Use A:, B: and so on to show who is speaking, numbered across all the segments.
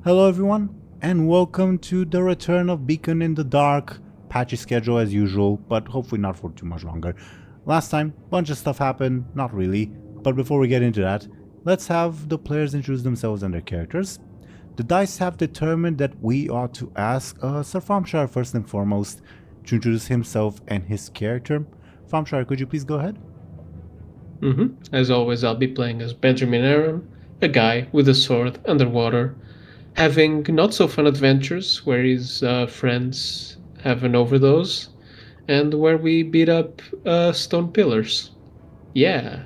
A: Hello everyone, and welcome to the return of Beacon in the Dark. Patchy schedule as usual, but hopefully not for too much longer. Last time, bunch of stuff happened, not really, but before we get into that, let's have the players introduce themselves and their characters. The dice have determined that we ought to ask Sir Thompshire first and foremost to introduce himself and his character. Thompshire, could you please go ahead?
B: As always, I'll be playing as Benjamin Aaran, a guy with a sword underwater, having not so fun adventures where his friends have an overdose, and where we beat up stone pillars. Yeah.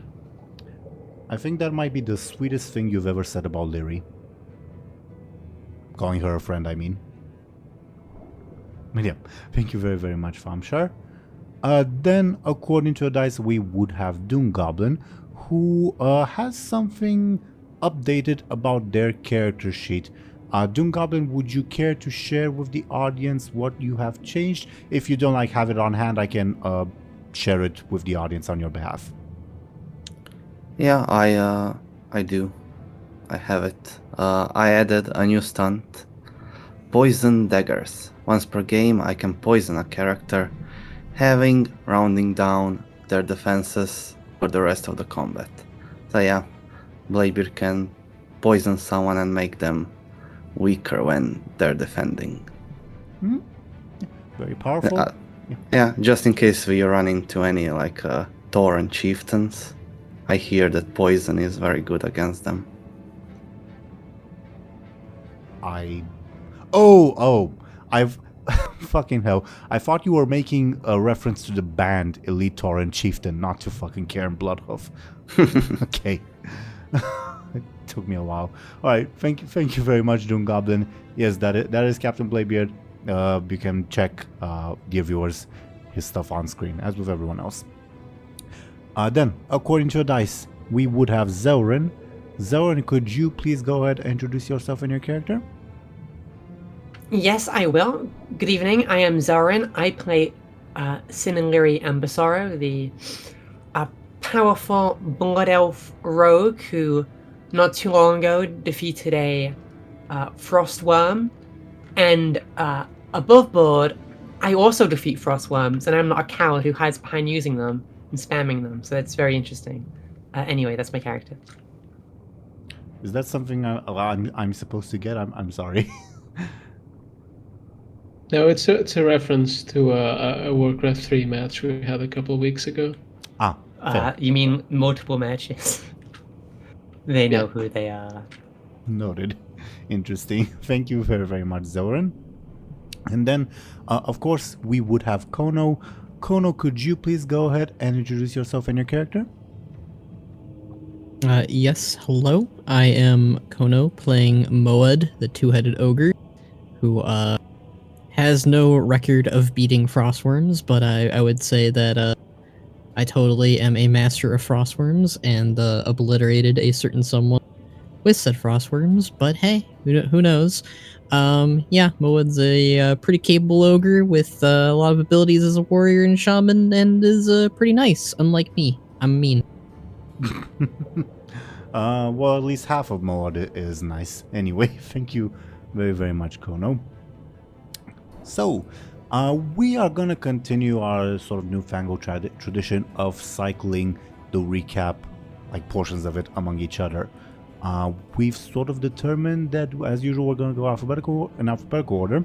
A: I think that might be the sweetest thing you've ever said about Lyri. Calling her a friend, I mean. But yeah, thank you very, very much, Thompshire. Then, according to the dice, we would have DoomGoblin, who has something updated about their character sheet. DoomGoblin, would you care to share with the audience what you have changed? If you don't have it on hand, I can share it with the audience on your behalf.
C: Yeah, I do. I have it. I added a new stunt. Poison daggers. Once per game, I can poison a character, rounding down their defenses for the rest of the combat. So yeah, Bladebeard can poison someone and make them weaker when they're defending.
A: Very powerful.
C: Yeah, just in case we run into any Tauren chieftains, I hear that poison is very good against them.
A: I've fucking hell. I thought you were making a reference to the band Elite Tauren Chieftain, not to fucking Karen Bloodhoof. Okay. It took me a while. Alright, thank you very much, DoomGoblin. Yes, that is Captain Bladebeard. You can check, dear viewers, his stuff on screen, as with everyone else. Then, according to the dice, we would have Zelryn. Zelryn, could you please go ahead and introduce yourself and your character?
D: Yes, I will. Good evening. I am Zelryn. I play Sin and Lyri Embersorrow, the powerful blood elf rogue who not too long ago defeated a frost worm. And above board, I also defeat frost worms, and I'm not a coward who hides behind using them and spamming them. So that's very interesting. Anyway, that's my character.
A: Is that something I'm supposed to get? I'm sorry.
B: No, it's a reference to a Warcraft 3 match we had a couple of weeks ago.
D: You mean multiple matches? They know who they are.
A: Noted. Interesting. Thank you very, very much, Zelryn. And then, of course, we would have Khono. Khono, could you please go ahead and introduce yourself and your character?
E: Yes, hello. I am Khono, playing Moed, the two-headed ogre, who has no record of beating frostworms, but I would say that I totally am a master of frostworms and obliterated a certain someone with said frostworms, but hey, who knows? Yeah, Moed's a pretty capable ogre with a lot of abilities as a warrior and shaman, and is pretty nice, unlike me. I'm mean.
A: Well, at least half of Moed is nice. Anyway, thank you very, very much, Khono. So, we are gonna continue our sort of newfangled tradition of cycling the recap, portions of it among each other. We've sort of determined that, as usual, we're gonna go in alphabetical order.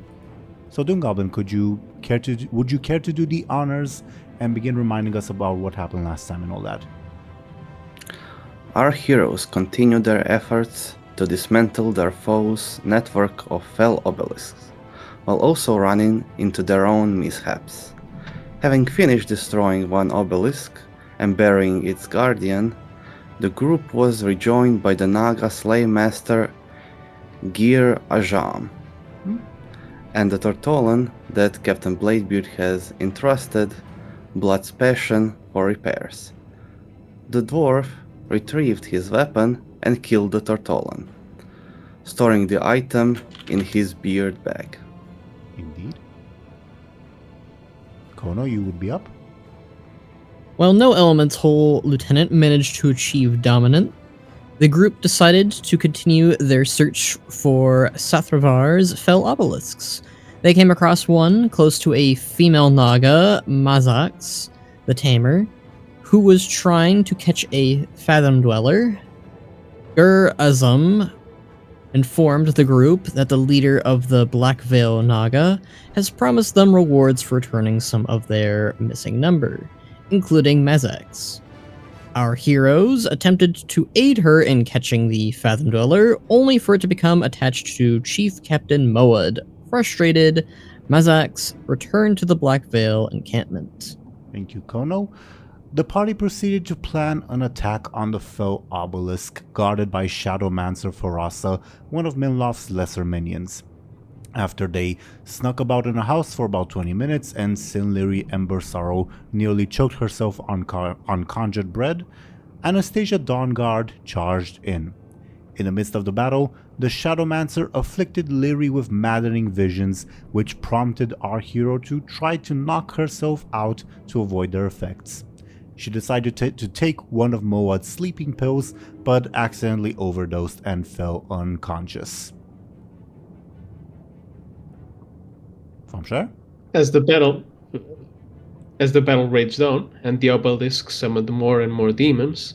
A: So, DoomGoblin, would you care to do the honors and begin reminding us about what happened last time and all that?
C: Our heroes continue their efforts to dismantle their foes' network of fell obelisks, while also running into their own mishaps. Having finished destroying one obelisk and burying its guardian, the group was rejoined by the Naga slave master Gyr Ajam and the Tortolan that Captain Bladebeard has entrusted Blood's Passion for repairs. The dwarf retrieved his weapon and killed the Tortolan, storing the item in his beard bag.
A: Indeed. Khono, you would be up?
E: While no elemental lieutenant managed to achieve dominant, The group decided to continue their search for Sathravar's fell obelisks. They came across one close to a female Naga, Mazax, the Tamer, who was trying to catch a Fathom Dweller. Gur Azum informed the group that the leader of the Black Veil Naga has promised them rewards for returning some of their missing number, including Mazax. Our heroes attempted to aid her in catching the Fathom Dweller, only for it to become attached to Chief Captain Moad. Frustrated, Mazax returned to the Black Veil encampment.
A: Thank you, Khono. The party proceeded to plan an attack on the fell obelisk, guarded by Shadowmancer Farasa, one of Minloth's lesser minions. After they snuck about in a house for about 20 minutes and Lyri Embersorrow nearly choked herself on conjured bread, Anastasia Dawnguard charged in. In the midst of the battle, the Shadowmancer afflicted Lyri with maddening visions, which prompted our hero to try to knock herself out to avoid their effects. She decided to take one of Moad's sleeping pills, but accidentally overdosed and fell unconscious. Thompshire?
B: As the battle raged on, and the obelisk summoned more and more demons,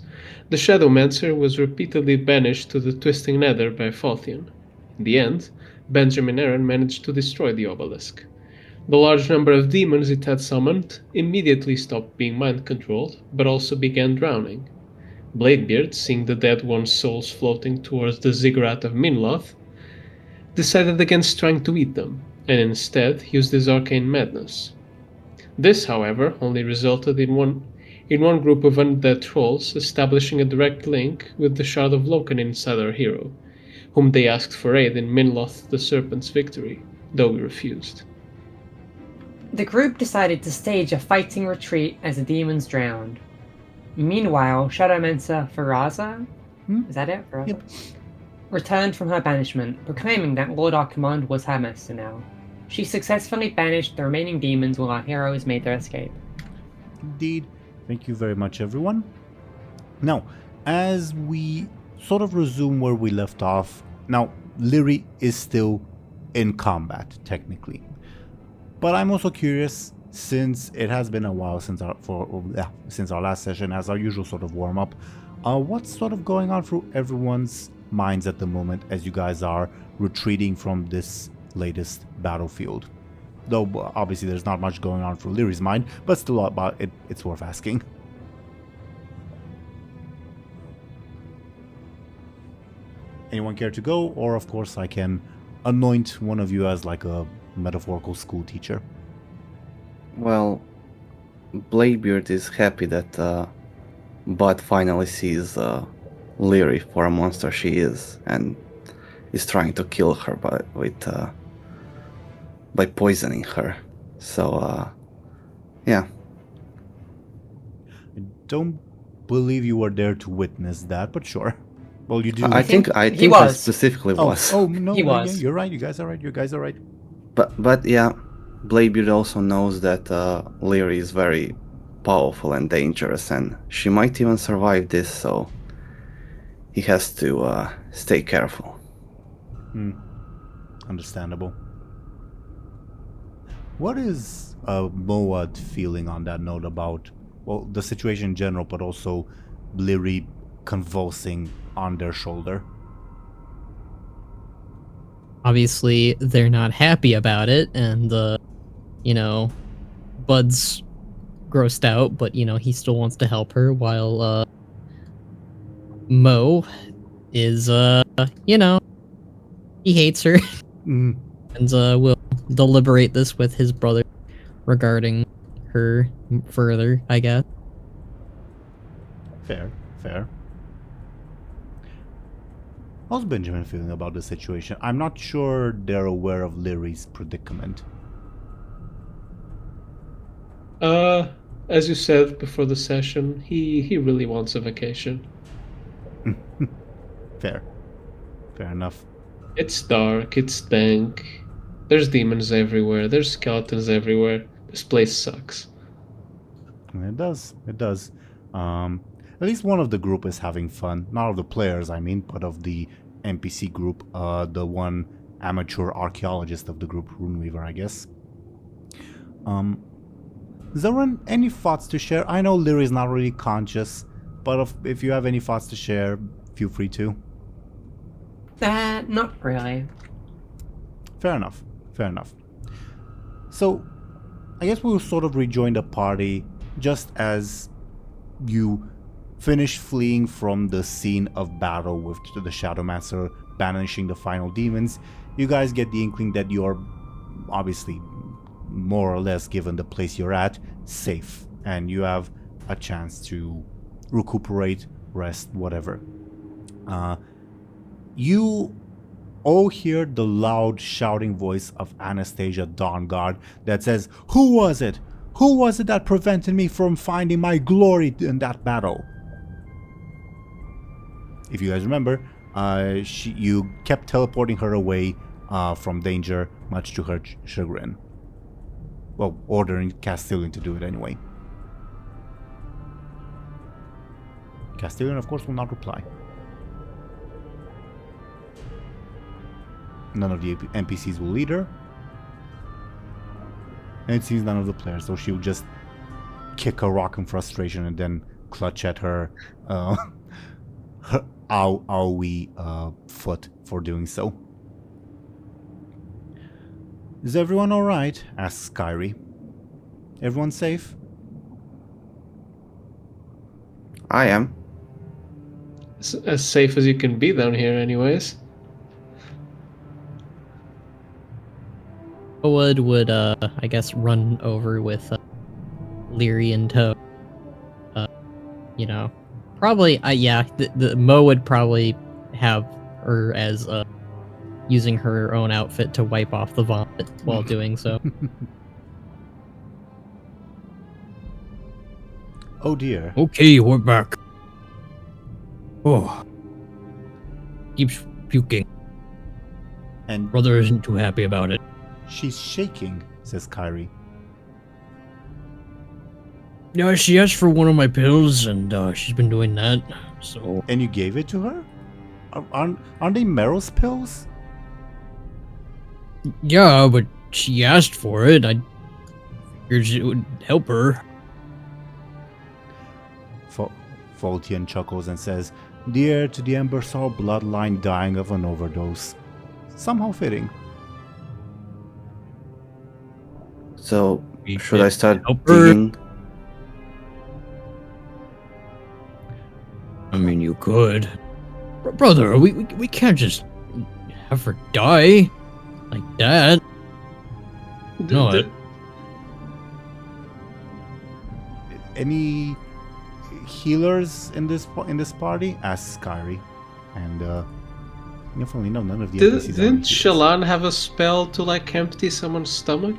B: the Shadowmancer was repeatedly banished to the Twisting Nether by Falthian. In the end, Benjamin Aaran managed to destroy the obelisk. The large number of demons it had summoned immediately stopped being mind-controlled, but also began drowning. Bladebeard, seeing the dead one's souls floating towards the ziggurat of Minloth, decided against trying to eat them, and instead used his arcane madness. This, however, only resulted in one group of undead trolls establishing a direct link with the Shard of Loken inside our hero, whom they asked for aid in Minloth the Serpent's victory, though he refused.
D: The group decided to stage a fighting retreat as the demons drowned. Meanwhile, Shadowmancer Farasa, is that it? Farasa?
A: Yep.
D: Returned from her banishment, proclaiming that Lord Archimand was her master now. She successfully banished the remaining demons while our heroes made their escape.
A: Indeed. Thank you very much, everyone. Now, as we sort of resume where we left off, now, Lyri is still in combat, technically. But I'm also curious, since it has been a while since our last session, as our usual sort of warm-up, what's sort of going on through everyone's minds at the moment as you guys are retreating from this latest battlefield? Though obviously there's not much going on through Lyri's mind, but still about it, it's worth asking. Anyone care to go? Or of course I can anoint one of you as like a metaphorical school teacher.
C: Well, Bladebeard is happy that Bud finally sees Lyri for a monster she is, and is trying to kill her by poisoning her. So, yeah.
A: I don't believe you were there to witness that, but sure. Well, you do.
C: I think
D: he
C: I
D: was.
C: specifically was.
A: Oh no,
D: He
A: yeah,
D: was.
A: you're right. You guys are right.
C: But yeah, Bladebeard also knows that Lyri is very powerful and dangerous, and she might even survive this, so he has to stay careful.
A: Understandable. What is Moad feeling on that note about, well, the situation in general, but also Lyri convulsing on their shoulder?
E: Obviously, they're not happy about it, and, Bud's grossed out, but, he still wants to help her, while, Mo is, he hates her, and, will deliberate this with his brother regarding her further, I guess.
A: Fair. How's Benjamin feeling about the situation? I'm not sure they're aware of Lyri's predicament.
B: As you said before the session, he really wants a vacation.
A: Fair enough.
B: It's dark, it's dank, there's demons everywhere, there's skeletons everywhere. This place sucks.
A: It does. At least one of the group is having fun. Not of the players, I mean, but of the NPC group. The one amateur archaeologist of the group, Runeweaver, I guess. Zelryn, any thoughts to share? I know Lyri is not really conscious, but if you have any thoughts to share, feel free to.
D: Not really.
A: Fair enough. Fair enough. So, I guess we'll sort of rejoin the party just as you finish fleeing from the scene of battle with the Shadowmancer banishing the final demons. You guys get the inkling that you're obviously, more or less, given the place you're at, safe. And you have a chance to recuperate, rest, whatever. You all hear the loud shouting voice of Anastasia Dawnguard that says, "Who was it? Who was it that prevented me from finding my glory in that battle?" If you guys remember, you kept teleporting her away from danger, much to her chagrin. Well, ordering Castellan to do it anyway. Castellan, of course, will not reply. None of the NPCs will lead her. And it seems none of the players, so she'll just kick a rock in frustration and then clutch at her owie foot for doing so. "Is everyone alright?" asks Kyrie. "Everyone safe?"
C: I am.
B: As safe as you can be down here, anyways.
E: Wood would, I guess, run over with Lyri in tow. You know, probably, yeah, the Mo would probably have her as using her own outfit to wipe off the vomit while doing so.
A: Oh dear.
F: Okay, we're back. Oh. Keeps puking.
A: And
F: Brother isn't too happy about it.
A: she's shaking, says Kyrie.
F: Yeah, she asked for one of my pills, and she's been doing that, so...
A: And you gave it to her? Aren't they Meryl's pills?
F: Yeah, but she asked for it. I figured it would help her.
A: Voltian chuckles and says, "The heir to the Embersorrow bloodline dying of an overdose. Somehow fitting."
C: So,
F: We
C: should
F: could
C: I start
F: help her.
C: digging?
F: I mean, you could. Brother, we can't just have her die like that. No,
A: Any healers in this party? Asks Kyrie. And definitely no, none of the NPCs are
B: Didn't
A: healers.
B: Shallan have a spell to like empty someone's stomach?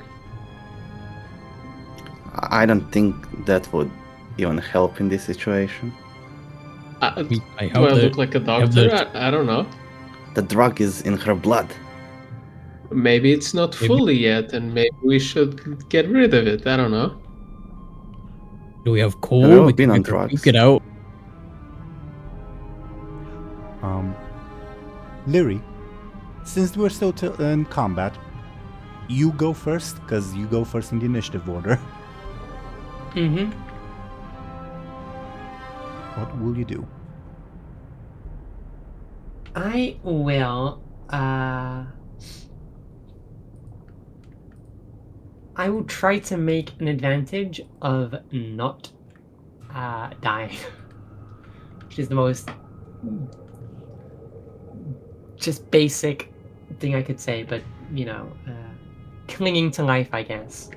C: I don't think that would even help in this situation.
F: I
B: Do
F: help
B: I
F: that-
B: look like a
F: have
B: doctor?
F: that-
B: I don't know.
C: The drug is in her blood.
B: Maybe it's not
F: Maybe-
B: fully yet, and maybe we should get rid of it. I don't know.
F: Do we have
C: Have
F: coal?
C: you ever
F: We
C: been
F: can
C: on
F: make her
C: drugs?
F: puke it out.
A: Lyri, since we're still in combat, you go first, because you go first in the initiative order.
D: Mm-hmm.
A: What will you do?
D: I will, I will try to make an advantage of not, dying. Which is the most just basic thing I could say, but, you know, clinging to life, I guess.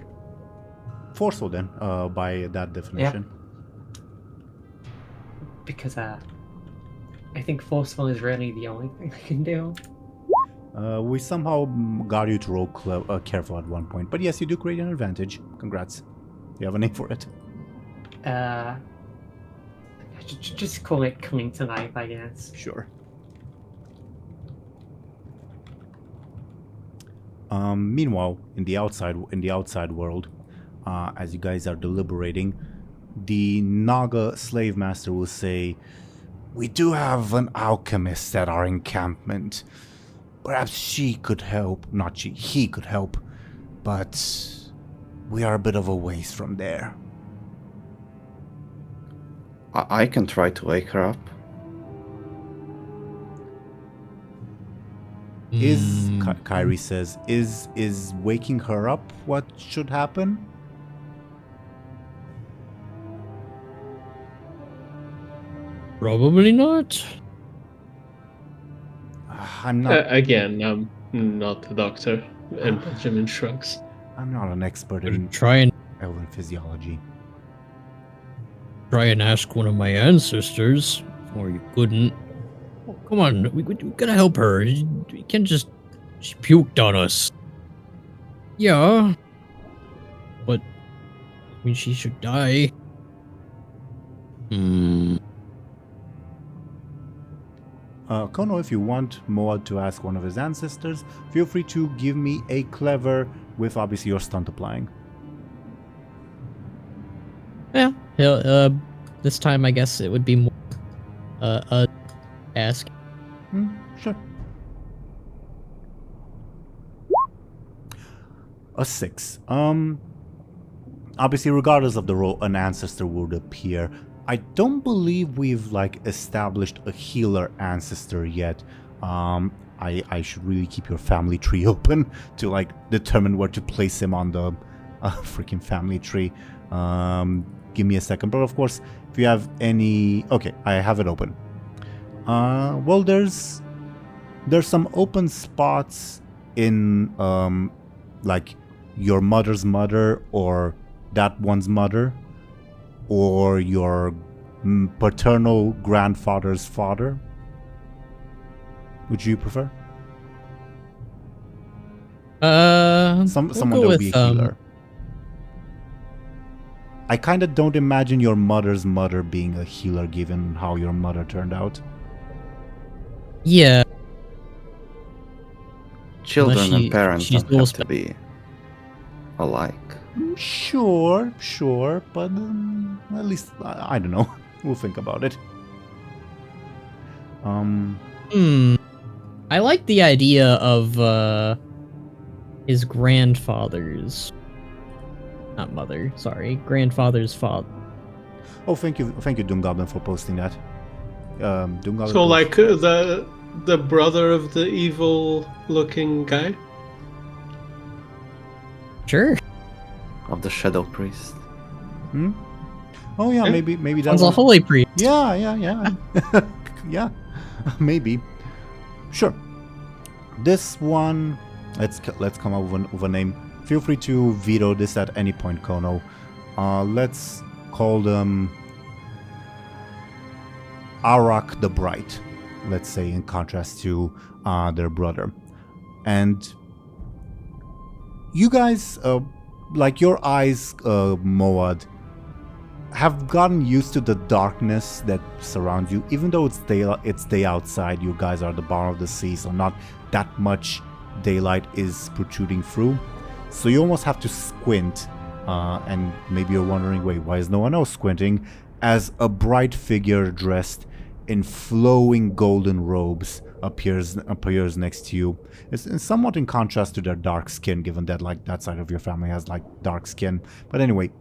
A: Forceful then, by that definition.
D: Because, I think forceful is really the only thing I can do.
A: We somehow got you to roll careful at one point. But yes, you do create an advantage. Congrats. You have a name for it.
D: Just call it cling to life, I guess.
A: Sure. Meanwhile, in the outside world, as you guys are deliberating, the Naga slave master will say, "We do have an alchemist at our encampment. Perhaps she could help. Not she, he could help. But we are a bit of a ways from there."
C: I can try to wake her up.
A: Kyrie says, is waking her up what should happen?
F: Probably not.
A: I'm not.
B: Again, I'm not the doctor. And Benjamin shrugs.
A: I'm not an expert in
F: Try and
A: elven physiology.
F: ask one of my ancestors, or you couldn't. Oh, come on, we gotta help her. We can't just. She puked on us. Yeah. But. I mean, she should die.
A: Khono, if you want Moad to ask one of his ancestors, feel free to give me a clever with obviously your stunt applying.
E: Yeah. This time I guess it would be more ask.
A: Sure. A 6. Obviously, regardless of the role, an ancestor would appear. I don't believe we've established a healer ancestor yet. I should really keep your family tree open to determine where to place him on the freaking family tree. Give me a second. But of course, if you have any, okay, I have it open. Well, there's some open spots in your mother's mother or that one's mother, or your paternal grandfather's father. Would you prefer? Someone that would be a healer. I kind of don't imagine your mother's mother being a healer, given how your mother turned out.
E: Yeah.
C: Children and parents
E: she's
C: don't have to be alike.
A: Sure, but at least, I don't know. We'll think about it.
E: I like the idea of his grandfather's, not mother, sorry, grandfather's father.
A: Oh, thank you, DoomGoblin, for posting that. DoomGoblin.
B: So, the brother of the evil-looking guy.
E: Sure.
C: Of the Shadow Priest.
A: Oh yeah, maybe that
E: Sounds a holy priest.
A: Yeah. Yeah, maybe. Sure. This one, let's come up with a name. Feel free to veto this at any point, Khono. Let's call them Arak the Bright. Let's say, in contrast to their brother. And you guys, your eyes, Moad, have gotten used to the darkness that surrounds you. Even though it's day outside, you guys are at the bottom of the sea, so not that much daylight is protruding through. So you almost have to squint, and maybe you're wondering, wait, why is no one else squinting? As a bright figure dressed in flowing golden robes appears next to you. It's somewhat in contrast to their dark skin, given that that side of your family has dark skin. But anyway,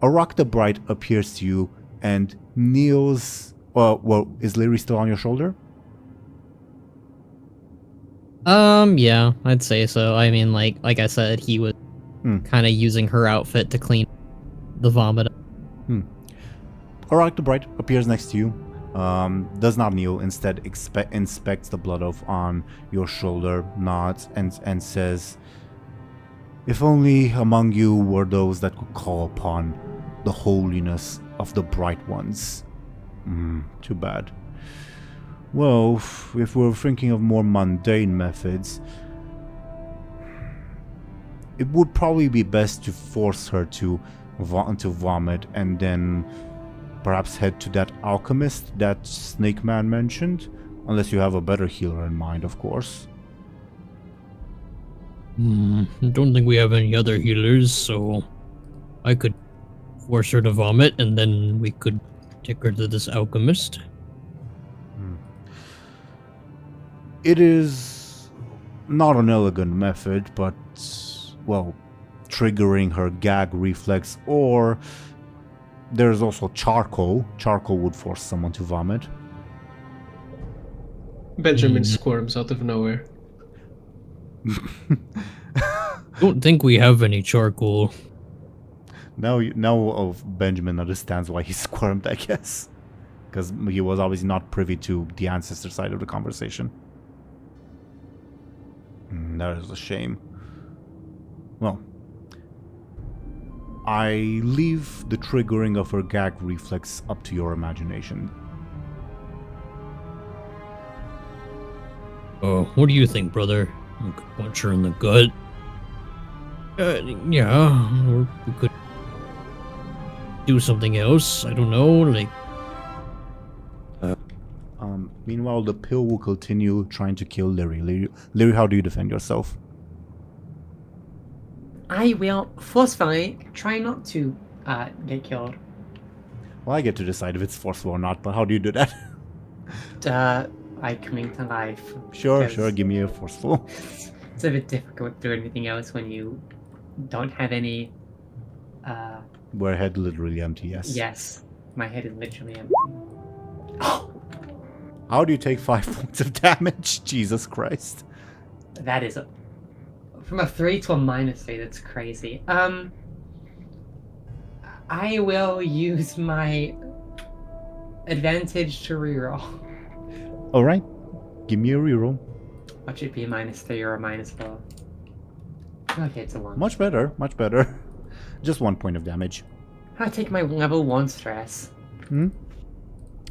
A: Arak the Bright appears to you and kneels. Well, is Lyri still on your shoulder?
E: Yeah, I'd say so. I mean, like I said, he was kind of using her outfit to clean the vomit.
A: Arak the Bright appears next to you. Does not kneel, instead inspects the blood on your shoulder, nods, and says, "If only among you were those that could call upon the holiness of the Bright Ones. Too bad. Well, if we're thinking of more mundane methods, it would probably be best to force her to vomit and then perhaps head to that alchemist that Snake Man mentioned, unless you have a better healer in mind, of course."
F: I don't think we have any other healers, so I could force her to vomit, and then we could take her to this alchemist.
A: It is not an elegant method, but, well, triggering her gag reflex, or there's also charcoal. Charcoal would force someone to vomit.
B: Benjamin squirms out of nowhere.
F: Don't think we have any charcoal.
A: Now Benjamin understands why he squirmed, I guess. Because he was obviously not privy to the ancestor side of the conversation. That is a shame. Well, I leave the triggering of her gag reflex up to your imagination.
F: What do you think, brother? We could punch her in the gut. Yeah, or we could do something else. I don't know, like...
A: Meanwhile, the pill will continue trying to kill Lyri. Lyri, how do you defend yourself?
D: I will forcefully try not to get killed.
A: Well, I get to decide if it's forceful or not, but how do you do that?
D: By coming to life.
A: Sure,
D: because
A: give me a forceful.
D: It's a bit difficult to do anything else when you don't have any...
A: Where head literally empty, yes.
D: Yes, my head is literally empty.
A: How do you take 5 points of damage? Jesus Christ.
D: That is from a 3 to a -3, that's crazy. I will use my advantage to reroll.
A: Alright, give me a reroll.
D: What should be a -3 or a -4? Okay, it's a 1.
A: Much better, much better. Just 1 point of damage.
D: I take my level 1 stress.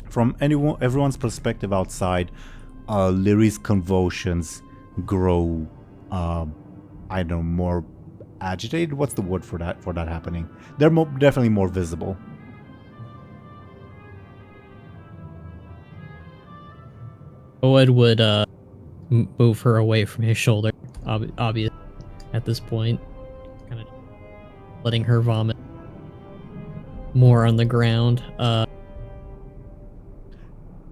A: From everyone's perspective outside, Lyri's convulsions grow, I don't know, more agitated? What's the word for that happening? They're definitely more visible.
E: Oed would move her away from his shoulder, obvious at this point, kind of letting her vomit more on the ground.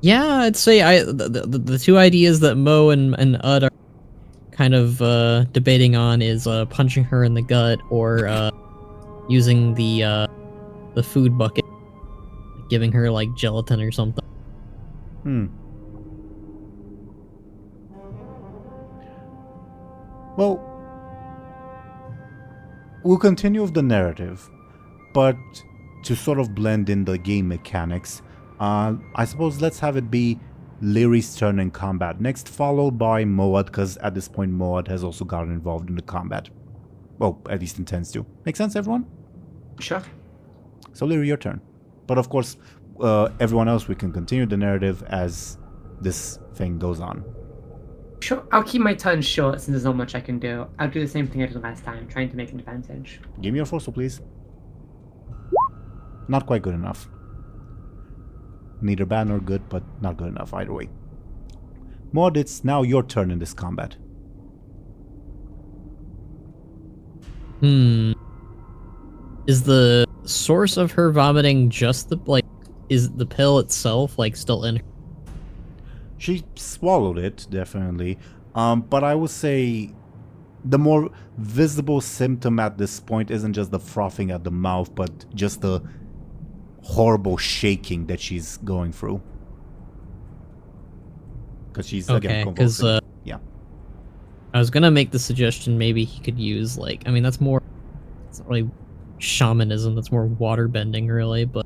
E: Yeah, I'd say the two ideas that Mo and Ud are kind of debating on is punching her in the gut or using the food bucket, giving her like gelatin or something.
A: Well, we'll continue with the narrative, but to sort of blend in the game mechanics, I suppose let's have it be Lyri's turn in combat next, followed by Moad, because at this point Moad has also gotten involved in the combat. Well, at least intends to. Make sense, everyone?
D: Sure.
A: So Lyri, your turn. But of course, everyone else, we can continue the narrative as this thing goes on.
D: Sure, I'll keep my turn short since there's not much I can do. I'll do the same thing I did last time, trying to make an advantage.
A: Give me your force, please. Not quite good enough. Neither bad nor good, but not good enough either way. Maud, it's now your turn in this combat.
E: Is the source of her vomiting just the, like, is the pill itself, like, still in her?
A: She swallowed it, definitely. But I would say the more visible symptom at this point isn't just the frothing at the mouth, but just the horrible shaking that she's going through. Because she's, again, convulsing. Yeah.
E: I was gonna make the suggestion maybe he could use, like, I mean, that's more, it's not really shamanism, that's more water bending, really, but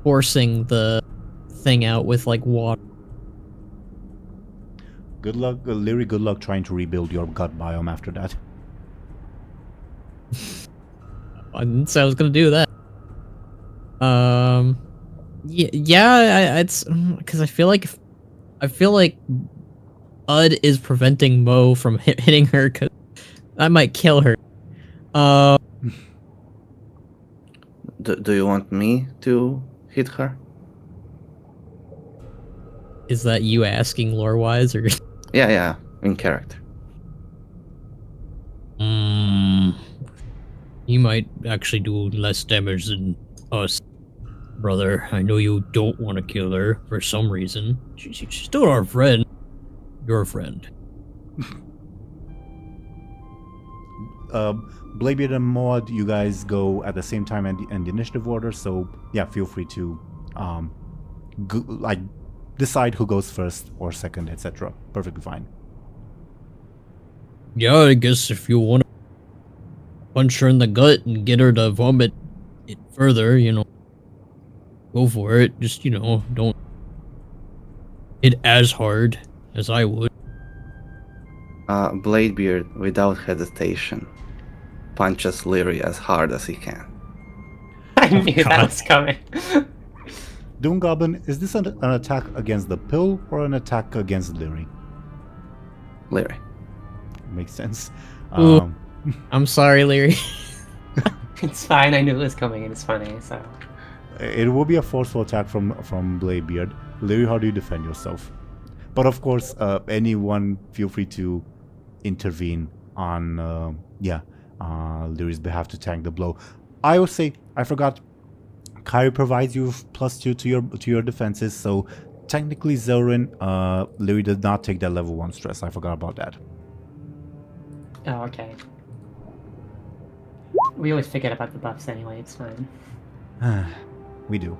E: forcing the thing out with, like, water.
A: Good luck, Lyri, good luck trying to rebuild your gut biome after that.
E: I didn't say I was gonna do that. Yeah, it's because I feel like Ud is preventing Mo from hitting her, because that might kill her.
C: Do you want me to hit her?
E: Is that you asking lore-wise, or?
C: Yeah, in character.
F: He might actually do less damage than us. Brother, I know you don't want to kill her for some reason. She's still our friend. Your friend.
A: Bladebeard and Maud, you guys go at the same time in the initiative order, so yeah, feel free to decide who goes first or second, etc. Perfectly fine.
F: Yeah, I guess if you want to punch her in the gut and get her to vomit it further, go for it. Just, don't hit as hard as I would.
C: Bladebeard, without hesitation, punches Lyri as hard as he can.
D: I knew that was coming.
A: DoomGoblin, is this an attack against the pill or an attack against Lyri?
C: Lyri.
A: Makes sense.
E: Ooh. I'm sorry, Lyri.
D: It's fine. I knew it was coming, and it's funny. So
A: It will be a forceful attack from Bladebeard. Lyri, how do you defend yourself? But of course, anyone feel free to intervene on Lyri's behalf to tank the blow. I would say I forgot. Kyrie provides you +2 to your defenses, so technically Zelryn, Lyri does not take that level 1 stress. I forgot about that.
D: oh, okay. We always forget about the buffs anyway. It's fine.
A: We do.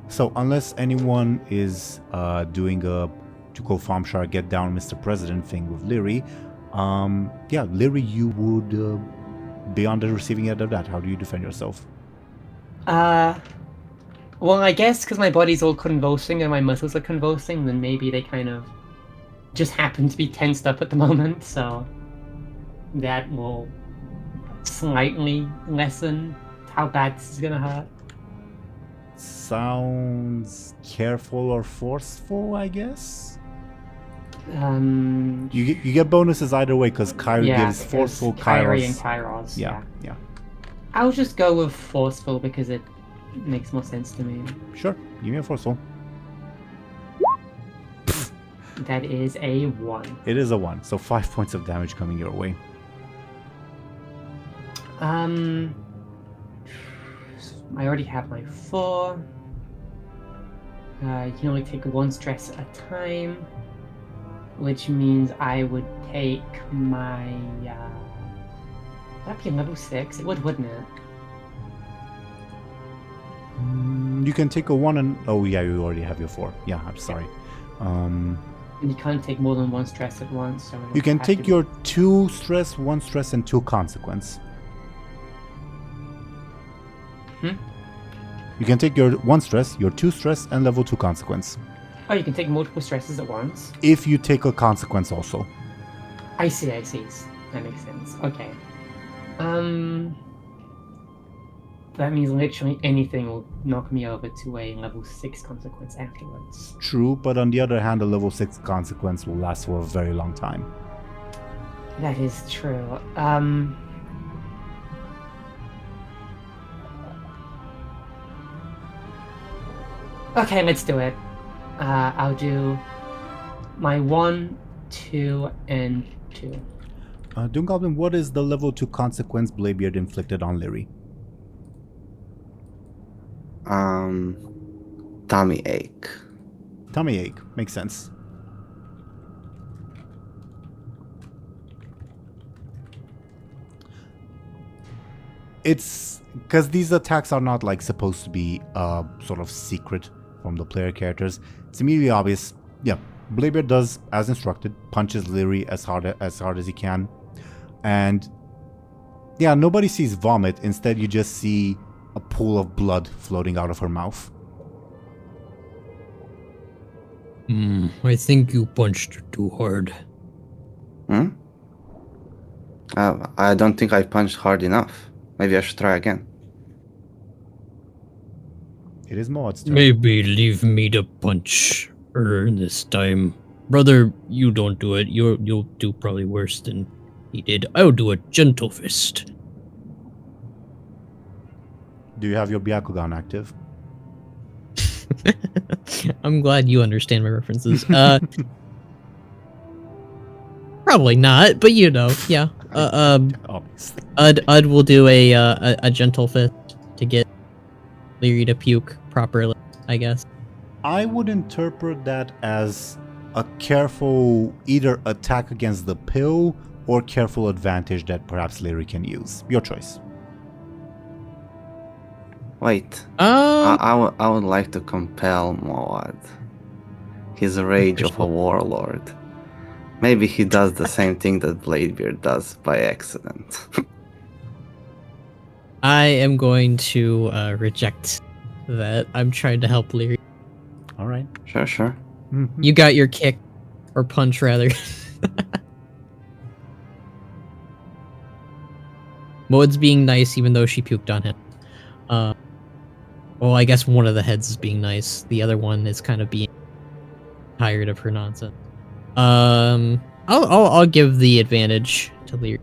A: So unless anyone is doing a to go Thompshire, get down Mr. President thing with Lyri, Lyri, you would be on the receiving end of that. How do you defend yourself?
D: Well, I guess because my body's all convulsing and my muscles are convulsing, then maybe they kind of just happen to be tensed up at the moment, so that will slightly lessen how bad this is gonna hurt.
A: Sounds careful or forceful, I guess. You get bonuses either way because Kyrie gives forceful,
D: Kyrie and
A: Kairos.
D: Kairos.
A: Yeah.
D: I'll just go with forceful because it makes more sense to me.
A: Sure, give me a forceful.
D: That is a 1.
A: It is a 1, so 5 points of damage coming your way.
D: I already have my 4. You can only take 1 stress at a time, which means I would take my. Would that be a level 6? It would, wouldn't it?
A: You can take a 1 and... Oh, yeah, you already have your 4. Yeah, I'm sorry.
D: And you can't take more than 1 stress at once. So
A: You can take your 2 stress, 1 stress, and 2 consequence. You can take your 1 stress, your 2 stress, and level 2 consequence.
D: Oh, you can take multiple stresses at once?
A: If you take a consequence also.
D: I see. That makes sense. Okay. That means literally anything will knock me over to a level 6 consequence afterwards.
A: True, but on the other hand, a level 6 consequence will last for a very long time.
D: That is true. Okay, let's do it. I'll do my 1, 2, and 2.
A: DoomGoblin, what is the level 2 consequence Bladebeard inflicted on Lyri?
C: Tummy ache.
A: Tummy ache. Makes sense. It's because these attacks are not like supposed to be sort of secret from the player characters. It's immediately obvious. Yeah, Bladebeard does as instructed, punches Lyri as hard as he can, and yeah, nobody sees vomit. Instead, you just see a pool of blood floating out of her mouth.
F: I think you punched her too hard.
C: I don't think I punched hard enough. Maybe I should try again.
A: It is Maud's turn.
F: Maybe leave me to punch her this time. Brother, you don't do it. You'll do probably worse than he did. I'll do a gentle fist.
A: Do you have your Byakugan active?
E: I'm glad you understand my references. Probably not, but yeah.
A: Obviously.
E: Ud will do a gentle fist to get Lyri to puke properly, I guess.
A: I would interpret that as a careful either attack against the pill or careful advantage that perhaps Lyri can use. Your choice.
C: Wait,
E: Um,
C: I would like to compel Moad. He's a rage of a warlord. Maybe he does the same thing that Bladebeard does by accident.
E: I am going to reject that. I'm trying to help Lyri.
A: All right.
C: Sure.
A: Mhm.
E: You got your kick, or punch rather. Maud's being nice even though she puked on him. Well, I guess one of the heads is being nice. The other one is kind of being tired of her nonsense. I'll give the advantage to Lyri.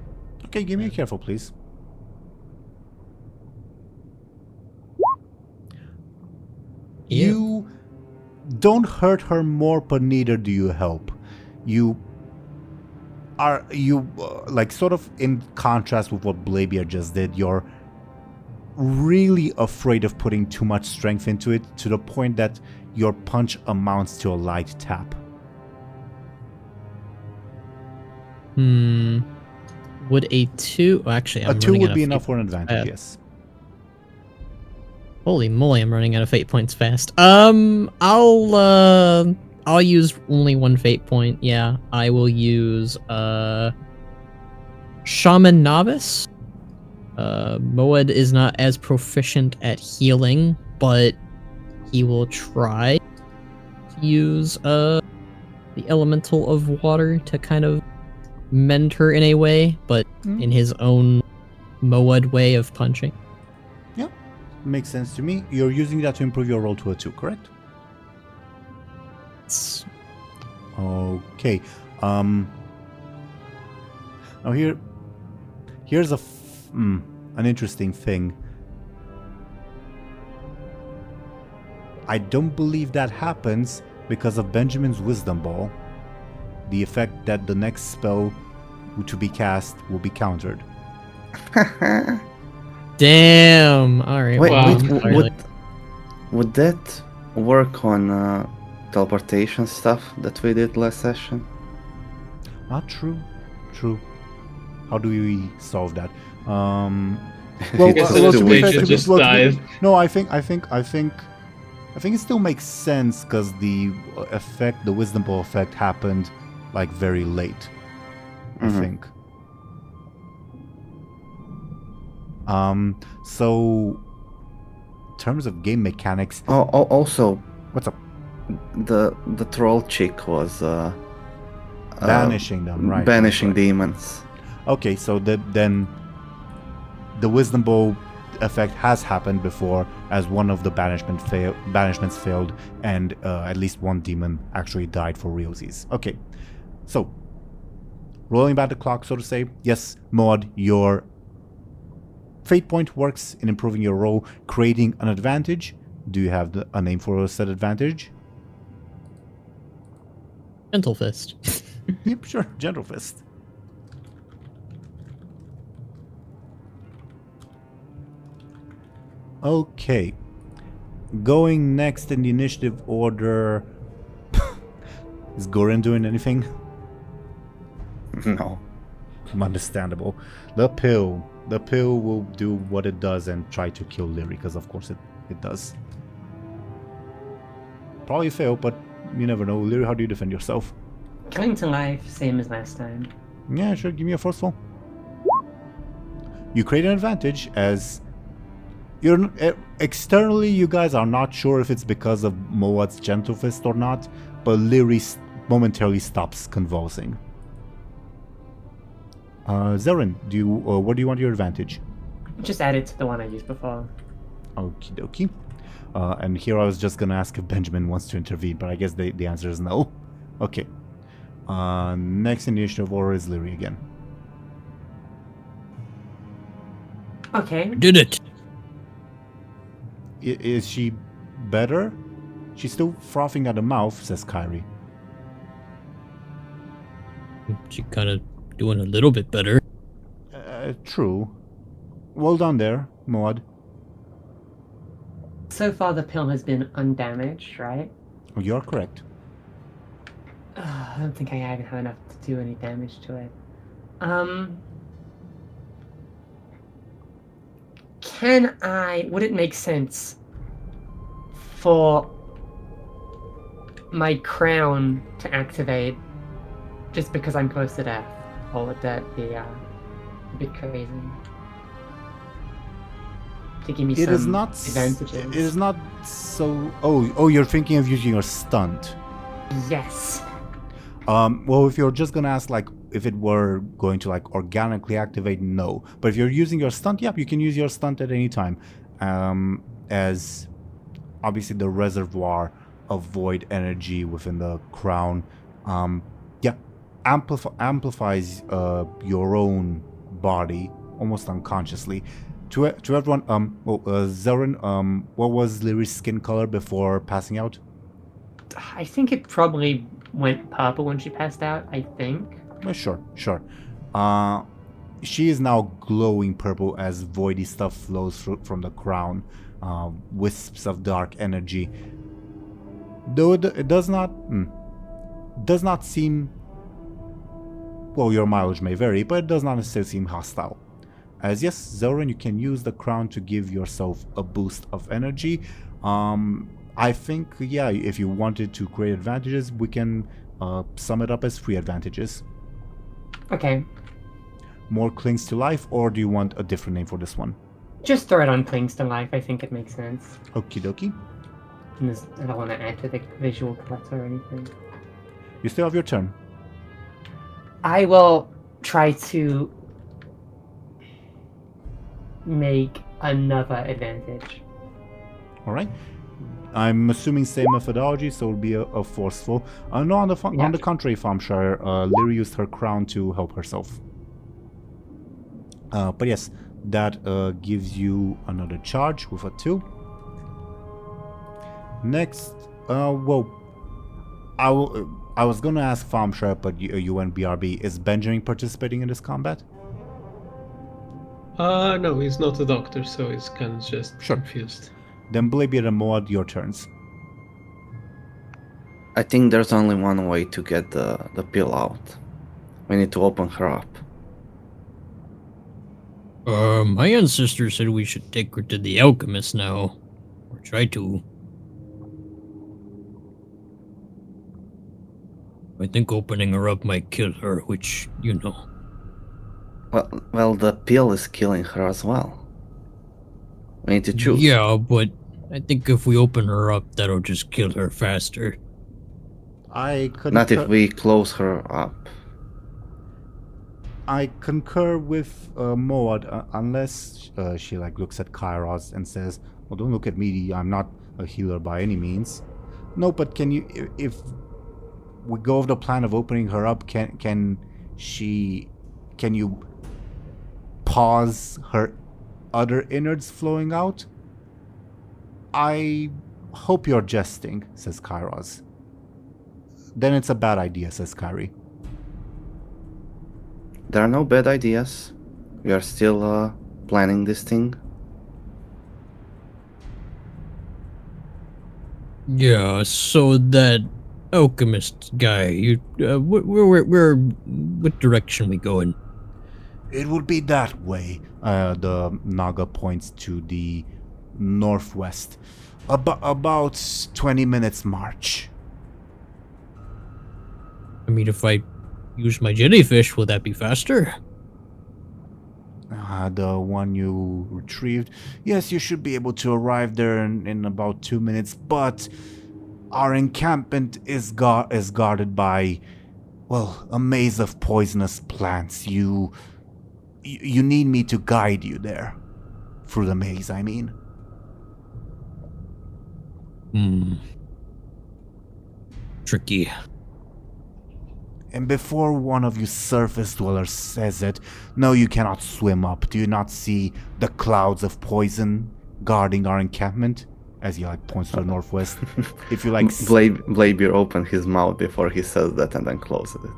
A: Okay, give me a careful, please.
E: Yeah.
A: You don't hurt her more, but neither do you help. You are like sort of in contrast with what Bladebeard just did. You're really afraid of putting too much strength into it to the point that your punch amounts to a light tap.
E: Would a 2... Oh, actually, I'm
A: A 2
E: running
A: would
E: out
A: be
E: of
A: enough
E: fate.
A: for an advantage,
E: Uh,
A: yes.
E: Holy moly, I'm running out of fate points fast. I'll use only one fate point. Yeah, I will use Shaman Novice. Moed is not as proficient at healing, but he will try to use the elemental of water to kind of mend her in a way, but in his own Moed way of punching.
A: Yeah, makes sense to me. You're using that to improve your roll to a 2, correct?
E: It's-
A: Okay. Now here's an interesting thing. I don't believe that happens because of Benjamin's Wisdom Ball. The effect that the next spell to be cast will be countered.
E: Damn. All right.
C: Wait,
B: Wow.
C: would that work on teleportation stuff that we did last session?
A: Not true. True. How do we solve that?
C: Well,
B: guess the situation just died.
A: No, I think it still makes sense because the effect, the Wisdom Ball effect, happened like very late. I think. So, in terms of game mechanics,
C: Also,
A: what's up?
C: the troll chick was
A: Banishing them, right?
C: banishing
A: right.
C: demons.
A: Okay, so then the Wisdom Ball effect has happened before, as one of the banishments failed, and at least one demon actually died for realsies. Okay, so rolling back the clock, so to say. Yes, Maud, your fate point works in improving your roll, creating an advantage. Do you have a name for said advantage?
E: Gentle Fist.
A: Yep, sure. Gentle Fist. Okay. Going next in the initiative order. Is Goran doing anything?
C: No.
A: Understandable. The pill will do what it does and try to kill Lyri, because of course it does. Probably fail, but you never know. Lyri, how do you defend yourself?
D: Cling to life, same as last time.
A: Yeah, sure. Give me a forceful. You create an advantage as you're externally. You guys are not sure if it's because of Moad's Gentle Fist or not, but Lyri momentarily stops convulsing. Zelryn, what do you want your advantage?
D: Just add it to the one I used before.
A: Okie dokie. And here I was just gonna ask if Benjamin wants to intervene, but I guess the answer is no. Okay. Next initiative order is Lyri again.
D: Okay.
F: Did it.
A: Is she better? She's still frothing at the mouth, says Kyrie.
F: She kind of doing a little bit better.
A: True. Well done there, Moad.
D: So far, the pill has been undamaged, right?
A: You're correct.
D: I don't think I even have enough to do any damage to it. Would it make sense for my crown to activate just because I'm close to death? Or would that be a bit crazy? To give me
A: It
D: some
A: is not.
D: advantages.
A: It is not so. Oh, you're thinking of using your stunt.
D: Yes.
A: Well, if you're just gonna ask, like, if it were going to, like, organically activate, no. But if you're using your stunt, yep, you can use your stunt at any time. As obviously the reservoir of void energy within the crown, amplifies your own body almost unconsciously. To everyone, Zelryn, what was Lyri's skin color before passing out?
D: I think it probably went purple when she passed out, I think.
A: Sure. She is now glowing purple as voidy stuff flows from the crown, wisps of dark energy. Though it does not seem. Well, your mileage may vary, but it does not necessarily seem hostile. As yes, Zelryn, you can use the crown to give yourself a boost of energy. I think, yeah, if you wanted to create advantages, we can sum it up as 3 advantages.
D: Okay.
A: More clings to life, or do you want a different name for this one?
D: Just throw it on clings to life, I think it makes sense.
A: Okie dokie.
D: And I don't want to add to the visual clutter or anything.
A: You still have your turn.
D: I will try to make another advantage.
A: Alright. I'm assuming same methodology, so it'll be a forceful. No, on the contrary, Thompshire, Lyri used her crown to help herself. But yes, that gives you another charge with a 2. Next, well, I was gonna ask Thompshire, but you went BRB. Is Benjamin participating in this combat?
B: No, he's not a doctor, so he's kind of just confused.
A: Then Bladebeard and Moad, your turns.
C: I think there's only one way to get the pill out. We need to open her up.
F: My ancestor said we should take her to the alchemist now. Or try to. I think opening her up might kill her, which, you know.
C: Well, the pill is killing her as well. We need to choose.
F: Yeah, but I think if we open her up, that'll just kill her faster.
C: Not if we close her up.
A: I concur with Moad, unless she looks at Kairos and says, "Well, don't look at me. I'm not a healer by any means." No, but can you, if we go with the plan of opening her up, can you pause her other innards flowing out? I hope you're jesting, says Kairos. Then it's a bad idea, says Kyrie.
C: There are no bad ideas. We are still planning this thing.
F: Yeah, so that alchemist guy, what direction we going?
A: It would be that way. The Naga points to the northwest. About 20 minutes march.
F: I mean, if I use my jellyfish, will that be faster?
A: The one you retrieved. Yes, you should be able to arrive there in about 2 minutes, but our encampment is guarded by, well, a maze of poisonous plants. You need me to guide you there. Through the maze, I mean.
F: Tricky.
A: And before one of you surface dwellers says it, no, you cannot swim up. Do you not see the clouds of poison guarding our encampment? As he points to the northwest. If you
C: Bladebeard opened his mouth before he says that and then closes it.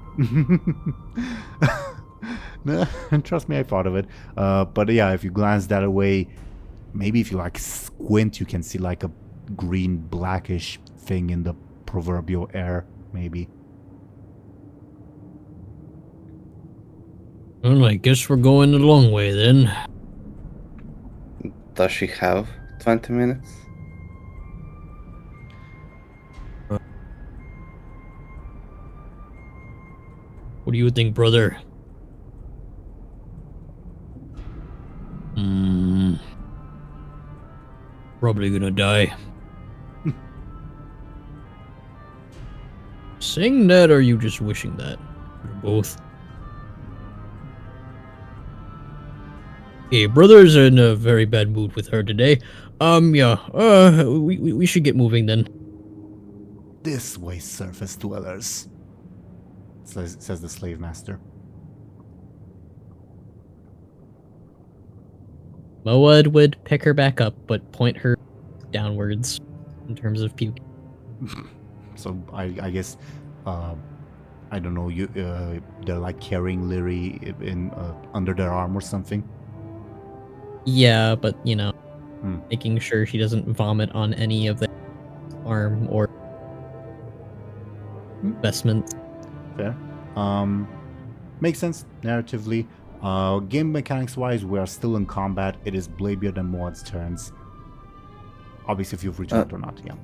A: Trust me, I thought of it. But yeah, if you glance that away, maybe if you like squint, you can see like a green blackish thing in the proverbial air, maybe.
F: Well, I guess we're going the long way then.
C: Does she have 20 minutes?
F: What do you think, brother? Probably gonna die. Saying that, or are you just wishing that? Or both. Hey, brother's in a very bad mood with her today. We should get moving then.
A: This way, surface dwellers, says the slave master.
E: Moed would pick her back up, but point her downwards in terms of puke.
A: So I guess, I don't know. They're like carrying Lyri in under their arm or something.
E: Yeah, but making sure she doesn't vomit on any of the arm or vestments.
A: Fair. Makes sense narratively. Game mechanics wise, we are still in combat. It is Bladebeard and Moed's turns. Obviously, if you've returned or not, yeah.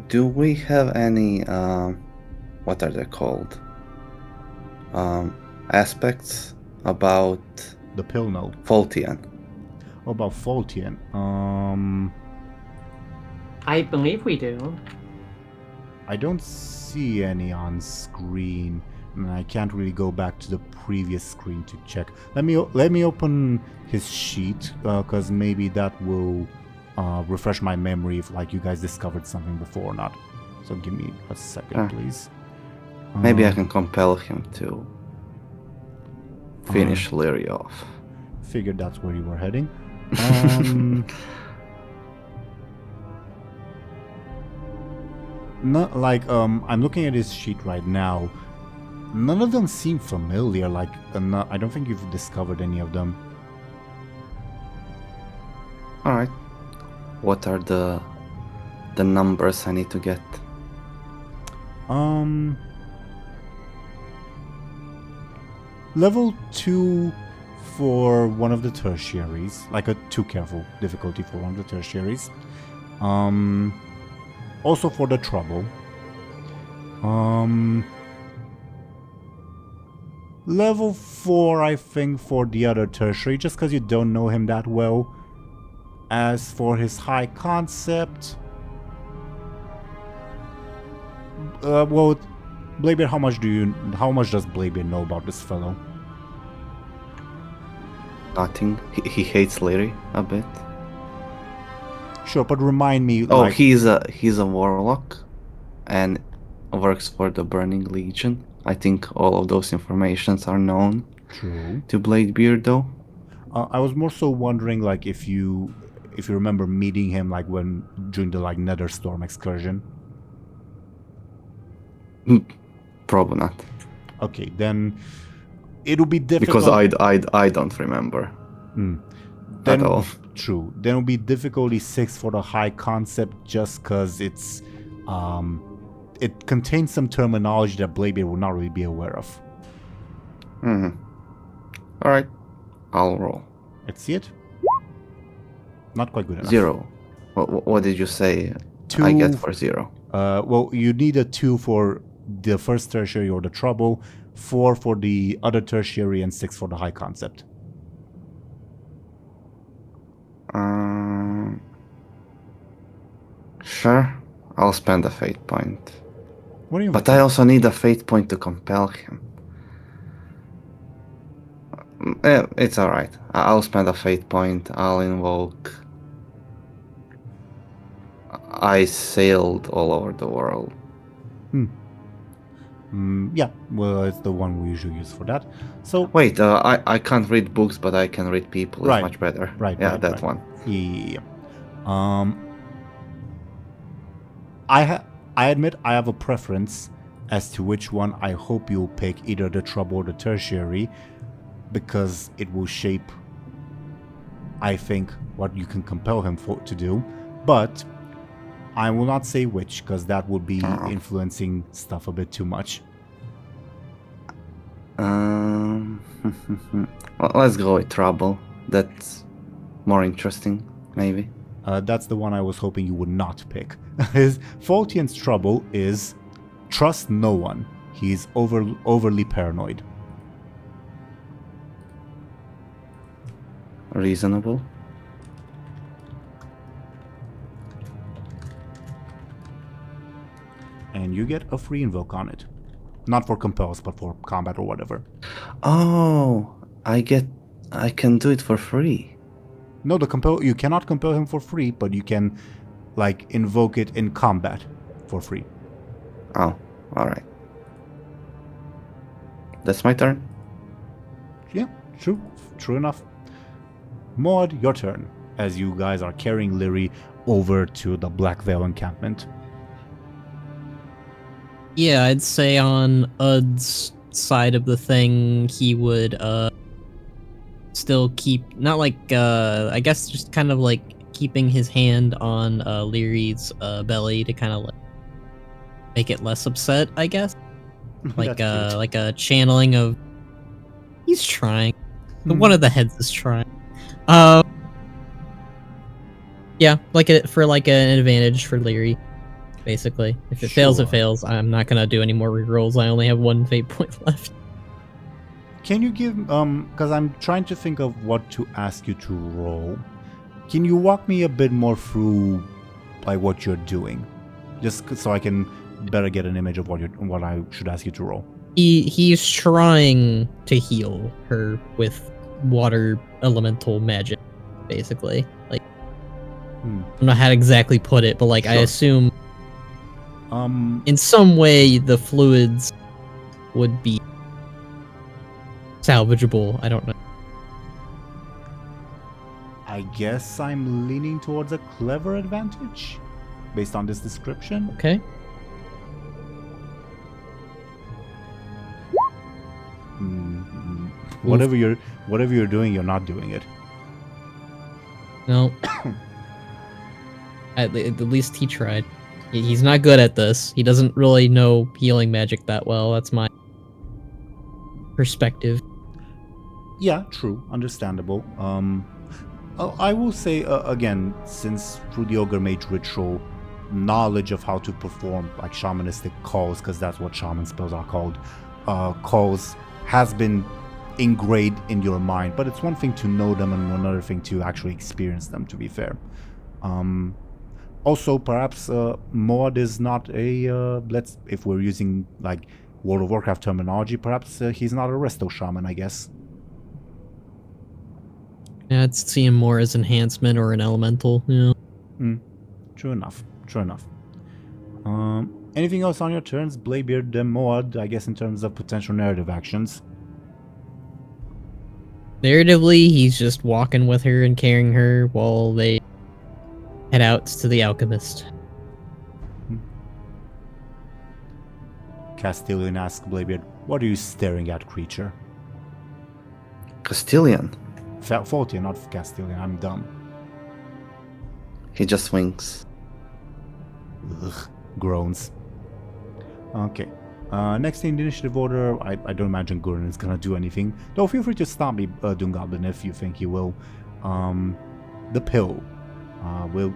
C: Do we have any, what are they called? Aspects about
A: The pill note.
C: Faultian?
A: What about Faultian?
D: I believe we do.
A: I don't see any on screen, and I can't really go back to the previous screen to check. Let me open his sheet, because maybe that will refresh my memory if like you guys discovered something before or not. So give me a second, please.
C: Maybe I can compel him to finish Lyri off.
A: Figured that's where you were heading. Not like I'm looking at his sheet right now. None of them seem familiar. Like I don't think you've discovered any of them.
C: All right. What are the numbers I need to get?
A: Level 2 for one of the tertiaries, like a too careful difficulty for one of the tertiaries. Also for the trouble. Level 4, I think, for the other tertiary, just because you don't know him that well. As for his high concept, well, Bladebeard, how much does Bladebeard know about this fellow?
C: Nothing. He hates Lyri a bit.
A: Sure, but remind me.
C: Oh,
A: like,
C: he's a warlock, and works for the Burning Legion. I think all of those informations are known.
A: True.
C: To Bladebeard, though.
A: I was more so wondering, like, if you remember meeting him, like during the like Netherstorm excursion.
C: Probably not.
A: Okay, then it'll be difficult.
C: Because I don't remember at all.
A: True. Then it'll be difficulty 6 for the high concept, just because it's it contains some terminology that Bladebeard will not really be aware of.
C: All right, I'll roll.
A: Let's see it. Not quite good enough.
C: 0. What did you say?
A: 2.
C: I get for 0.
A: Well, you need a 2 for the first tertiary or the trouble, 4 for the other tertiary, and 6 for the high concept.
C: Sure, I'll spend a fate point.
A: What do you?
C: But I also need a fate point to compel him. It's alright. I'll spend a fate point. I'll invoke. I sailed all over the world.
A: Yeah, well, it's the one we usually use for that. So
C: wait, I can't read books, but I can read people. It's much better.
A: Right.
C: Yeah,
A: right,
C: that
A: right.
C: one.
A: Yeah. I admit I have a preference as to which one I hope you'll pick, either the trouble or the tertiary. because it will shape, I think, what you can compel him to do. But I will not say which, because that would be influencing stuff a bit too much.
C: Well, let's go with trouble. That's more interesting, maybe.
A: That's the one I was hoping you would not pick. His Faultian's trouble is trust no one. He's overly paranoid.
C: Reasonable.
A: And you get a free invoke on it. Not for compels, but for combat or whatever.
C: Oh, I can do it for free.
A: No, you cannot compel him for free, but you can, like, invoke it in combat for free.
C: Oh, alright. That's my turn.
A: Yeah, true enough. Maud, your turn, as you guys are carrying Lyri over to the Black Veil encampment.
E: Yeah, I'd say on Ud's side of the thing, he would still keep, not like, I guess just kind of like keeping his hand on Lyri's belly to kind of like make it less upset, I guess. Like a channeling of, he's trying. One of the heads is trying. Yeah, like for like an advantage for Lyri. Basically, if it fails, it fails. I'm not gonna do any more rerolls. I only have 1 fate point left.
A: Can you give because I'm trying to think of what to ask you to roll. Can you walk me a bit more through like what you're doing, just so I can better get an image of what I should ask you to roll?
E: He's trying to heal her with water elemental magic, basically. Like, I don't know how to exactly put it, but like I assume. In some way, the fluids would be salvageable. I don't know.
A: I guess I'm leaning towards a clever advantage, based on this description.
E: Okay.
A: Whatever you're doing, you're not doing it.
E: No. At least he tried. He's not good at this. He doesn't really know healing magic that well. That's my perspective.
A: Yeah, true. Understandable. I will say, again, since through the Ogre Mage ritual, knowledge of how to perform like shamanistic calls, because that's what shaman spells are called, calls has been ingrained in your mind. But it's one thing to know them and another thing to actually experience them, to be fair. Also, perhaps Maud is not a, if we're using like World of Warcraft terminology, perhaps he's not a resto shaman, I guess.
E: Yeah, I'd see him more as enhancement or an elemental, you know.
A: True enough. Anything else on your turns? Bladebeard and Maud, I guess, in terms of potential narrative actions.
E: Narratively, he's just walking with her and carrying her while they head out to the alchemist.
A: Castilian asks Bladebeard, "What are you staring at, creature?"
C: Castilian.
A: Faultian, not Castilian. I'm dumb.
C: He just winks.
A: Ugh, groans. Okay. Next in the initiative order, I don't imagine Gurren is gonna do anything. Though feel free to stop me, DoomGoblin, if you think he will. The pill.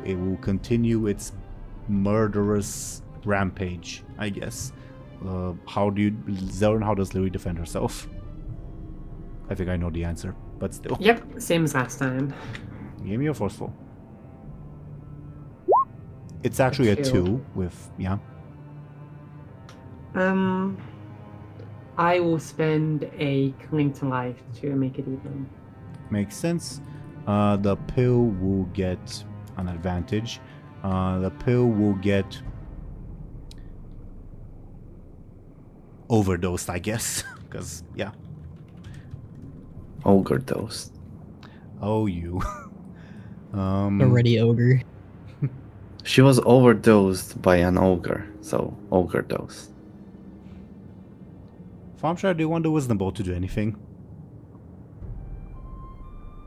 A: It will continue its murderous rampage, I guess. Zelryn, how does Lyri defend herself? I think I know the answer, but still.
D: Yep, same as last time.
A: Give me your forceful. It's actually a 2 with, yeah.
D: I will spend a cling to life to make it even.
A: Makes sense. The pill will get an advantage. The pill will get overdosed, I guess. Because, yeah.
C: Ogre dose.
A: Oh, you.
E: Already ogre.
C: She was overdosed by an ogre, so ogre dose.
A: Thompshire, do you want the wisdom bolt to do anything?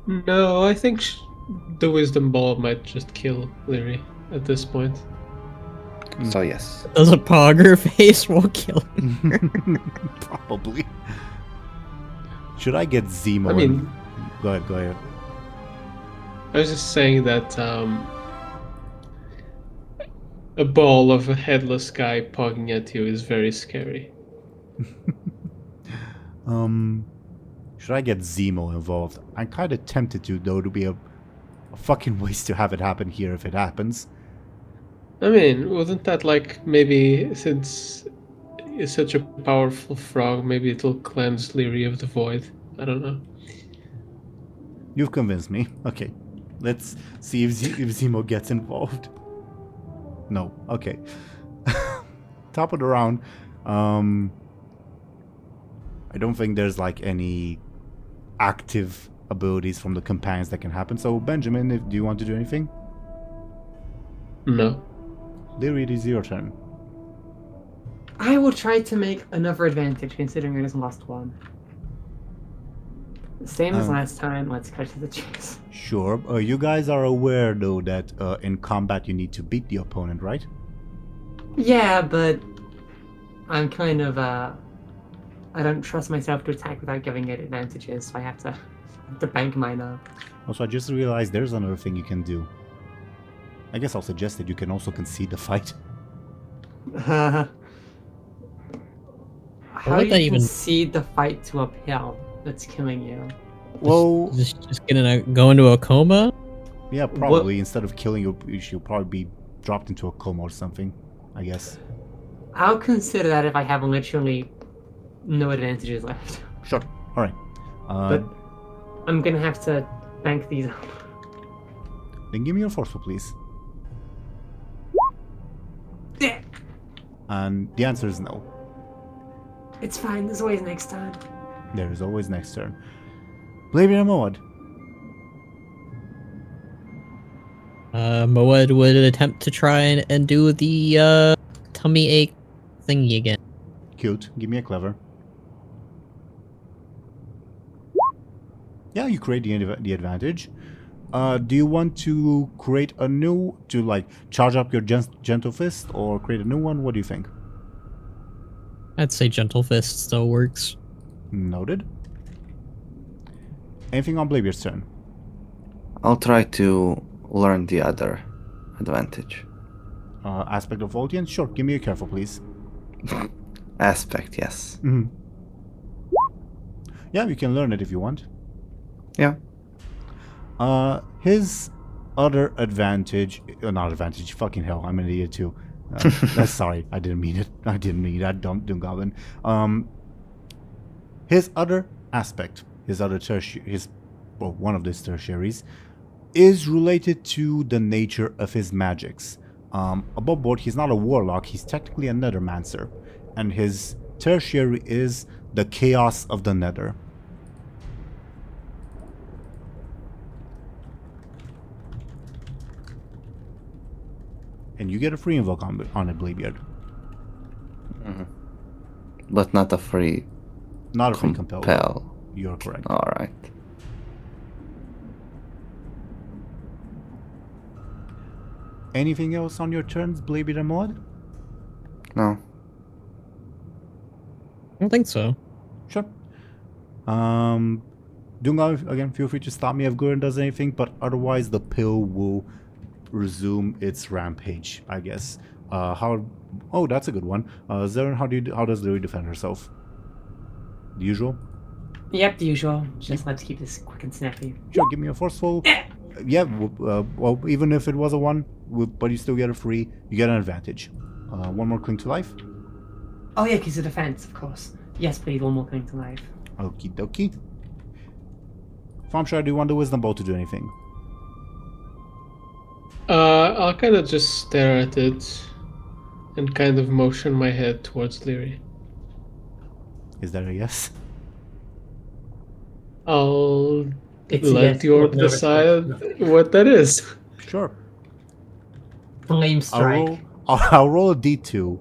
B: No, I think the wisdom ball might just kill Lyri at this point.
C: So yes.
E: Does a pogger face will kill him.
A: Probably. Should I get Zemo?
B: I mean,
A: Go ahead.
B: I was just saying that a ball of a headless guy pogging at you is very scary.
A: Should I get Zemo involved? I'm kind of tempted to, though, to be a fucking waste to have it happen here if it happens.
B: I mean, wasn't that like maybe since it's such a powerful frog, maybe it'll cleanse Lyri of the void? I don't know.
A: You've convinced me. Okay. Let's see if Zemo gets involved. No. Okay. Top of the round. I don't think there's like any active abilities from the companions that can happen. So Benjamin, do you want to do anything?
B: No.
A: Lyri, it is your turn.
D: I will try to make another advantage, considering I just lost one. Same as last time. Let's cut to the chase.
A: Sure. You guys are aware, though, that in combat you need to beat the opponent, right?
D: Yeah, but I'm kind of I don't trust myself to attack without giving it advantages, so I have to bank mine up.
A: Also, I just realized there's another thing you can do. I guess I'll suggest that you can also concede the fight.
D: How
E: would
D: do
E: that
D: you
E: even-
D: concede the fight to a pill that's killing you?
A: Well,
E: Just gonna go into a coma?
A: yeah, probably. Instead of killing you, she'll probably be dropped into a coma or something, I guess.
D: I'll consider that if I have literally no advantages left.
A: Sure. All right.
D: But I'm gonna have to bank these up.
A: Then give me your forceful, please.
D: Yeah.
A: And the answer is no.
D: It's fine, there's always next time.
A: There is always next turn. Bladebeard and Moad.
E: Moed would attempt to try and do the tummy ache thingy again.
A: Cute. Give me a clever. Yeah, you create the advantage. Do you want to create a new, to like charge up your gentle fist, or create a new one? What do you think?
E: I'd say gentle fist still works.
A: Noted. Anything on Bladebeard's turn?
C: I'll try to learn the other advantage.
A: Aspect of Voltian? Sure, give me a careful, please.
C: Aspect, yes.
A: Mm-hmm. Yeah, you can learn it if you want.
C: Yeah.
A: His other advantage, not advantage, fucking hell, I'm an idiot too. Sorry, I didn't mean it. I didn't mean that, DoomGoblin. His other aspect, his other one of these tertiaries, is related to the nature of his magics. Above board, he's not a warlock, he's technically a nethermancer. And his tertiary is the chaos of the nether. And you get a free invoke on it, Bladebeard.
C: But not a free
A: Not a free compel.
C: compel.
A: You're correct.
C: Alright.
A: Anything else on your turns, Bladebeard and Mod?
C: No.
E: I don't think so.
A: Sure. Dunga, again, feel free to stop me if Gurren does anything, but otherwise the pill will resume its rampage, I guess. Oh, that's a good one. Zelryn, how does Lyri defend herself? The usual?
D: Yep, the usual. Just let's keep this quick and snappy.
A: Sure, give me a forceful. Yeah, well, even if it was a 1, but you still get a free, you get an advantage. One more cling to life.
D: Oh yeah, because of defense, of course. Yes, please, one more thing to life.
A: Okie dokie. Thompshire, do you want the wisdom bow to do anything?
B: I'll kind of just stare at it and kind of motion my head towards Lyri.
A: Is that a yes?
B: I'll
D: It's a
B: let
D: yes,
B: the orc
D: no
B: decide
D: response.
B: what that is.
A: Sure.
D: Flame strike.
A: I'll roll a d2.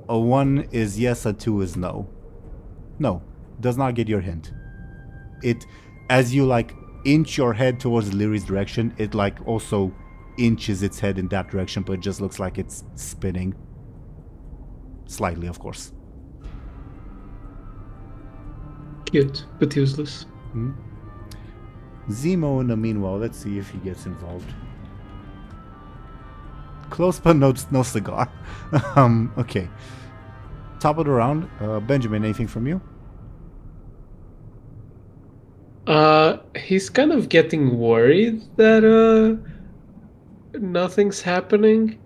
A: A 1 is yes, a 2 is no. No, does not get your hint. It, as you like inch your head towards Lyri's direction, it like also inches its head in that direction, but it just looks like it's spinning. Slightly, of course.
B: Cute, but useless.
A: Zemo, in the meanwhile, let's see if he gets involved. Close, but no cigar. Okay. Top of the round. Benjamin, anything from you?
B: He's kind of getting worried that nothing's happening.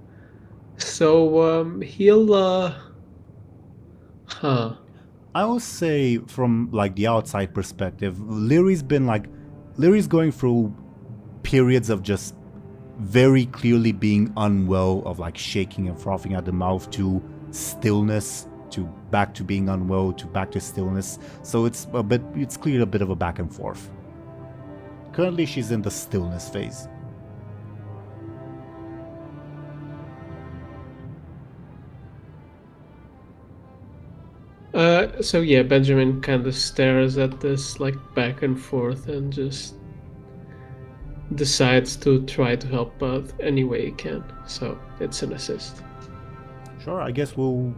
B: So he'll
A: I will say from like the outside perspective, Lyri's going through periods of just very clearly being unwell, of like shaking and frothing at the mouth, to stillness, to back to being unwell, to back to stillness. So it's clearly a bit of a back and forth. Currently she's in the stillness phase.
B: So yeah, Benjamin kind of stares at this like back and forth and just decides to try to help out any way he can. So it's an assist.
A: Sure, I guess we'll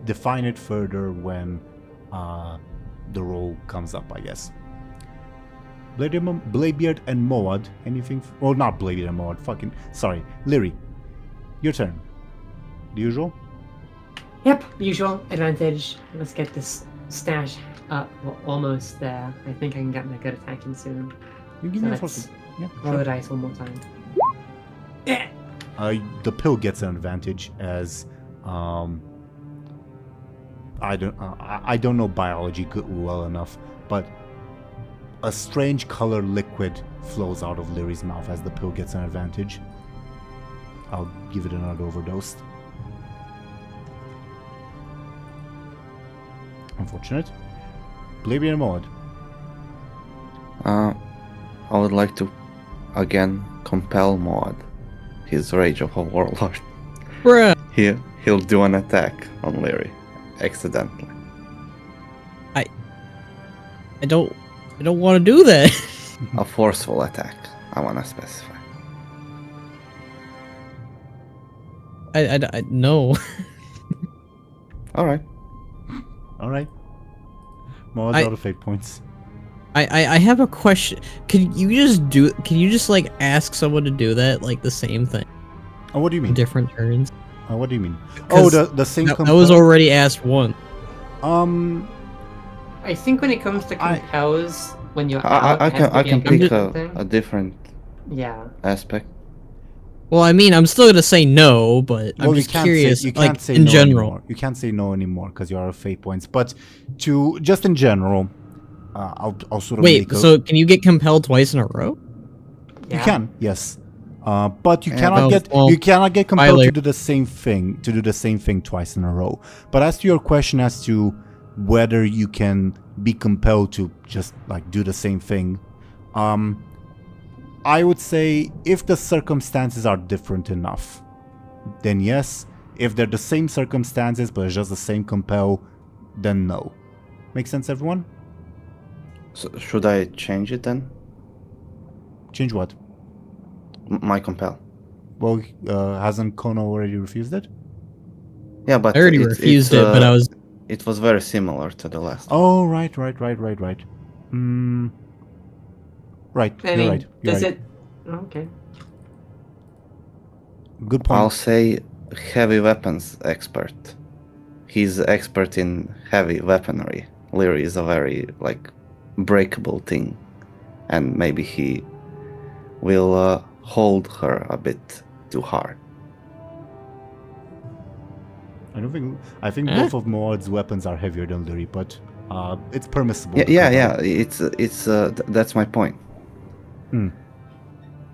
A: define it further when the roll comes up, I guess. Bladebeard and Moad, anything? Well, not Bladebeard and Moad, sorry. Lyri, your turn. The usual?
D: Yep, usual advantage. Let's get this stash up. We're almost there. I think I can get my good attacking soon.
A: You give
D: So
A: me a
D: let's
A: first. Yeah,
D: roll
A: sure.
D: the dice one more time. Yeah.
A: The pill gets an advantage as I don't know biology well enough, but a strange colored liquid flows out of Lyri's mouth as the pill gets an advantage. I'll give it another overdose. Unfortunate. Bladebeard and Moad.
C: I would like to again compel Moad, his Rage of a Warlord.
E: Bruh.
C: He'll do an attack on Lyri, accidentally.
E: I don't want to do that.
C: A forceful attack, I want to specify.
E: I no.
C: Alright.
A: Alright. Moad's out of fate points.
E: I have a question. Can you just like ask someone to do that, like the same thing?
A: Oh, what do you mean?
E: Different turns.
A: What do you mean? Oh, the same.
E: That was already asked once.
D: I think when it comes to compels, when you're out,
C: I
D: it has to be
C: can
D: a
C: pick
D: different thing.
C: a different
D: Yeah.
C: aspect.
E: Well, I mean, I'm still gonna say no, but I'm just curious.
A: You can't
E: like
A: say
E: in
A: no
E: general.
A: anymore. You can't say no anymore because you're out of fate points. But just in general, I'll sort of
E: Wait. So can you get compelled twice in a row?
A: You
D: Yeah.
A: can, yes. But you
C: Yeah,
A: cannot get compelled
E: Tyler.
A: to do the same thing twice in a row. But as to your question as to whether you can be compelled to just like do the same thing, I would say if the circumstances are different enough, then yes. If they're the same circumstances but it's just the same compel, then no. Make sense, everyone?
C: So should I change it then?
A: Change what?
C: My compel.
A: Well, hasn't Khono already refused it?
C: Yeah, but
E: I already refused it, but I was.
C: It was very similar to the last.
A: Oh, right. Right,
D: I
A: you're
D: mean,
A: right. You're
D: does
A: right.
D: it? Okay.
A: Good point.
C: I'll say heavy weapons expert. He's expert in heavy weaponry. Lyri is a very breakable thing, and maybe he will hold her a bit too hard.
A: I think both of Maud's weapons are heavier than Lyri, but it's permissible.
C: Yeah. It's that's my point.
A: Hmm.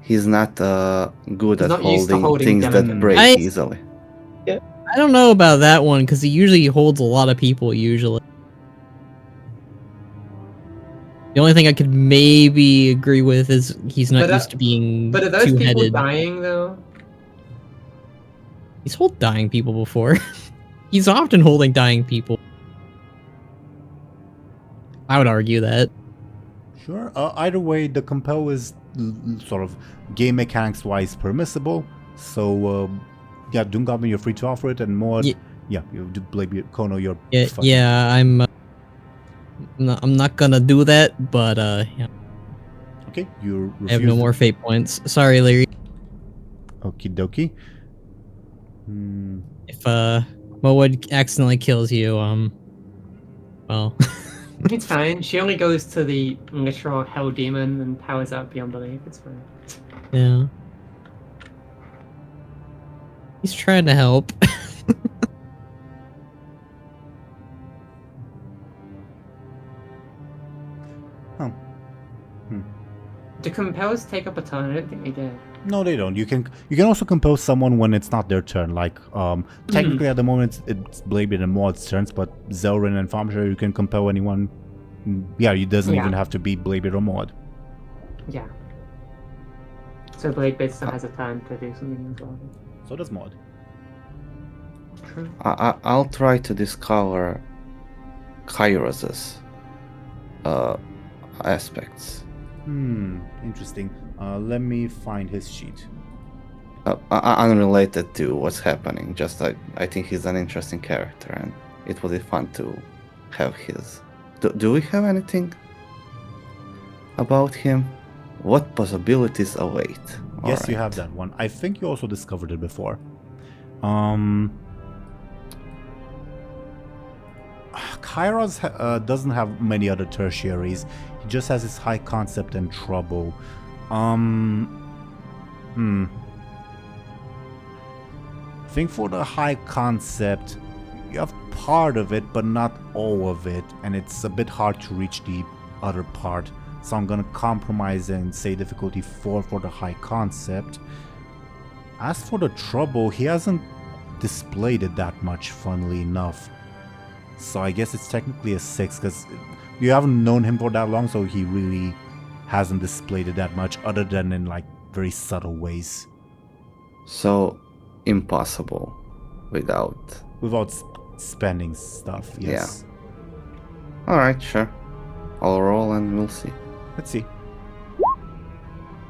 C: He's not good
D: He's
C: at
D: not used to holding
C: things that
D: down.
C: break
E: I-
C: easily.
E: I don't know about that one because he usually holds a lot of people. Usually, the only thing I could maybe agree with is he's not
D: But,
E: used to being
D: But are those people
E: two-headed.
D: dying though?
E: He's held dying people before. He's often holding dying people. I would argue that.
A: Sure. Either way, the compel is sort of game mechanics wise permissible. So yeah, DoomGoblin, you're free to offer it, and Maud, yeah, you do Bladebeard, Khono, you're fucking
E: I'm not gonna do that, but yeah.
A: Okay, you refuse.
E: I have no more fate points. Sorry, Lyri.
A: Okie dokie.
E: If Moed accidentally kills you, well.
D: It's fine. She only goes to the literal hell demon and powers out beyond belief. It's fine.
E: Yeah. He's trying to help.
D: Do compels take up a turn? I don't think they did.
A: No, they don't. You can also compel someone when it's not their turn. Like technically at the moment it's Bladebeard and Maud's turns, but Zelryn and Thompshire you can compel anyone. Yeah, it doesn't even have to be Bladebeard or Maud.
D: Yeah. So Bladebeard still has a turn to do something as well.
A: So does Maud.
D: True.
C: I'll try to discover Kairos' aspects.
A: Interesting. Let me find his sheet.
C: Unrelated to what's happening, just I think he's an interesting character and it would be fun to have his. Do we have anything about him? What possibilities await?
A: Yes, you have that one. I think you also discovered it before. Kairos doesn't have many other tertiaries. He just has his high concept and trouble. I think for the high concept, you have part of it, but not all of it, and it's a bit hard to reach the other part. So I'm gonna compromise and say difficulty 4 for the high concept. As for the trouble, he hasn't displayed it that much, funnily enough. So I guess it's technically a 6, because you haven't known him for that long, so he really hasn't displayed it that much, other than in like very subtle ways.
C: So impossible without
A: spending stuff. Yes.
C: Yeah. All right, sure. I'll roll and we'll see.
A: Let's see.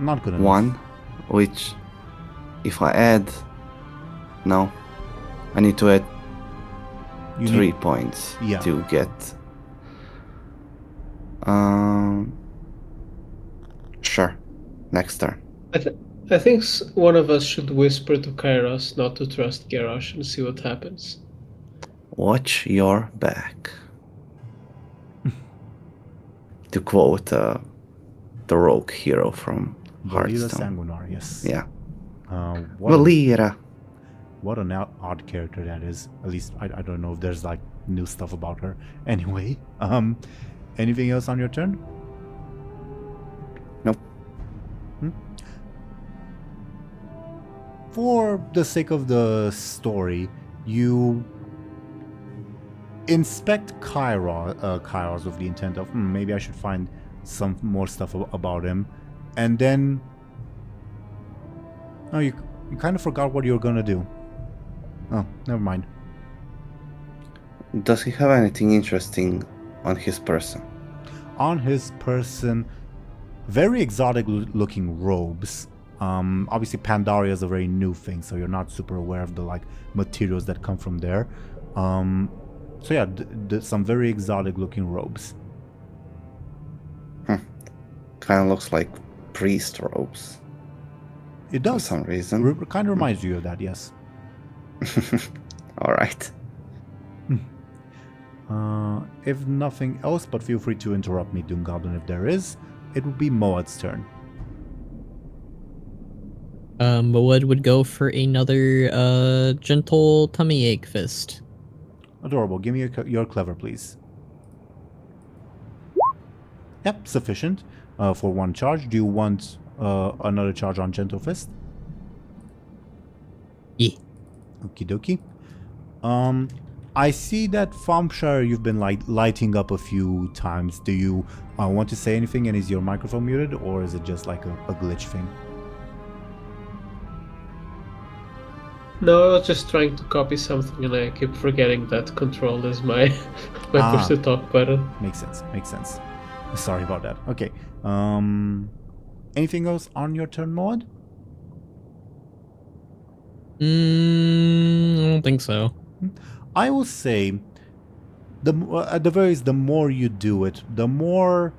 A: Not good enough.
C: 1, which if I add, no, I need to add 3 points to get. Sure. Next turn.
B: I think one of us should whisper to Kairos not to trust Garrosh and see what happens.
C: Watch your back. To quote the rogue hero from Hearthstone.
A: Sanguinar, yes.
C: Yeah.
A: Lyri. What an odd character that is. At least I don't know if there's like new stuff about her. Anyway, anything else on your turn?
C: Nope.
A: For the sake of the story, you inspect Kairos with the intent of maybe I should find some more stuff about him, and then you kind of forgot what you were gonna do. Oh, never mind.
C: Does he have anything interesting on his person?
A: On his person, very exotic looking robes. Obviously Pandaria is a very new thing, so you're not super aware of the like materials that come from there. So yeah, some very exotic looking robes.
C: Kind of looks like priest robes.
A: It does.
C: For some reason.
A: Kind of reminds you of that, yes.
C: Alright.
A: If nothing else, but feel free to interrupt me, DoomGoblin, if there is. It would be Moad's turn.
E: Moad would go for another gentle tummy ache fist.
A: Adorable. Give me your clever, please. Yep, sufficient for one charge. Do you want another charge on Gentle Fist?
E: Yeah.
A: Okie dokie. I see that Thompshire you've been like lighting up a few times. Do you want to say anything, and is your microphone muted, or is it just like a glitch thing?
B: No, I was just trying to copy something and I keep forgetting that control is my push to talk button.
A: Makes sense. Sorry about that. Okay. Anything else on your turn, Maud?
E: I don't think so.
A: I will say, at the very least, the more you do it, the more,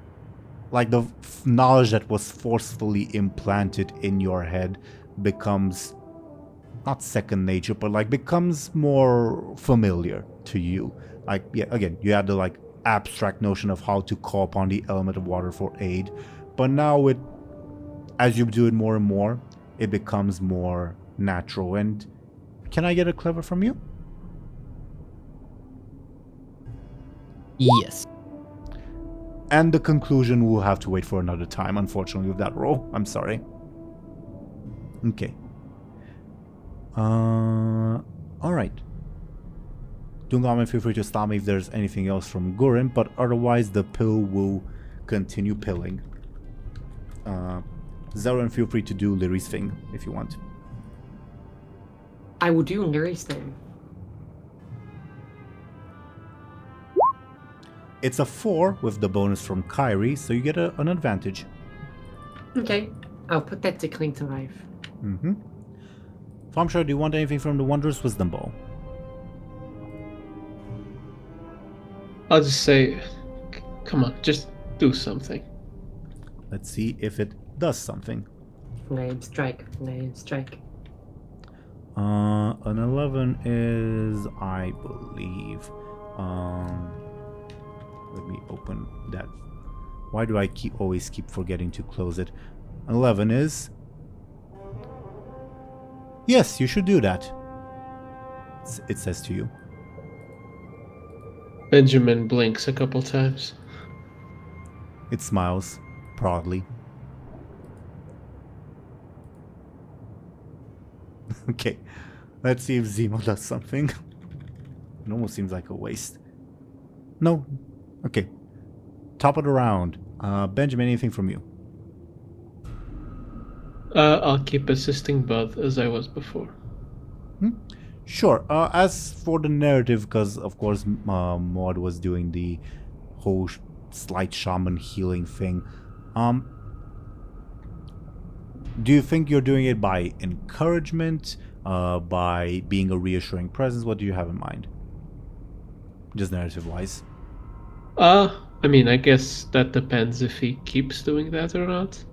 A: like, the knowledge that was forcefully implanted in your head becomes not second nature, but like becomes more familiar to you. Like, yeah, again, you had the like abstract notion of how to call upon the element of water for aid, but now as you do it more and more, it becomes more natural. And can I get a clever from you?
E: Yes.
A: And the conclusion will have to wait for another time, unfortunately, with that roll. I'm sorry. Okay. Alright. DoomGoblin, feel free to stop me if there's anything else from Gurren, but otherwise the pill will continue pilling. Zelryn, feel free to do Lyri's thing if you want.
D: I will do Lyri's thing.
A: It's a 4 with the bonus from Kyrie, so you get an advantage.
D: Okay, I'll put that to cling to life.
A: Mm-hmm. Thompshire, do you want anything from the Wondrous Wisdom Ball?
B: I'll just say, come on, just do something.
A: Let's see if it does something.
D: Flame strike, flame strike.
A: An 11 is, I believe, let me open that. Why do I always keep forgetting to close it? 11 is... Yes, you should do that. It says to you.
B: Benjamin blinks a couple times.
A: It smiles proudly. Okay, let's see if Zemo does something. It almost seems like a waste. No. Okay. Top of the round. Benjamin, anything from you?
B: I'll keep assisting Bud as I was before.
A: Sure. As for the narrative, because of course Maud was doing the whole slight shaman healing thing. Do you think you're doing it by encouragement, by being a reassuring presence? What do you have in mind? Just narrative-wise.
B: I mean, I guess that depends if he keeps doing that or not.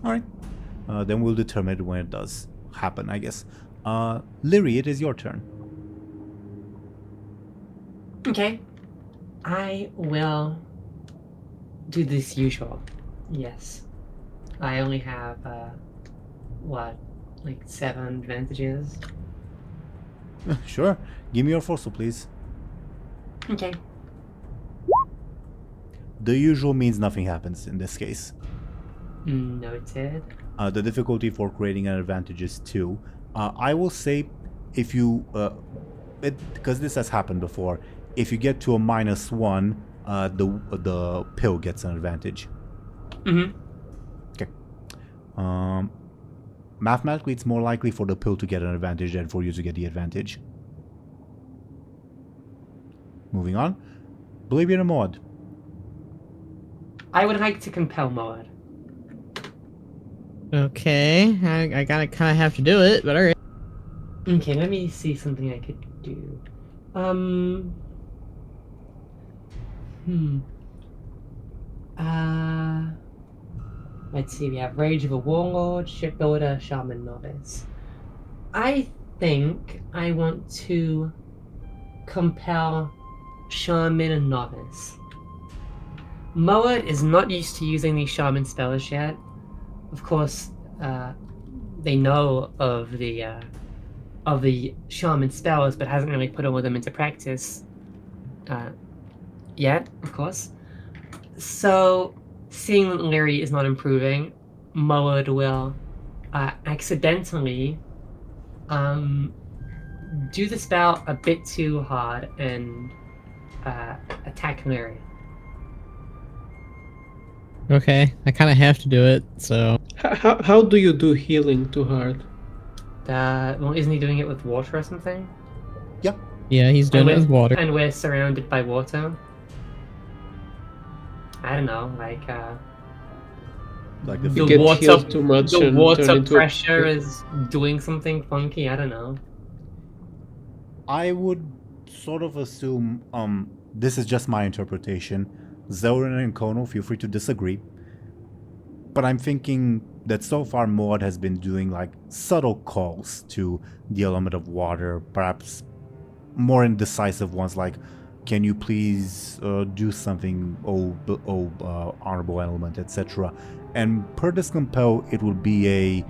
A: Alright. Then we'll determine it when it does happen, I guess. Lyri, it is your turn.
D: Okay. I will do this usual. Yes. I only have, what, like 7 advantages?
A: Sure. Give me your force, please.
D: Okay.
A: The usual means nothing happens in this case.
D: Noted.
A: The difficulty for creating an advantage is 2. I will say, if you, because this has happened before, if you get to a -1, the pill gets an advantage.
D: Mm-hmm.
A: Okay. Mathematically, it's more likely for the pill to get an advantage than for you to get the advantage. Moving on. Bladebeard and Maud.
D: I would like to compel Maud.
E: Okay, I gotta kind of have to do it, but alright.
D: Okay, let me see something I could do. Let's see, we have Rage of a Warlord, Shipbuilder, Shaman, Novice. I think I want to compel Shaman and Novice. Moed is not used to using these Shaman spells yet. Of course, they know of the Shaman spells, but hasn't really put all of them into practice yet, of course. So, seeing that Lyri is not improving, Moed will accidentally do the spell a bit too hard and attack Lyri.
E: Okay, I kind of have to do it, so...
B: How do you do healing too hard?
D: Well, isn't he doing it with water or something?
A: Yep.
E: Yeah, he's doing it with water.
D: And we're surrounded by water. I don't know, like
A: Like the
B: You
D: the
B: get
D: water,
B: healed too much
D: the
B: and
D: water
B: turn into a-
D: pressure is doing something funky. I don't know.
A: I would sort of assume, this is just my interpretation. Zelryn and Khono, feel free to disagree. But I'm thinking that so far Moad has been doing like subtle calls to the element of water, perhaps more indecisive ones like, can you please do something, honorable element, etc. And per this compel, it would be a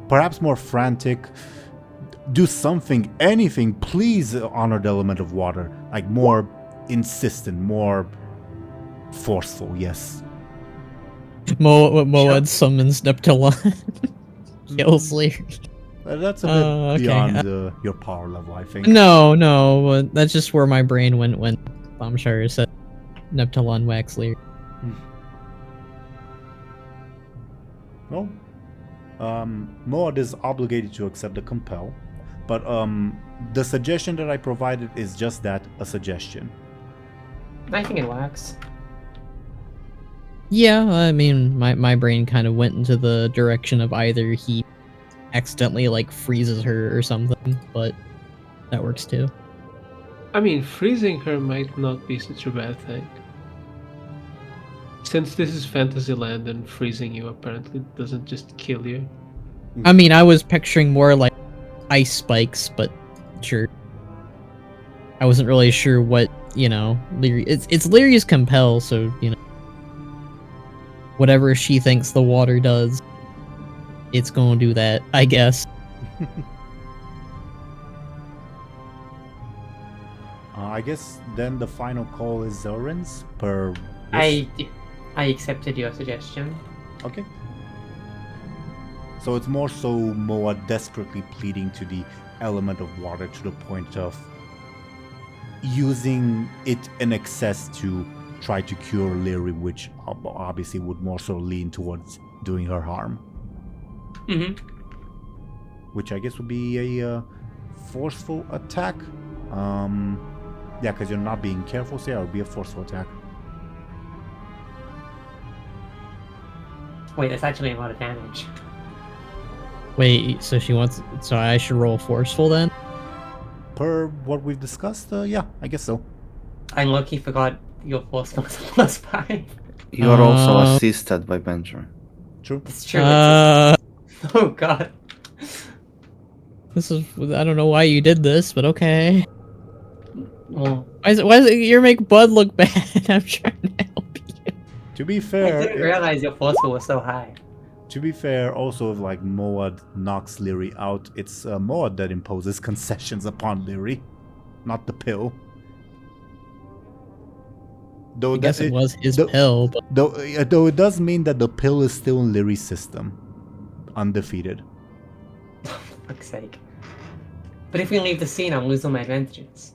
A: perhaps more frantic, do something, anything, please honor the element of water. Like more insistent, more forceful, yes.
E: Moad summons Neptulon. Kills Lyri.
A: That's a bit
E: Okay.
A: beyond your power level, I think.
E: No, but that's just where my brain went when Thompshire said Neptulon wax Lyri.
A: No. Moad is obligated to accept the compel, but the suggestion that I provided is just that, a suggestion.
D: I think it works.
E: Yeah, I mean, my brain kind of went into the direction of either he accidentally like freezes her or something, but that works too.
B: I mean, freezing her might not be such a bad thing. Since this is Fantasyland and freezing you apparently doesn't just kill you.
E: I mean, I was picturing more like ice spikes, but sure. I wasn't really sure what, Lyri... It's Lyri's compel, so, whatever she thinks the water does, it's gonna do that, I guess.
A: I guess then the final call is Zelryn's per...
D: I accepted your suggestion.
A: Okay. So it's more so Moa desperately pleading to the element of water to the point of using it in excess to try to cure Lyri, which obviously would more so lean towards doing her harm.
D: Mm-hmm.
A: Which I guess would be a forceful attack. Yeah, because you're not being careful, so yeah, it would be a forceful attack.
D: Wait, that's actually a lot of damage.
E: Wait, so so I should roll forceful then?
A: Per what we've discussed, yeah, I guess so.
D: I lucky forgot your forceful was a +5.
C: You are also assisted by Benjamin.
A: True.
D: It's true.
E: Uh,
D: Oh god.
E: This is... I don't know why you did this, but okay.
D: Well,
E: Why is it you make Bud look bad? I'm trying to help you.
A: To be
D: I
A: fair,
D: didn't realize your forceful was so high.
A: to be fair, also if like Moad knocks Lyri out, it's Moad that imposes concessions upon Lyri, not the pill. Though
E: I guess it was his pill, but...
A: though it does mean that the pill is still in Lyri's system, undefeated.
D: For fuck's sake. But if we leave the scene, I'll lose all my advantages.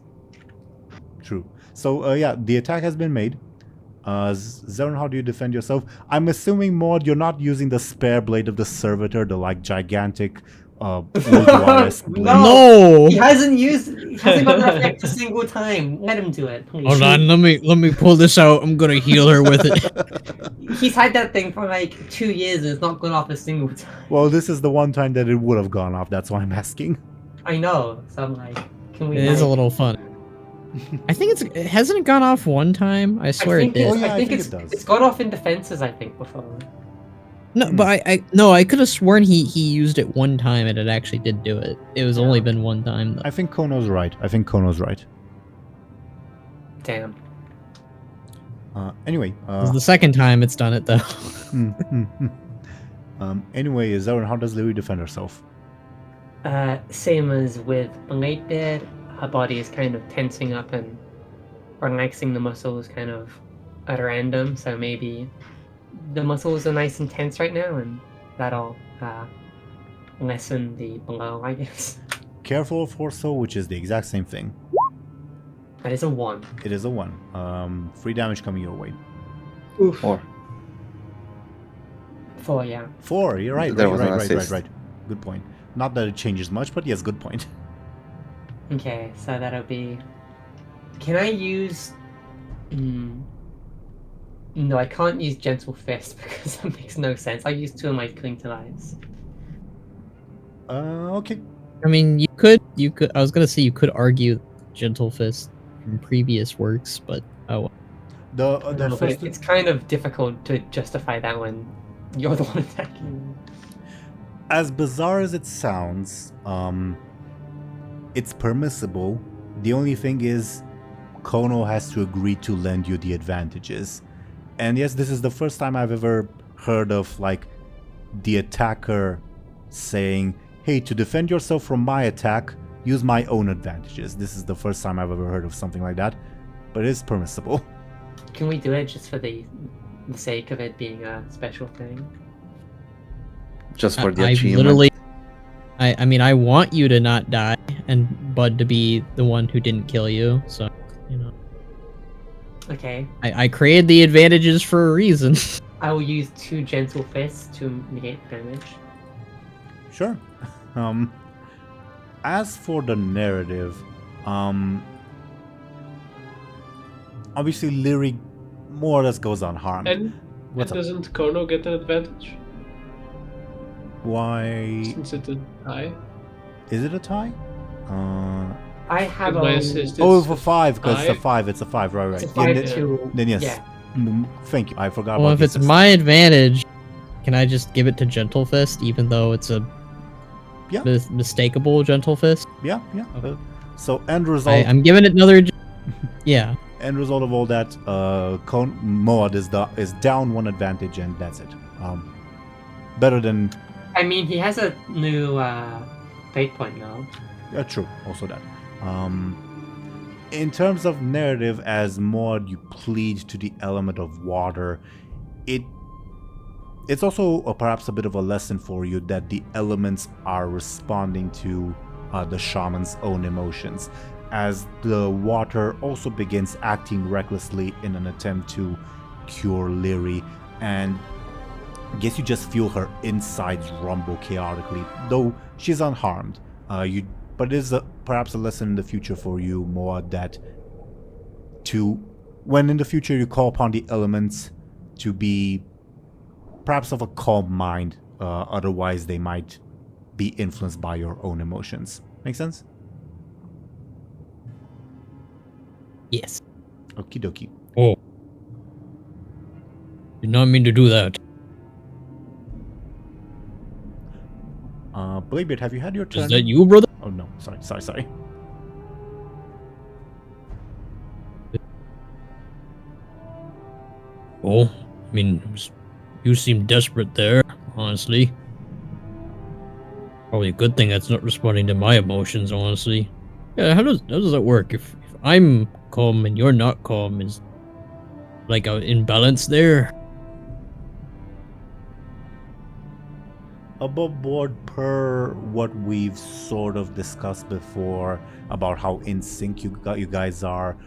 A: True. So yeah, the attack has been made. Zelryn, how do you defend yourself? I'm assuming, Maud, you're not using the spare blade of the servitor, the like gigantic blade.
E: No!
D: He hasn't got that effect a single time. Let him do it, please.
E: Hold on, let me pull this out. I'm gonna heal her with it.
D: He's had that thing for like 2 years and it's not gone off a single time.
A: Well, this is the one time that it would have gone off. That's why I'm asking.
D: I know. So I'm like, can we?
E: It is a little fun. I think hasn't it gone off one time? I swear it did.
A: yeah,
D: I think it does. It's gone off in defenses, I think, before.
E: No, but I could have sworn he used it one time and it actually did do it. It was only been one time though.
A: I think Khono's right.
D: Damn.
A: Anyway.
E: This is the second time it's done it though.
A: Anyway, Zelryn, how does Lyri defend herself?
D: Same as with Bladebeard. Her body is kind of tensing up and relaxing the muscles kind of at random, so maybe the muscles are nice and tense right now, and that'll lessen the blow, I guess.
A: Careful or forceful, which is the exact same thing.
D: That is a 1.
A: It is a 1. 3 damage coming your way.
D: Oof.
C: 4.
D: 4, yeah.
A: 4, you're right.
C: There was an
A: Right.
C: assist.
A: Good point. Not that it changes much, but yes, good point.
D: Okay, so that'll be... Can I use... No, I can't use Gentle Fist because that makes no sense. I used 2 of my Cling to Lives.
A: Okay.
E: I mean, you could. I was gonna say you could argue Gentle Fist from previous works, but oh,
A: The
D: No,
A: first
D: but it's kind of difficult to justify that when you're the one attacking.
A: as bizarre as it sounds, it's permissible. The only thing is, Khono has to agree to lend you the advantages. And yes, this is the first time I've ever heard of, like, the attacker saying, hey, to defend yourself from my attack, use my own advantages. This is the first time I've ever heard of something like that, but it is permissible.
D: Can we do it just for the sake of it being a special thing?
C: Just for the
E: I
C: achievement.
E: literally. I mean, I want you to not die, and Bud to be the one who didn't kill you. So, you know,
D: Okay.
E: I created the advantages for a reason.
D: I will use 2 Gentle Fists to negate damage.
A: Sure. As for the narrative, obviously Lyri more or less goes unharmed.
B: And
A: What's up?
B: doesn't Khono get an advantage
A: Why
B: since it's a tie?
A: is it a tie?
D: I have
B: With my
D: a...
B: assist,
A: Oh,
B: it's
A: for 5, because it's a
B: 5.
A: 5. It's a 5, right?
D: It's a
A: Yeah,
D: 5 to...
A: then yes.
D: Yeah.
A: Thank you. I forgot
E: Well,
A: about
E: if
A: the
E: it's
A: assist.
E: my advantage, can I just give it to Gentle Fist, even though it's a
A: Yeah.
E: mistakable Gentle Fist?
A: Yeah.
E: Okay.
A: So end result.
E: I'm giving it another. Yeah.
A: End result of all that, Moad is down 1 advantage, and that's it. Better than
D: I mean, he has a new fate point now.
A: true. Also that. In terms of narrative, as Moad, you plead to the element of water. It's also perhaps a bit of a lesson for you that the elements are responding to the shaman's own emotions, as the water also begins acting recklessly in an attempt to cure Lyri, and I guess you just feel her insides rumble chaotically, though she's unharmed. But it is perhaps a lesson in the future for you, Moad, that when in the future you call upon the elements to be perhaps of a calm mind, otherwise they might be influenced by your own emotions. Make sense?
E: Yes.
A: Okie dokie.
F: Oh. Did not mean to do that.
A: Bladebeard, have you had your turn?
F: Is that you, brother?
A: Oh no, sorry.
F: Oh, I mean, you seem desperate there, honestly. Probably a good thing that's not responding to my emotions, honestly. Yeah, how does that work? If I'm calm and you're not calm, is like an imbalance there?
A: Above board, per what we've sort of discussed before about how in sync you guys are,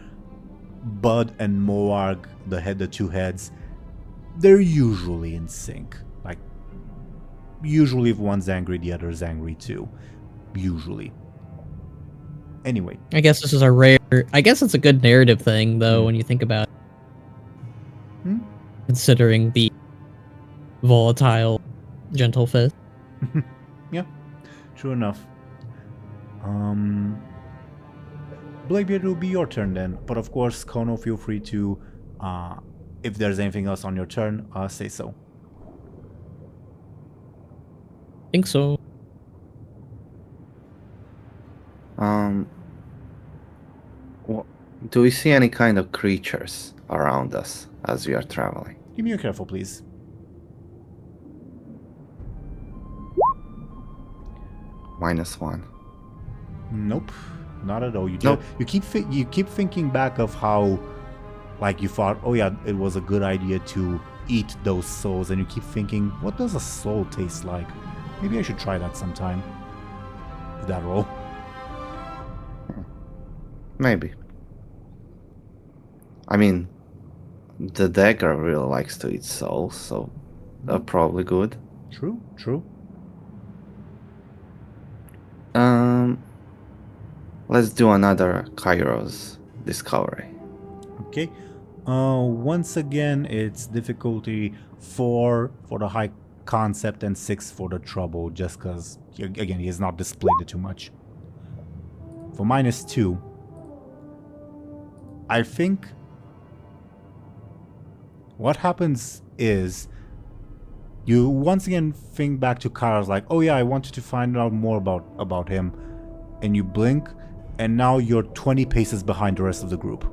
A: Bud and Moarg, the 2 heads, they're usually in sync. Like, usually if one's angry, the other's angry too. Usually. Anyway.
E: I guess this is a rare. I guess it's a good narrative thing, though, when you think about it. Considering the volatile Gentle Fist.
A: Yeah, true enough. Bladebeard, will be your turn then. But of course, Khono, feel free to, if there's anything else on your turn, say so.
E: Think so.
C: Do we see any kind of creatures around us as we are traveling?
A: Give me a careful, please.
C: -1.
A: Nope, not at all. You
C: Nope.
A: you keep thinking back of how, like, you thought, oh yeah, it was a good idea to eat those souls, and you keep thinking, what does a soul taste like? Maybe I should try that sometime. With that roll.
C: Maybe. I mean, the dagger really likes to eat souls, so they're probably good.
A: True.
C: Let's do another Kairos discovery.
A: Okay. Once again, it's difficulty 4 for the high concept and 6 for the trouble, just because, again, he has not displayed it too much. For -2, I think what happens is you once again think back to Kara's like, oh yeah, I wanted to find out more about him, and you blink, and now you're 20 paces behind the rest of the group.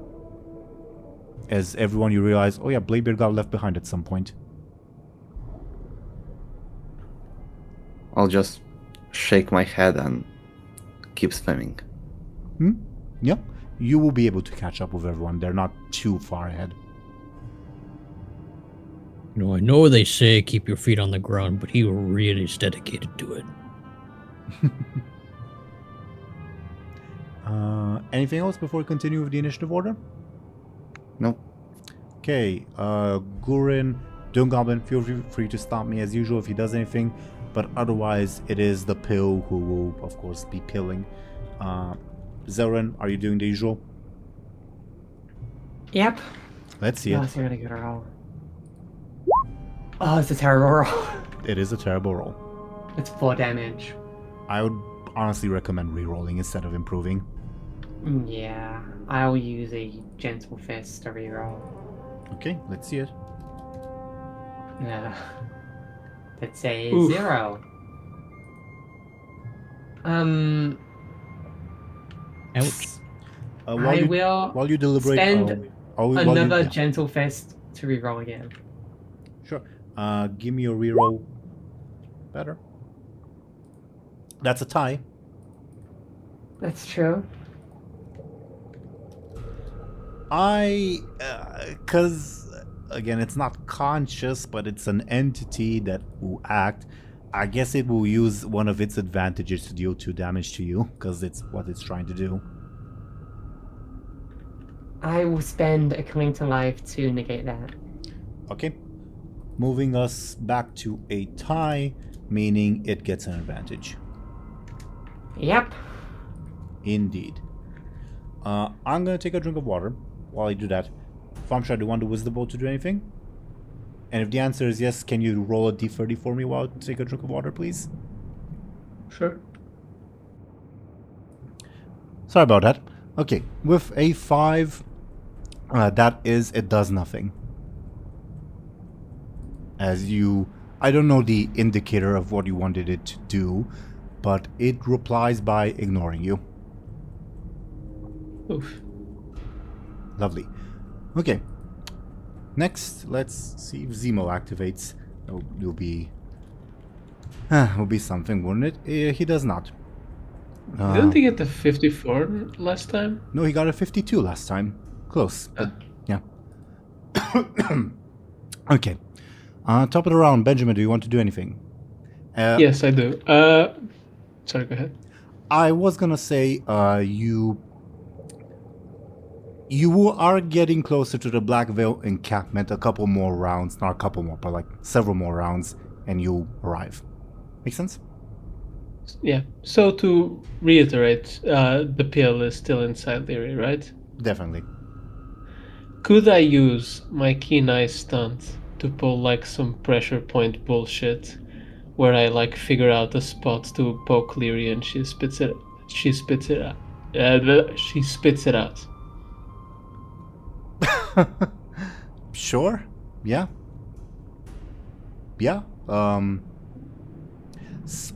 A: As everyone, you realize, oh yeah, Bladebeard got left behind at some point.
C: I'll just shake my head and keep swimming.
A: Yeah, you will be able to catch up with everyone. They're not too far ahead.
F: You know, I know they say keep your feet on the ground, but he really is dedicated to it.
A: Anything else before we continue with the initiative order?
C: Nope.
A: Okay, Gurin, DoomGoblin, feel free to stop me as usual if he does anything, but otherwise it is the pill who will, of course, be pilling. Zelryn, are you doing the usual?
D: Yep.
A: Let's see it.
D: Oh, so I gotta get a roll. Oh, it's a terrible roll.
A: It is a terrible roll.
D: It's 4 damage.
A: I would honestly recommend re-rolling instead of improving.
D: Yeah, I'll use a gentle fist to reroll.
A: Okay, let's see it.
D: Let's say
B: Oof.
D: 0.
E: Ouch.
A: While you deliberate,
D: spend
A: while you-
D: another
A: yeah.
D: gentle fist to reroll again.
A: Sure. Give me a reroll. Better. That's a tie.
D: That's true.
A: Because, again, it's not conscious, but it's an entity that will act. I guess it will use one of its advantages to deal 2 damage to you, because it's what it's trying to do.
D: I will spend a cling to life to negate that.
A: Okay. Moving us back to a tie, meaning it gets an advantage.
D: Yep.
A: Indeed. I'm going to take a drink of water. While I do that, Thompshire, do you want the Wisdom Bolt to do anything? And if the answer is yes, can you roll a d30 for me while I take a drink of water, please?
B: Sure.
A: Sorry about that. Okay, with a 5, it does nothing. As you, I don't know the indicator of what you wanted it to do, but it replies by ignoring you.
B: Oof.
A: Lovely. Okay. Next, let's see if Zemo activates. Oh, it'll be something, wouldn't it? He does not.
B: Didn't he get the 54 last time?
A: No, he got a 52 last time. Close. But, yeah. Okay. Top of the round, Benjamin, do you want to do anything?
B: Yes, I do. Sorry, go ahead.
A: I was gonna say, you are getting closer to the Black Veil encampment. A couple more rounds, not a couple more, but like several more rounds, and you'll arrive. Make sense?
B: Yeah. So to reiterate, the pill is still inside Lyri, right?
A: Definitely.
B: Could I use my keen eye stunt to pull like some pressure point bullshit, where I like figure out a spot to poke Lyri and she spits it out.
A: Sure. Yeah. Yeah.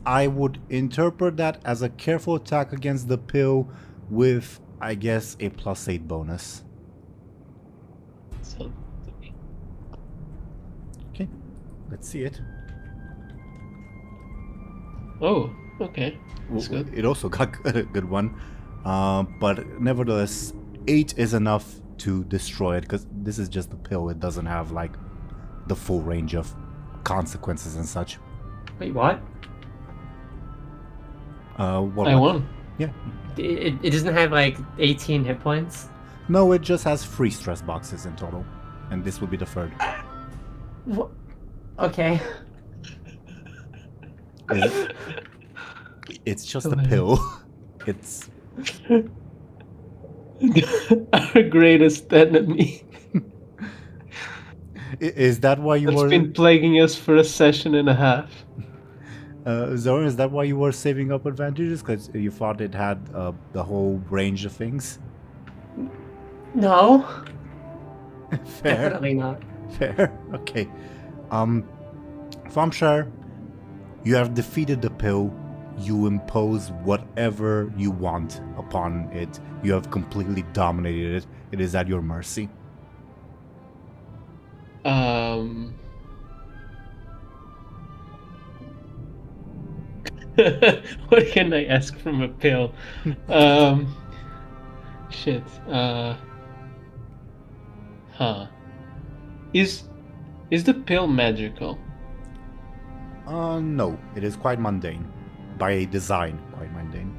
A: I would interpret that as a careful attack against the pill with, I guess, a +8 bonus.
B: So,
A: Okay. Let's see it.
B: oh, okay. That's good.
A: It also got a good one. But nevertheless, 8 is enough to destroy it, because this is just the pill. It doesn't have like the full range of consequences and such.
D: Wait, what?
A: What?
B: I won.
A: Yeah.
D: It doesn't have like 18 hit points?
A: No, it just has 3 stress boxes in total, and this would be the 3rd.
D: What? Okay.
A: It's just a pill. It's
B: Our greatest enemy.
A: Is that why you
B: It's
A: were...
B: been plaguing us for a session and a half.
A: Zoran, is that why you were saving up advantages? Because you thought it had the whole range of things?
D: No,
A: Fair.
D: definitely not.
A: Fair. Okay. Thompshire, you have defeated the pill. You impose whatever you want upon it. You have completely dominated it. It is at your mercy.
B: What can I ask from a pill? Shit. Is the pill magical?
A: No, it is quite mundane. By design, quite mundane.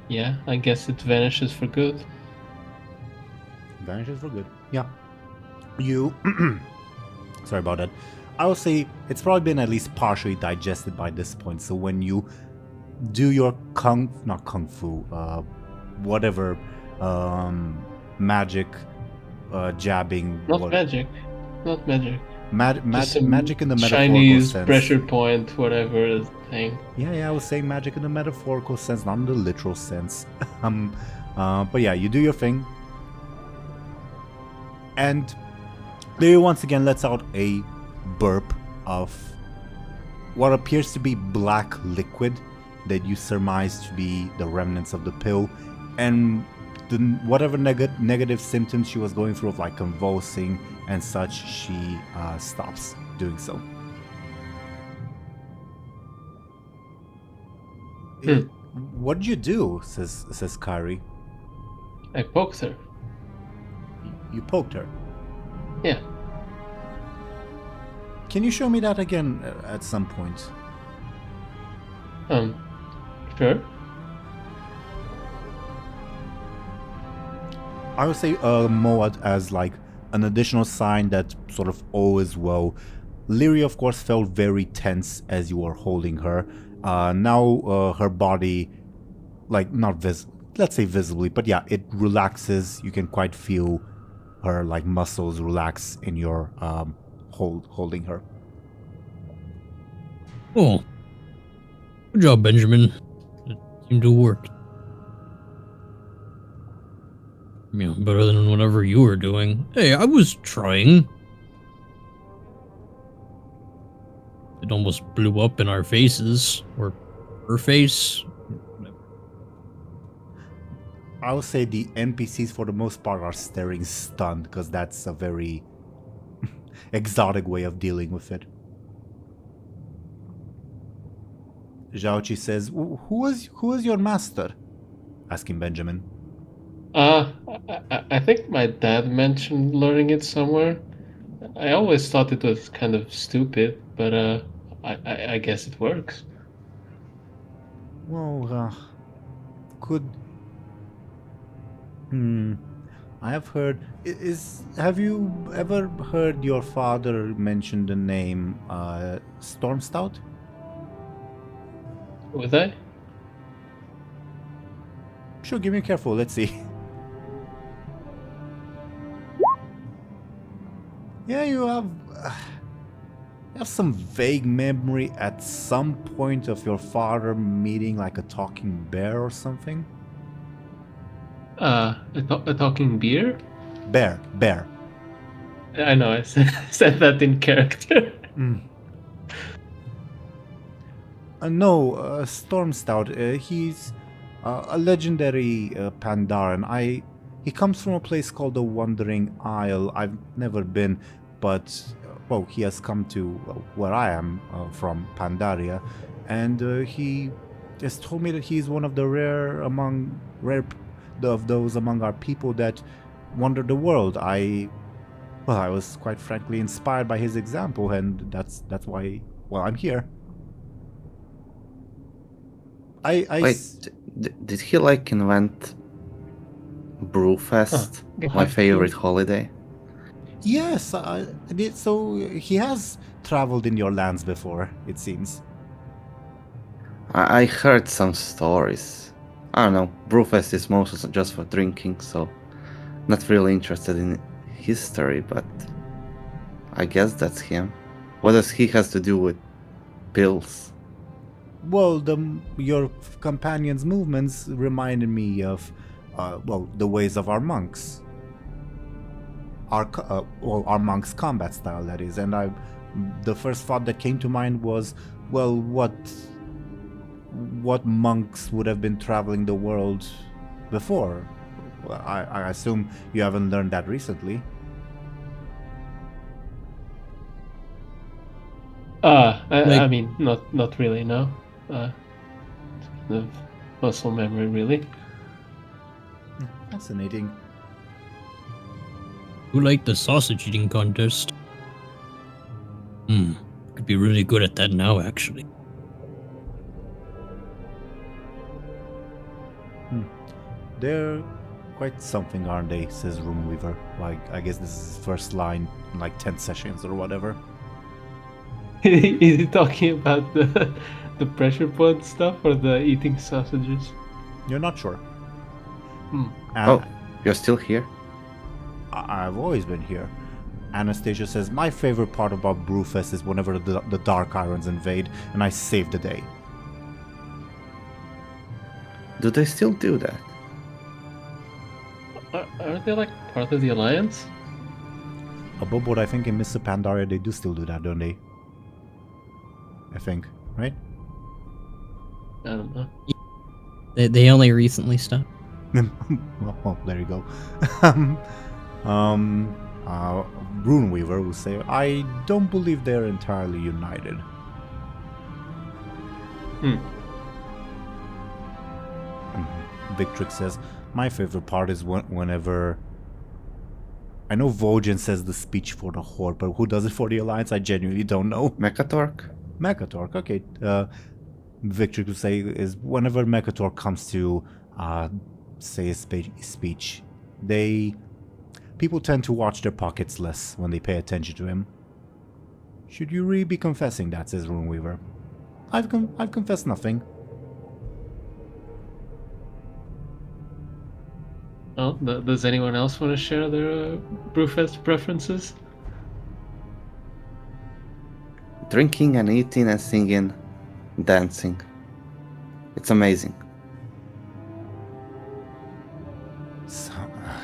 B: Yeah, I guess it vanishes for good.
A: Vanishes for good. Yeah. You... Sorry about that. I would say it's probably been at least partially digested by this point. So when you do your not kung fu, whatever, magic, jabbing...
B: Not magic. Just some
A: magic in the metaphorical
B: Chinese
A: sense.
B: pressure point, whatever thing.
A: Yeah, I was saying magic in the metaphorical sense, not in the literal sense. But yeah, you do your thing. And Lyri once again lets out a burp of what appears to be black liquid that you surmise to be the remnants of the pill. And whatever negative symptoms she was going through of like convulsing and such, she stops doing so. What did you do? says Kyrie.
B: I poked her.
A: You poked her.
B: Yeah.
A: Can you show me that again at some point?
B: Sure.
A: I would say Moad as like an additional sign that sort of all is well. Lyri, of course, felt very tense as you were holding her. Now her body, like not let's say visibly, but yeah, it relaxes. You can quite feel her like muscles relax in your holding her.
F: Oh, good job, Benjamin. It seemed to work. Yeah, better than whatever you were doing. Hey, I was trying. It almost blew up in our faces, or her face.
A: I would say the NPCs for the most part are staring stunned, because that's a very exotic way of dealing with it. Zhaoqi says, who was your master? Asking Benjamin.
B: I think my dad mentioned learning it somewhere. I always thought it was kind of stupid, but I guess it works.
A: Well, I have heard. Have you ever heard your father mention the name Stormstout?
B: Would I?
A: Sure, give me a careful. Let's see. Yeah, you have some vague memory at some point of your father meeting like a talking bear or something.
B: A talking beer?
A: Bear.
B: I know, I said that in character.
A: No, Stormstout. He's a legendary Pandaren. He comes from a place called the Wandering Isle. I've never been, but well, he has come to where I am from, Pandaria, and he just told me that he's one of the rare of those among our people that wander the world. I was quite frankly inspired by his example, and that's why I'm here.
C: Wait, did he like invent Brewfest, my favorite holiday?
A: Yes, I did. So he has traveled in your lands before, it seems.
C: I heard some stories. I don't know. Brewfest is mostly just for drinking, so not really interested in history, but I guess that's him. What does he has to do with pills?
A: Well, your companion's movements reminded me of, the ways of our monks. Our monks' combat style, that is. And the first thought that came to mind was, well, what monks would have been traveling the world before? Well, I assume you haven't learned that recently.
B: I mean, not really, no. The muscle memory, really.
A: Fascinating.
F: Who liked the sausage eating contest? Could be really good at that now, actually.
A: They're quite something, aren't they? Says Runeweaver. Like, I guess this is his first line in like 10 sessions or whatever.
B: Is he talking about the pressure point stuff or the eating sausages?
A: You're not sure.
B: Hmm.
C: Oh, you're still here?
A: I've always been here. Anastasia says, my favorite part about Brewfest is whenever the Dark Irons invade and I save the day.
C: Do they still do that?
B: Aren't they like part of the Alliance?
A: Above board, I think in Mr. Pandaria they do still do that, don't they? I think, right?
B: I don't know.
E: They only recently stopped.
A: Well, there you go. Runeweaver will say, I don't believe they're entirely united. Victrix says, my favorite part is whenever... I know Vojan says the speech for the Horde, but who does it for the Alliance? I genuinely don't know.
C: Mechatork?
A: Mechatork, okay. Victrix will say is whenever Mechatork comes to say a speech, people tend to watch their pockets less when they pay attention to him. Should you really be confessing that, says Runeweaver. I've confessed nothing.
B: Well, does anyone else want to share their Brewfest preferences?
C: Drinking and eating and singing, dancing. It's amazing.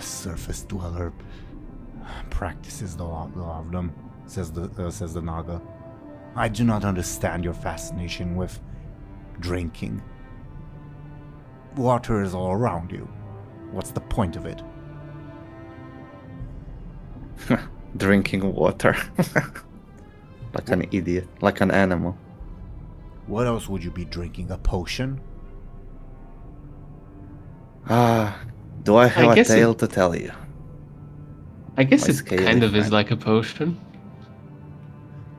A: Surface dweller practices the law of them, says the Naga. I do not understand your fascination with drinking. Water is all around you. What's the point of it?
C: Drinking water. Like an idiot, like an animal.
A: What else would you be drinking? A potion?
C: Do I have a tale to tell you?
B: I guess
C: My
B: it
C: scaly
B: kind of is
C: friend.
B: like a potion.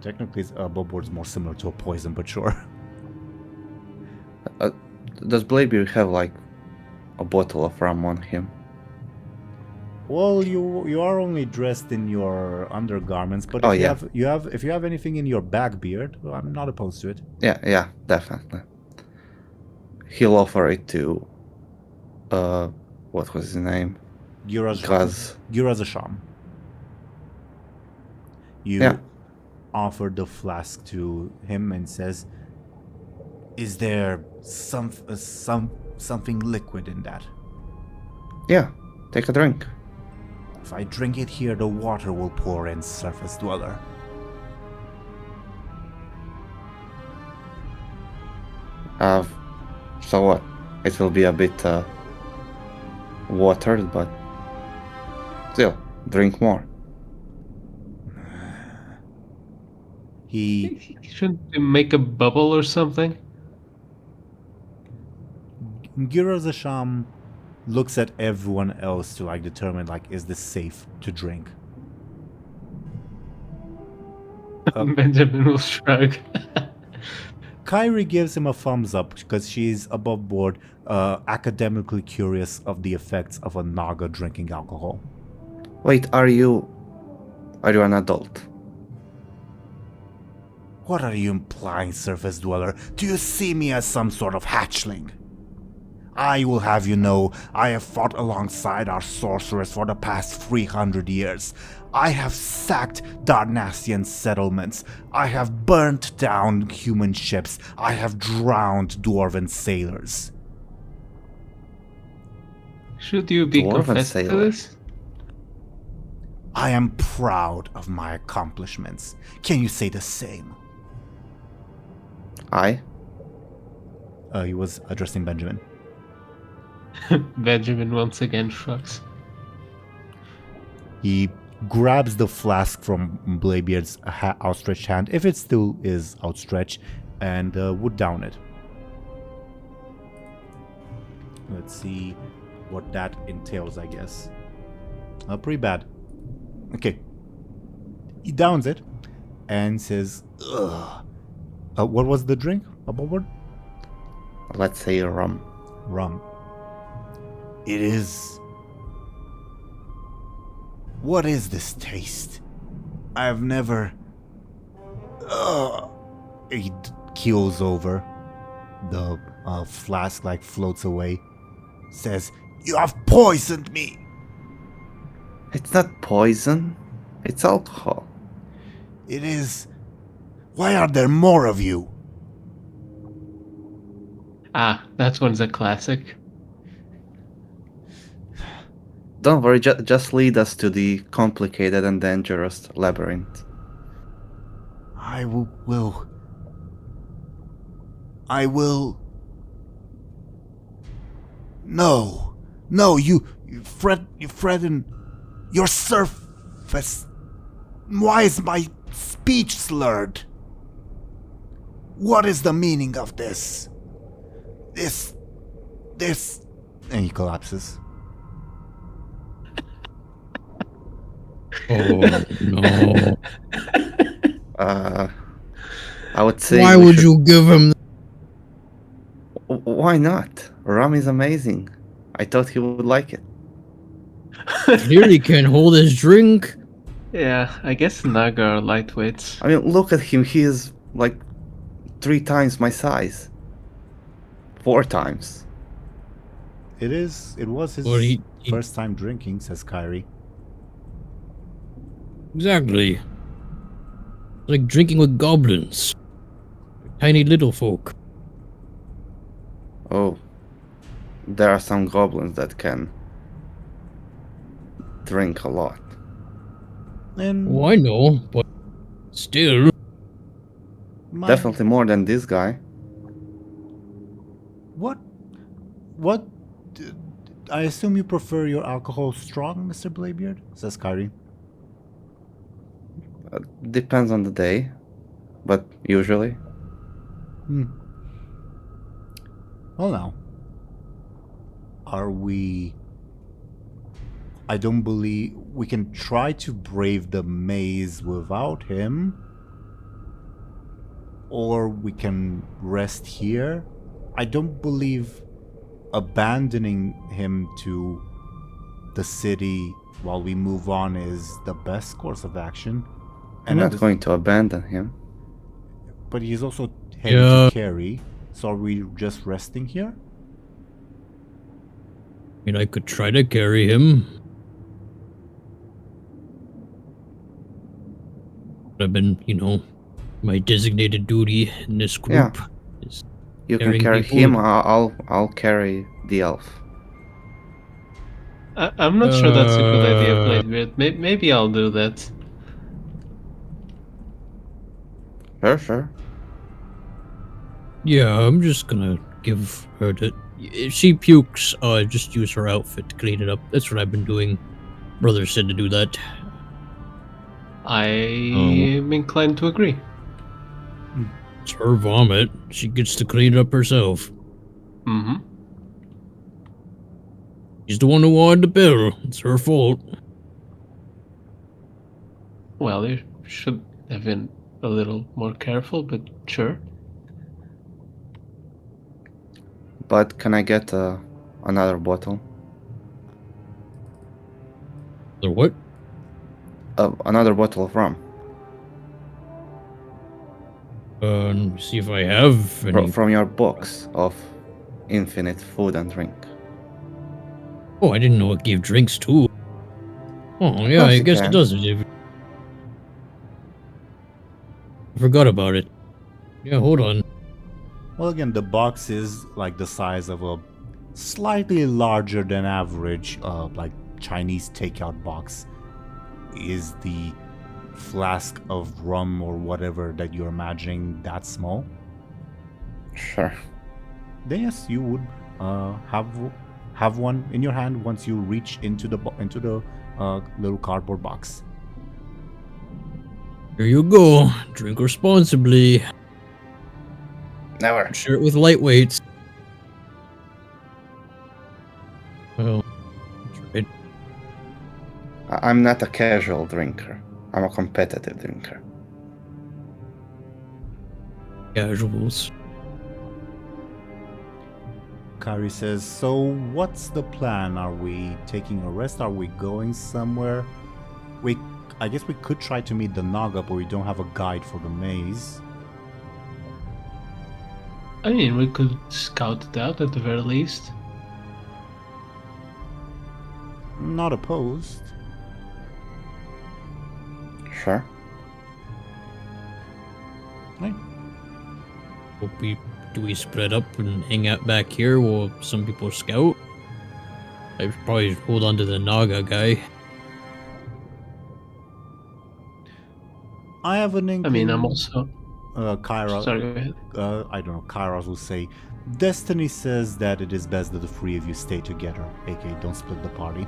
A: Technically, Bobboard's more similar to a poison, but sure.
C: Does Bladebeard have like a bottle of rum on him?
A: Well, you are only dressed in your undergarments, but if you have anything in your Bladebeard, well, I'm not opposed to it.
C: Yeah, definitely. He'll offer it to what was his name? Gaz.
A: Girazasham. You offer the flask to him and says, "Is there something liquid in that?
C: Yeah, take a drink."
A: If I drink it here, the water will pour in, surface dweller.
C: So what? It will be a bit watered, but still, drink more.
B: Shouldn't you make a bubble or something?
A: Girazasham looks at everyone else to like determine like, is this safe to drink?
B: Benjamin will shrug.
A: Kyrie gives him a thumbs up because she's above board, academically curious of the effects of a Naga drinking alcohol.
C: Wait, are you an adult?
A: What are you implying, surface dweller? Do you see me as some sort of hatchling? I will have you know, I have fought alongside our sorcerers for the past 300 years. I have sacked Darnassian settlements. I have burnt down human ships. I have drowned dwarven sailors.
B: Should you be
C: Dwarven
B: confessing to
C: sailor.
B: this?
A: I am proud of my accomplishments. Can you say the same?
C: I?
A: He was addressing Benjamin.
B: Benjamin once again shrugs.
A: He grabs the flask from Bladebeard's outstretched hand, if it still is outstretched, and would down it. Let's see what that entails, I guess. Pretty bad. Okay. He downs it and says, ugh. What was the drink? Above board?
C: Let's say rum.
A: Rum. It is... What is this taste? I have never... He keels over. The flask floats away. Says, you have poisoned me!
C: It's not poison. It's alcohol.
A: It is... Why are there more of you?
B: Ah, that one's a classic.
C: Don't worry, just lead us to the complicated and dangerous labyrinth.
A: I will... No, you Fredden, your surface. Why is my speech slurred? What is the meaning of this? This, and he collapses.
F: Oh no!
C: I would say.
F: Why would you give him?
C: Why not? Rum is amazing. I thought he would like it.
F: Clearly can't hold his drink.
B: Yeah, I guess Naga are lightweights.
C: I mean, look at him. He is like 3 times my size. 4 times.
A: It was his
F: Well, he-
A: first time drinking, says Kyrie.
F: Exactly. Like drinking with goblins. Tiny little folk.
C: Oh, there are some goblins that can drink a lot.
A: And
F: Oh, I know, but still.
C: Definitely more than this guy.
A: What? I assume you prefer your alcohol strong, Mr. Bladebeard? Says Kyrie.
C: Depends on the day, but usually.
A: Well, now, are we... I don't believe... We can try to brave the maze without him. Or we can rest here. I don't believe abandoning him to the city while we move on is the best course of action.
C: I'm not going to abandon him.
A: But he's also heavy
F: Yeah.
A: to carry. So are we just resting here?
F: I mean, I could try to carry him. I've been, my designated duty in this group.
C: Yeah.
F: Is
C: You can
F: carrying
C: carry
F: people.
C: him. I'll carry the elf.
B: I'm not sure that's a good idea, Bladebeard. Maybe I'll do that.
C: Sure.
F: Yeah, I'm just gonna give her the. If she pukes, just use her outfit to clean it up. That's what I've been doing. Brother said to do that.
B: I am inclined to agree.
F: It's her vomit. She gets to clean it up herself.
B: Mm-hmm.
F: She's the one who wanted the bill. It's her fault.
B: Well, you should have been a little more careful, but sure.
C: But can I get another bottle?
F: Or what?
C: Another bottle of rum.
F: Let me see if I have any.
C: From your box of infinite food and drink.
F: Oh, I didn't know it gave drinks too. Oh, yeah,
C: course
F: I
C: it
F: guess
C: can.
F: it does. I forgot about it. Yeah, hold on.
A: Well, again, the box is like the size of a slightly larger than average, like Chinese takeout box. Is the flask of rum or whatever that you're imagining that small?
C: Sure.
A: Then yes, you would have one in your hand once you reach into the little cardboard box.
F: Here you go. Drink responsibly.
C: Never.
F: Share it with lightweights. Well, that's right.
C: I'm not a casual drinker. I'm a competitive drinker.
F: Casuals.
A: Kari says, so what's the plan? Are we taking a rest? Are we going somewhere? I guess we could try to meet the Naga, but we don't have a guide for the maze.
B: I mean, we could scout it out at the very least.
A: Not opposed.
C: Sure.
A: Right.
F: Do we spread up and hang out back here while some people scout? I should probably hold on to the Naga guy.
A: I have an inkling.
B: I mean, I'm also...
A: Kyra,
B: Sorry, go ahead.
A: I don't know, Kairos will say, Destiny says that it is best that the three of you stay together, aka don't split the party.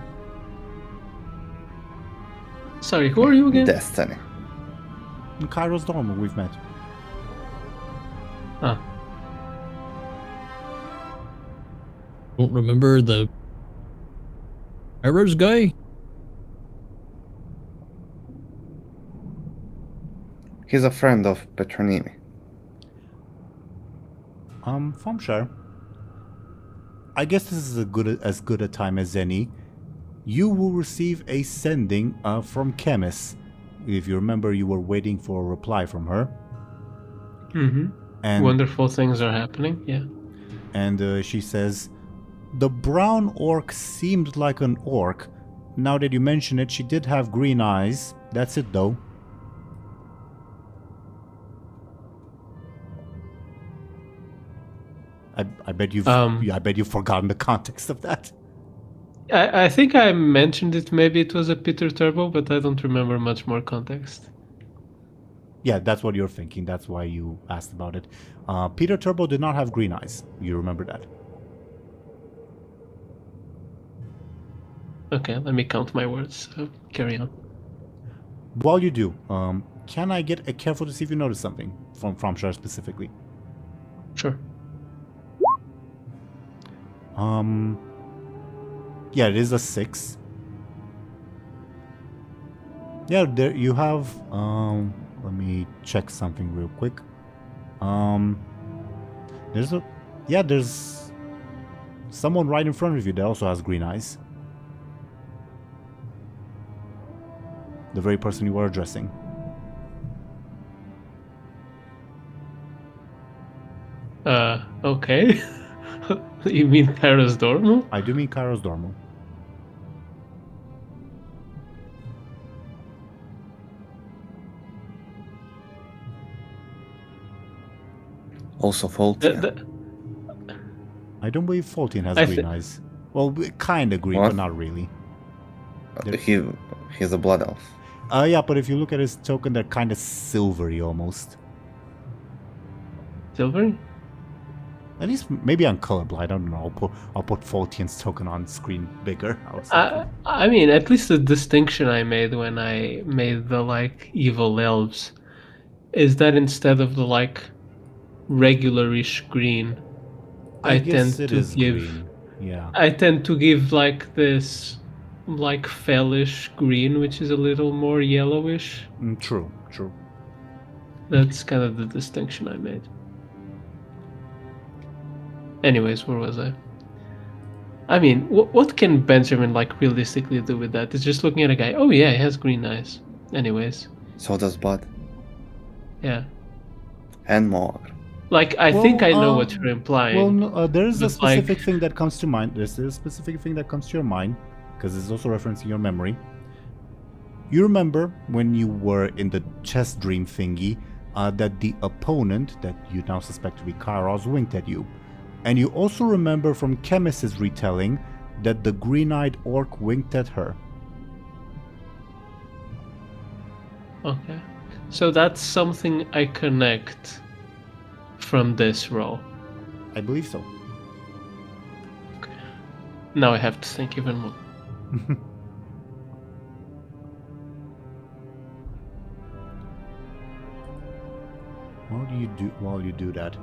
B: Sorry, who are you again?
C: Destiny.
A: Kairos Dormer, we've met.
B: Ah,
F: Don't remember the Errors guy?
C: He's a friend of Petronimi.
A: Thompshire, I guess this is as good a time as any. You will receive a sending from Chemis. If you remember, you were waiting for a reply from her.
B: mm-hmm.
A: And
B: Wonderful things are happening, yeah.
A: And she says, the brown orc seemed like an orc. Now that you mention it, she did have green eyes. That's it, though. I bet you've forgotten the context of that.
B: I think I mentioned it, maybe it was a Peter Turbo, but I don't remember much more context.
A: Yeah, that's what you're thinking. That's why you asked about it. Peter Turbo did not have green eyes. You remember that.
B: Okay, let me count my words. So carry on.
A: While you do, can I get a careful to see if you notice something from Thompshire specifically?
B: Sure.
A: Yeah, it is a 6. Yeah, there you have. Let me check something real quick. There's someone right in front of you that also has green eyes. The very person you were addressing.
B: Okay. You mean Kairos Dormo?
A: I do mean Kairos Dormo.
C: Also faulty.
A: I don't believe Faultian has
B: I
A: green eyes. Well, kind of green,
C: What?
A: but not really.
C: He's a blood elf.
A: Yeah, but if you look at his token, they're kind of silvery almost.
B: Silver?
A: At least maybe I'm colorblind. I don't know. I'll put Faultian's token on screen bigger.
B: I mean, at least the distinction I made when I made the evil elves is that instead of the regularish green, I
A: guess
B: tend
A: it
B: to
A: is
B: give
A: green. Yeah.
B: I tend to give this fellish green, which is a little more yellowish.
A: True.
B: That's kind of the distinction I made. Anyways, where was I? I mean, what can Benjamin realistically do with that? It's just looking at a guy. Oh yeah, he has green eyes. Anyways,
C: So does Bud.
B: yeah.
C: And Moog.
B: Like, I think I know what you're implying.
A: Well, no, there is a
B: but, like-
A: specific thing that comes to mind. There's a specific thing that comes to your mind, because it's also referencing your memory. You remember when you were in the chess dream thingy, that the opponent that you now suspect to be Kairos winked at you. And you also remember from Chemist's retelling that the green-eyed orc winked at her.
B: Okay. So that's something I connect from this roll.
A: I believe so.
B: Now I have to think even more.
A: While you do that?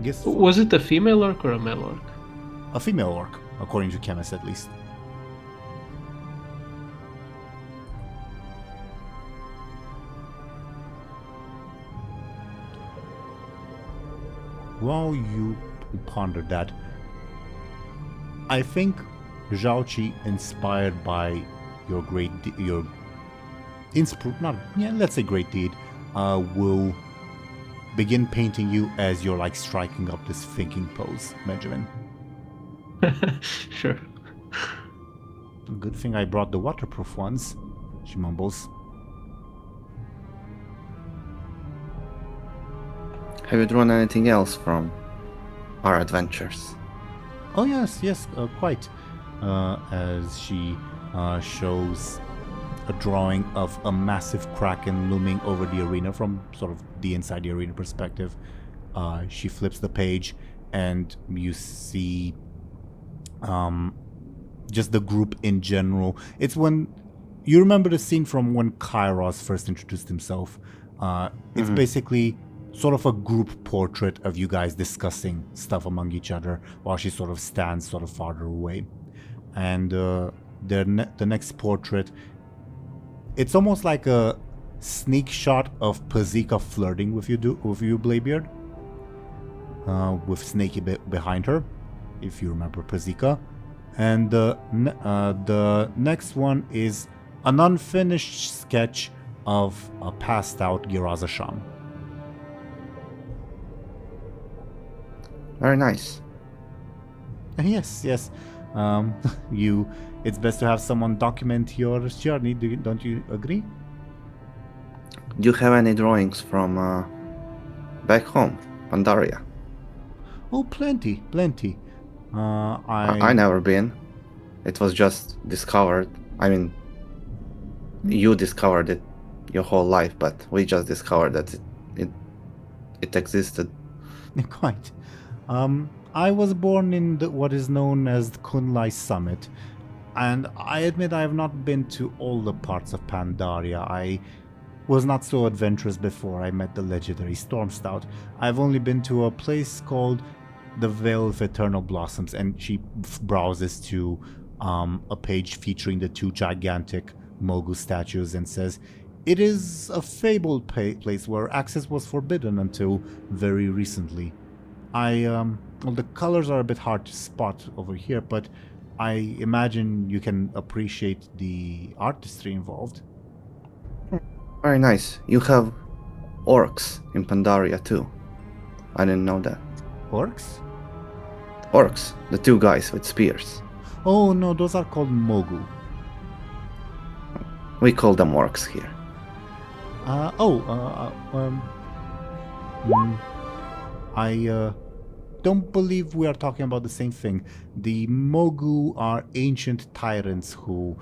A: Guess
B: Was it a female orc or a male orc?
A: a female orc, according to Chemist at least. While you ponder that, I think Zhaoqi, inspired by your let's say great deed, will begin painting you as you're like striking up this thinking pose, Benjamin.
B: Sure.
A: Good thing I brought the waterproof ones, she mumbles.
C: Have you drawn anything else from our adventures?
A: Oh yes, quite. As she shows a drawing of a massive kraken looming over the arena from sort of the inside the arena perspective. She flips the page, and you see just the group in general. It's when you remember the scene from when Kairos first introduced himself. It's basically sort of a group portrait of you guys discussing stuff among each other while she sort of stands sort of farther away. And the next portrait, it's almost like a sneak shot of Pazika flirting with you, Bladebeard, with Snakey behind her, if you remember Pazika. And the next one is an unfinished sketch of a passed out Giraza Sham.
C: Very nice.
A: Yes. It's best to have someone document your journey. Don't you agree?
C: Do you have any drawings from back home, Pandaria?
A: Oh, plenty.
C: I never been. It was just discovered. I mean, you discovered it your whole life, but we just discovered that it existed.
A: Quite. I was born in what is known as the Kunlai Summit, and I admit I have not been to all the parts of Pandaria. I was not so adventurous before I met the legendary Stormstout. I've only been to a place called the Vale of Eternal Blossoms, and she browses to a page featuring the two gigantic Mogu statues and says, "It is a fabled place where access was forbidden until very recently. Well, the colors are a bit hard to spot over here, but I imagine you can appreciate the artistry involved."
C: Very nice. You have orcs in Pandaria too. I didn't know that.
A: Orcs?
C: Orcs, the two guys with spears.
A: Oh no, those are called Mogu.
C: We call them orcs here.
A: I don't believe we are talking about the same thing. The Mogu are ancient tyrants who,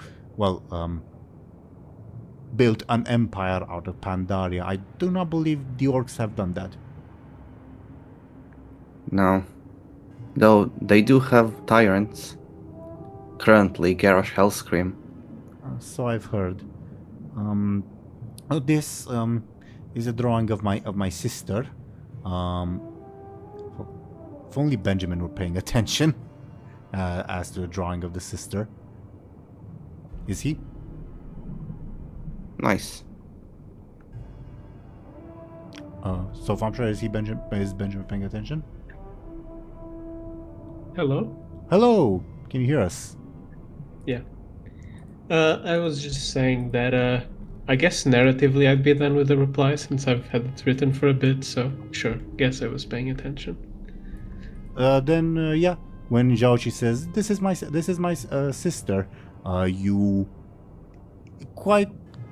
A: built an empire out of Pandaria. I do not believe the orcs have done that.
C: No. Though they do have tyrants. Currently, Garrosh Hellscream.
A: So I've heard. This is a drawing of my sister. If only Benjamin were paying attention as to the drawing of the sister. Is he?
C: Nice.
A: So Thompshire, is Benjamin paying attention?
B: Hello?
A: Hello! Can you hear us?
B: Yeah. I was just saying that I guess narratively I'd be done with the reply since I've had it written for a bit, so sure, guess I was paying attention.
A: Then yeah, when Zhaoqi says, "This is my sister," you quite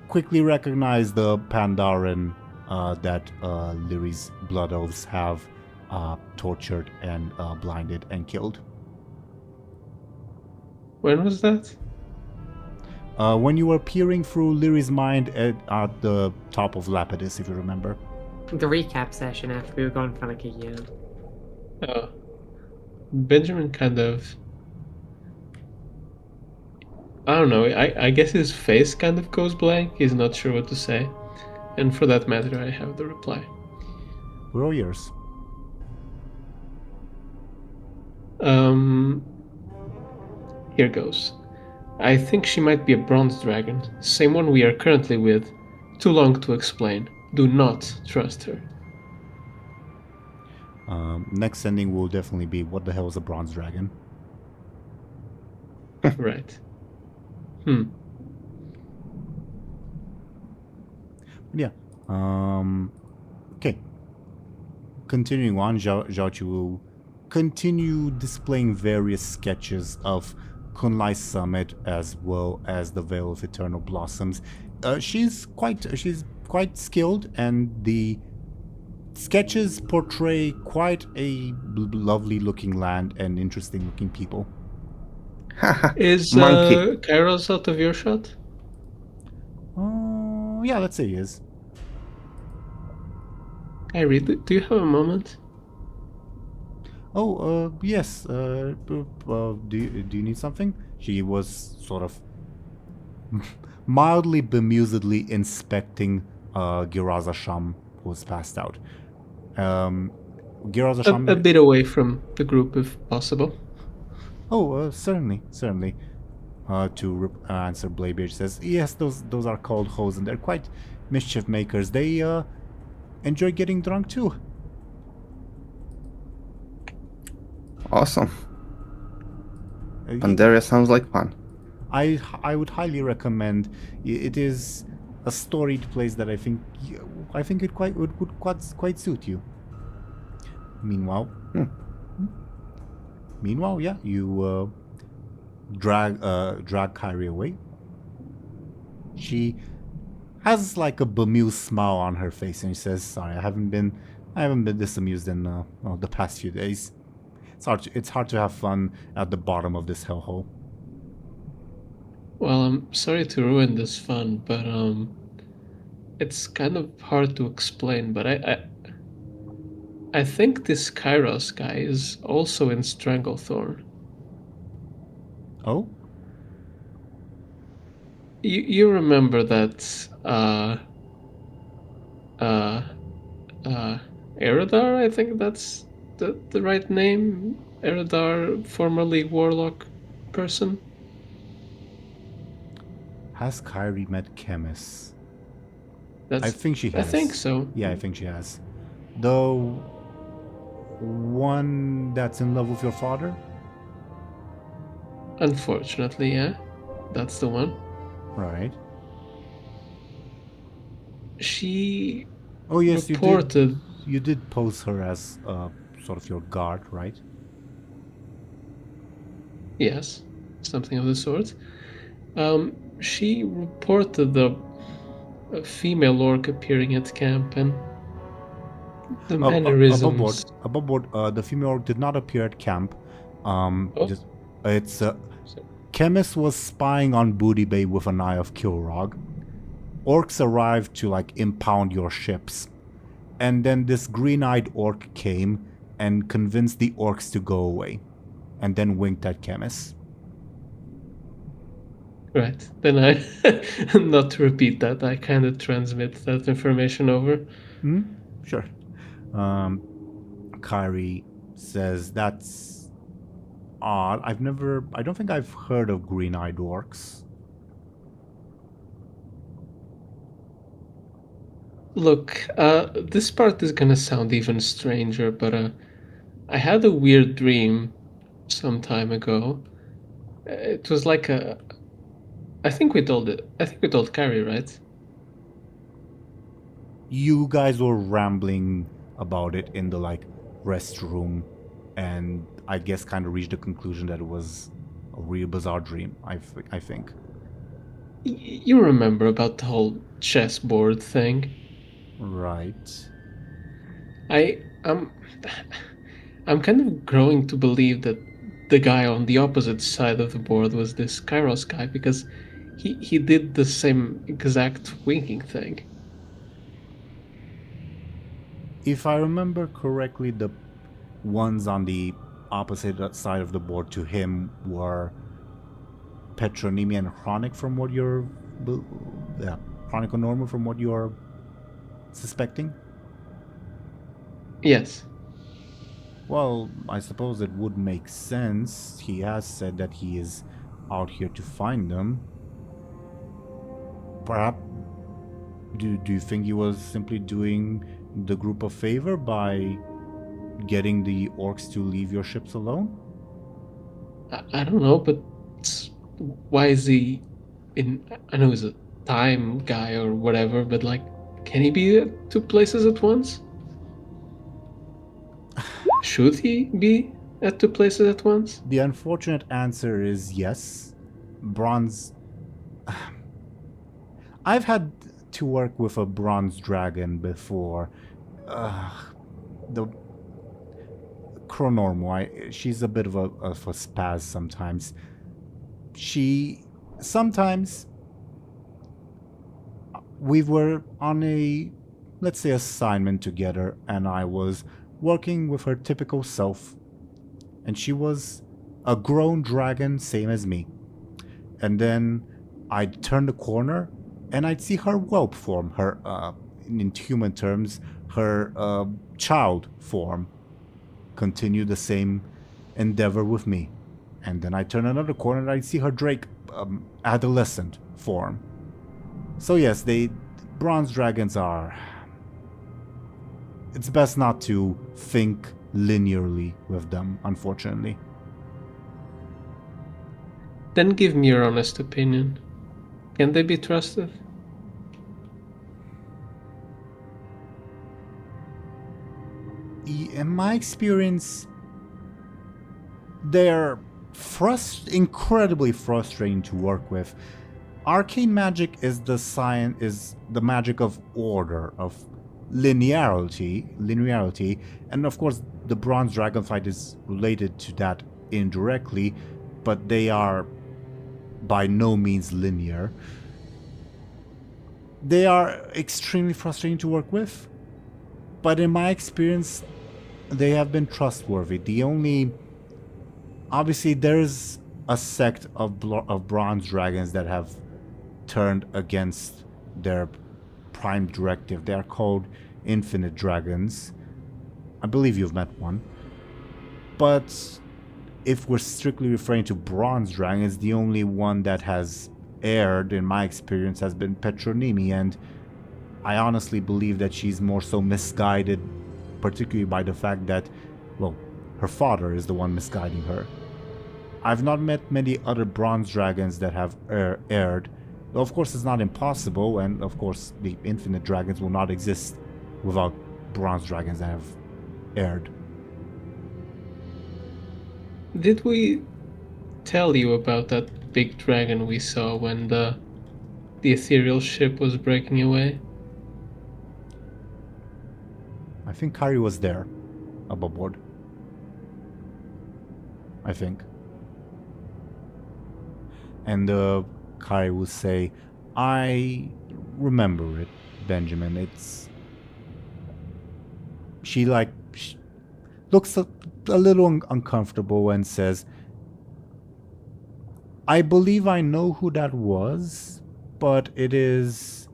A: quickly recognize the Pandaren that Lyri's blood elves have tortured and blinded and killed.
B: When was that?
A: When you were peering through Lyri's mind at the top of Lapidus, if you remember.
D: The recap session after we were gone for like a year.
B: Benjamin kind of... I don't know, I guess his face kind of goes blank. He's not sure what to say. And for that matter, I have the reply.
A: We're all yours.
B: Here goes. I think she might be a bronze dragon. Same one we are currently with. Too long to explain. Do not trust her.
A: Next ending will definitely be, what the hell is a bronze dragon?
B: Right.
A: Yeah. Okay. Continuing on, Zhaoqi will continue displaying various sketches of Kunlai's summit as well as the Veil of Eternal Blossoms. She's quite skilled, and the sketches portray quite a lovely looking land and interesting looking people.
B: Is
C: Monkey.
B: Kairos out of your shot?
A: Yeah, let's say he is.
B: Kyrie, do you have a moment?
A: Oh, yes. Do you need something? She was sort of mildly bemusedly inspecting Giraza Sham, who was passed out. Giraza Sham...
B: A bit away from the group, if possible.
A: Oh, certainly. To answer, Bladebeard says, yes, those are called hoes, and they're quite mischief makers. They enjoy getting drunk too.
C: Awesome. Pandaria sounds like fun.
A: I would highly recommend. It is a storied place that I think it would quite suit you. Meanwhile, yeah, you drag Kyrie away. She has like a bemused smile on her face, and she says, "Sorry, I haven't been this amused in the past few days. It's hard to have fun at the bottom of this hellhole."
B: Well, I'm sorry to ruin this fun, but it's kind of hard to explain. But I think this Kairos guy is also in Stranglethorn.
A: Oh?
B: You remember that Eridar? I think that's the right name. Eridar, formerly warlock person.
A: Has Kyrie met Chemis?
B: That's,
A: I think she has.
B: I think so.
A: Yeah, I think she has. Though, one that's in love with your father?
B: Unfortunately, yeah. That's the one.
A: Right.
B: She
A: Oh yes,
B: reported...
A: you did pose her as sort of your guard, right?
B: Yes, something of the sort. She reported a female orc appearing at camp, and the mannerisms...
A: Above board, the female orc did not appear at camp. Chemis was spying on Booty Bay with an eye of Kilrog. Orcs arrived to impound your ships. And then this green-eyed orc came and convinced the orcs to go away. And then winked at Chemis.
B: Right. Then I, not to repeat that, I kind of transmit that information over.
A: Sure. Kyrie says that's odd. I don't think I've heard of green-eyed orcs.
B: Look, this part is gonna sound even stranger, but I had a weird dream some time ago. It was like I think we told Carrie, right?
A: You guys were rambling about it in the like restroom, and I guess kind of reached the conclusion that it was a real bizarre dream. I think.
B: You remember about the whole chessboard thing?
A: Right.
B: I'm I'm kind of growing to believe that the guy on the opposite side of the board was this Kairos guy because he did the same exact winking thing.
A: If I remember correctly, the ones on the opposite side of the board to him were Petronymi and Chronic from what you're... Yeah, Chronic or Normal from what you're suspecting?
B: Yes.
A: Well, I suppose it would make sense. He has said that he is out here to find them. Perhaps... Do you think he was simply doing the group a favor by getting the orcs to leave your ships alone?
B: I don't know, but why is he in... I know he's a time guy or whatever, but like, can he be at two places at once? Should he be at two places at once?
A: The unfortunate answer is yes. Bronze... I've had to work with a bronze dragon before. The Chronormo, she's a bit of a spaz sometimes. She... Sometimes... We were on a, let's say, assignment together, and I was working with her typical self. And she was a grown dragon, same as me. And then I'd turn the corner, and I'd see her whelp form, her, in human terms, her child form, continue the same endeavor with me. And then I'd turn another corner, and I'd see her drake adolescent form. So yes, bronze dragons are... It's best not to think linearly with them, unfortunately.
B: Then give me your honest opinion. Can they be trusted?
A: In my experience, they're incredibly frustrating to work with. Arcane magic is the magic of order, of linearity, and of course the bronze dragonflight is related to that indirectly, but they are by no means linear. They are extremely frustrating to work with, but in my experience they have been trustworthy. Obviously there's a sect of bronze dragons that have turned against their prime directive. They are called infinite dragons. I believe you've met one. But if we're strictly referring to bronze dragons, the only one that has erred, in my experience, has been Petronymi, and I honestly believe that she's more so misguided, particularly by the fact that, well, her father is the one misguiding her. I've not met many other bronze dragons that have erred. Though of course it's not impossible, and of course the infinite dragons will not exist without bronze dragons that have erred.
B: Did we tell you about that big dragon we saw when the ethereal ship was breaking away?
A: I think Kari was there, above board. I think. And Kari will say, I remember it, Benjamin. She looks a little uncomfortable and says, I believe I know who that was, but it is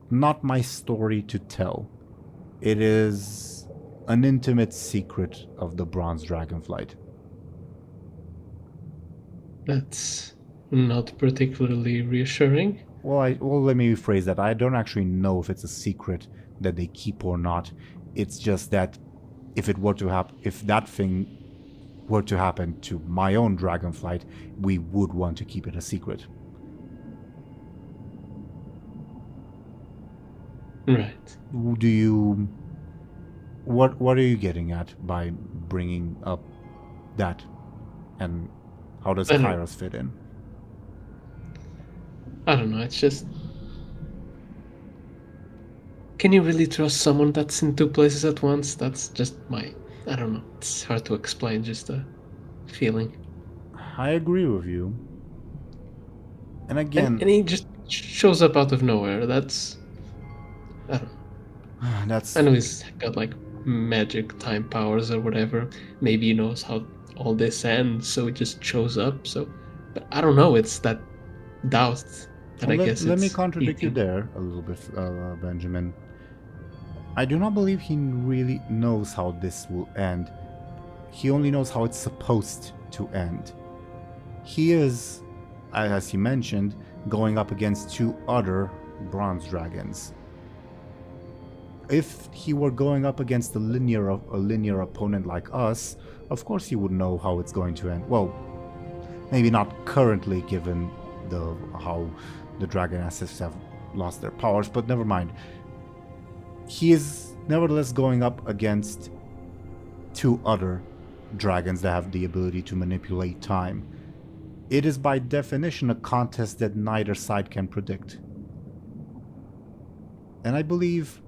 A: not my story to tell. It is an intimate secret of the Bronze Dragonflight.
B: That's not particularly reassuring.
A: Well, let me rephrase that. I don't actually know if it's a secret that they keep or not. It's just that if that thing were to happen to my own dragonflight, we would want to keep it a secret.
B: Right.
A: Do you... What are you getting at by bringing up that? And how does
B: I don't-
A: Kairos fit in?
B: I don't know, it's just... Can you really trust someone that's in two places at once? That's just my... I don't know, it's hard to explain, just a feeling.
A: I agree with you. And again,
B: And he just shows up out of nowhere, that's... I don't know.
A: that's...
B: I know he's got like magic time powers or whatever. Maybe he knows how all this ends, so he just shows up. So, but I don't know. It's that doubt that I guess.
A: Let me
B: it's
A: contradict you
B: eating.
A: there a little bit, Benjamin. I do not believe he really knows how this will end. He only knows how it's supposed to end. He is, as he mentioned, going up against two other bronze dragons. If he were going up against a linear opponent like us, of course he would know how it's going to end. Well, maybe not currently, given how the dragon assets have lost their powers, but never mind. He is nevertheless going up against two other dragons that have the ability to manipulate time. It is by definition a contest that neither side can predict. And I believe,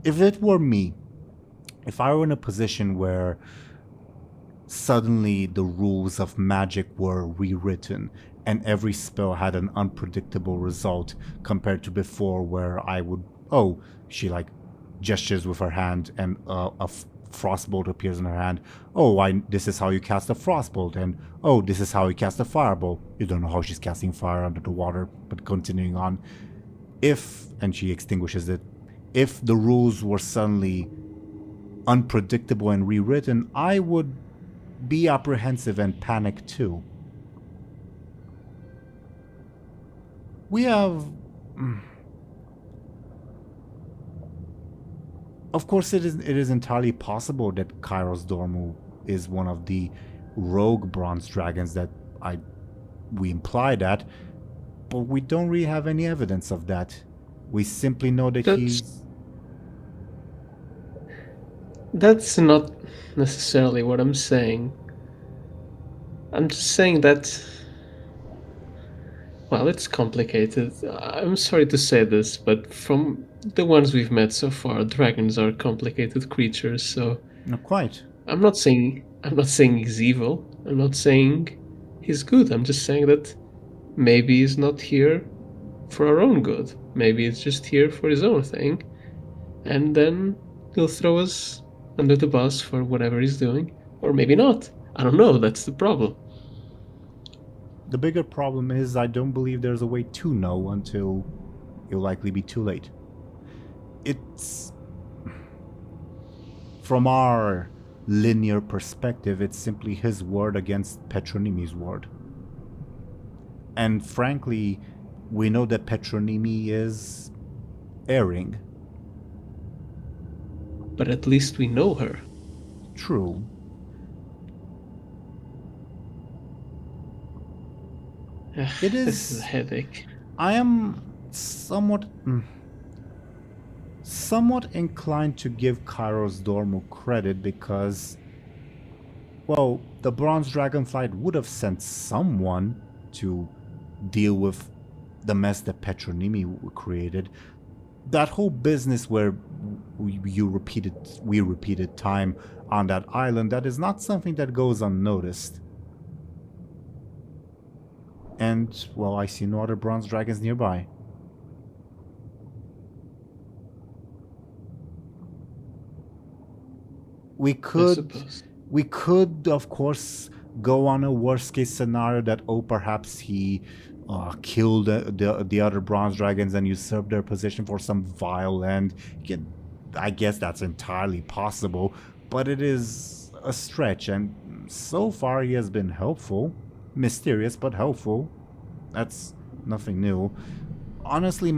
A: if it were me, if I were in a position where suddenly the rules of magic were rewritten and every spell had an unpredictable result compared to before, where I would, she like gestures with her hand and a frostbolt appears in her hand. This is how you cast a frostbolt, and this is how you cast a firebolt. You don't know how she's casting fire under the water, but continuing on. And she extinguishes it. If the rules were suddenly unpredictable and rewritten, I would be apprehensive and panic too. We have... Of course, it is entirely possible that Kairos Dormu is one of the rogue bronze dragons that we imply that, but we don't really have any evidence of that. We simply know that
B: That's not necessarily what I'm saying. I'm just saying that... Well, it's complicated. I'm sorry to say this, but from the ones we've met so far, dragons are complicated creatures, so...
A: Not quite.
B: I'm not saying he's evil. I'm not saying he's good. I'm just saying that maybe he's not here for our own good. Maybe he's just here for his own thing. And then he'll throw us under the bus for whatever he's doing. Or maybe not. I don't know. That's the problem.
A: The bigger problem is I don't believe there's a way to know until it'll likely be too late. It's... From our linear perspective, it's simply his word against Petronimi's word. And frankly, we know that Petronimi is erring.
B: But at least we know her.
A: True. It is...
B: This is a headache.
A: I am somewhat inclined to give Kairos Dormu credit because, well, the Bronze Dragonflight would have sent someone to deal with the mess that Petronimi created. That whole business where we repeated time on that island, that is not something that goes unnoticed. And, well, I see no other bronze dragons nearby. We could, of course, go on a worst-case scenario that, perhaps he killed the other bronze dragons and usurped their position for some vile end. I guess that's entirely possible, but it is a stretch, and so far he has been helpful. Mysterious, but helpful. That's nothing new. Honestly,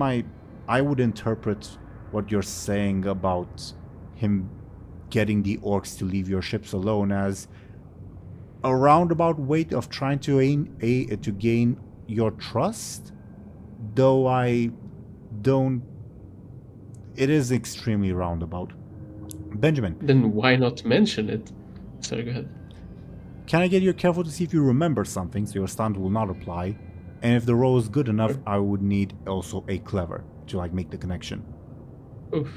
A: I would interpret what you're saying about him getting the orcs to leave your ships alone as a roundabout way of trying to gain your trust, though I don't it is extremely roundabout. Benjamin,
B: Then why not mention it? Sorry, go ahead.
A: can I get you careful to see if you remember something, so your stunt will not apply? And if the roll is good enough, I would need also a clever to like make the connection.
B: Oof.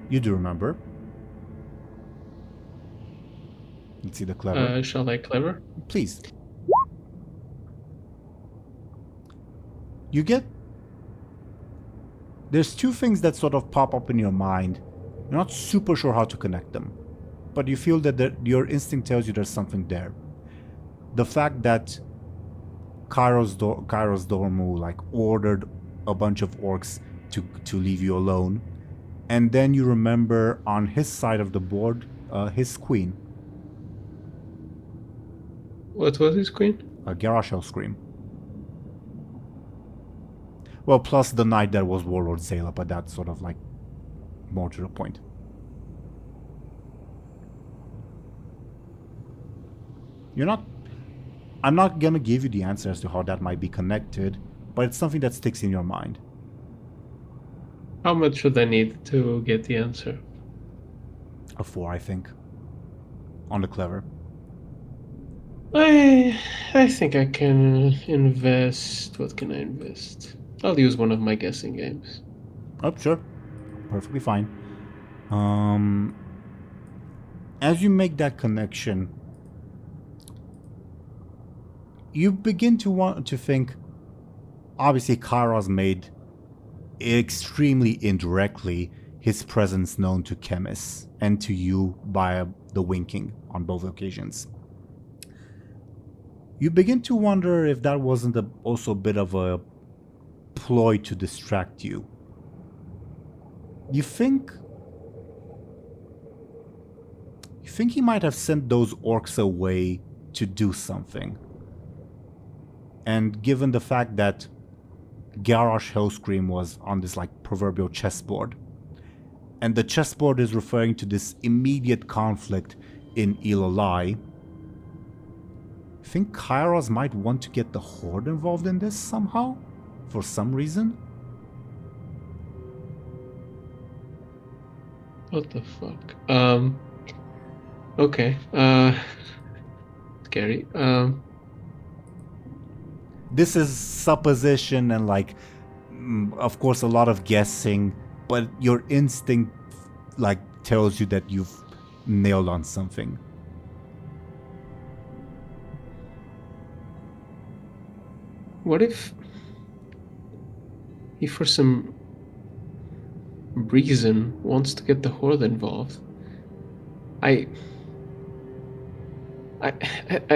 A: You do remember. Let's see the clever.
B: Shall I clever?
A: Please. You get... There's two things that sort of pop up in your mind. You're not super sure how to connect them, but you feel that your instinct tells you there's something there. The fact that Kairos Dormu like ordered a bunch of orcs to leave you alone, and then you remember on his side of the board his queen,
B: What was his queen?
A: Garrosh Hellscream. Well, plus the knight that was Warlord Zela, but that's sort of like more to the point. I'm not gonna give you the answer as to how that might be connected, but it's something that sticks in your mind.
B: How much should I need to get the answer?
A: A 4, I think. On the clever.
B: I think I can invest. What can I invest? I'll use one of my guessing games.
A: Oh, sure. Perfectly fine. As you make that connection, you begin to want to think, obviously Kairos made extremely indirectly his presence known to chemists and to you by the winking on both occasions. You begin to wonder if that wasn't also a bit of a ploy to distract you. You think he might have sent those orcs away to do something. And given the fact that Garrosh Hellscream was on this like proverbial chessboard, and the chessboard is referring to this immediate conflict in Ilalai, I think Kairos might want to get the Horde involved in this somehow, for some reason.
B: What the fuck? Okay. Scary.
A: This is supposition and like, of course, a lot of guessing, but your instinct like tells you that you've nailed on something.
B: What if he for some reason wants to get the Horde involved? I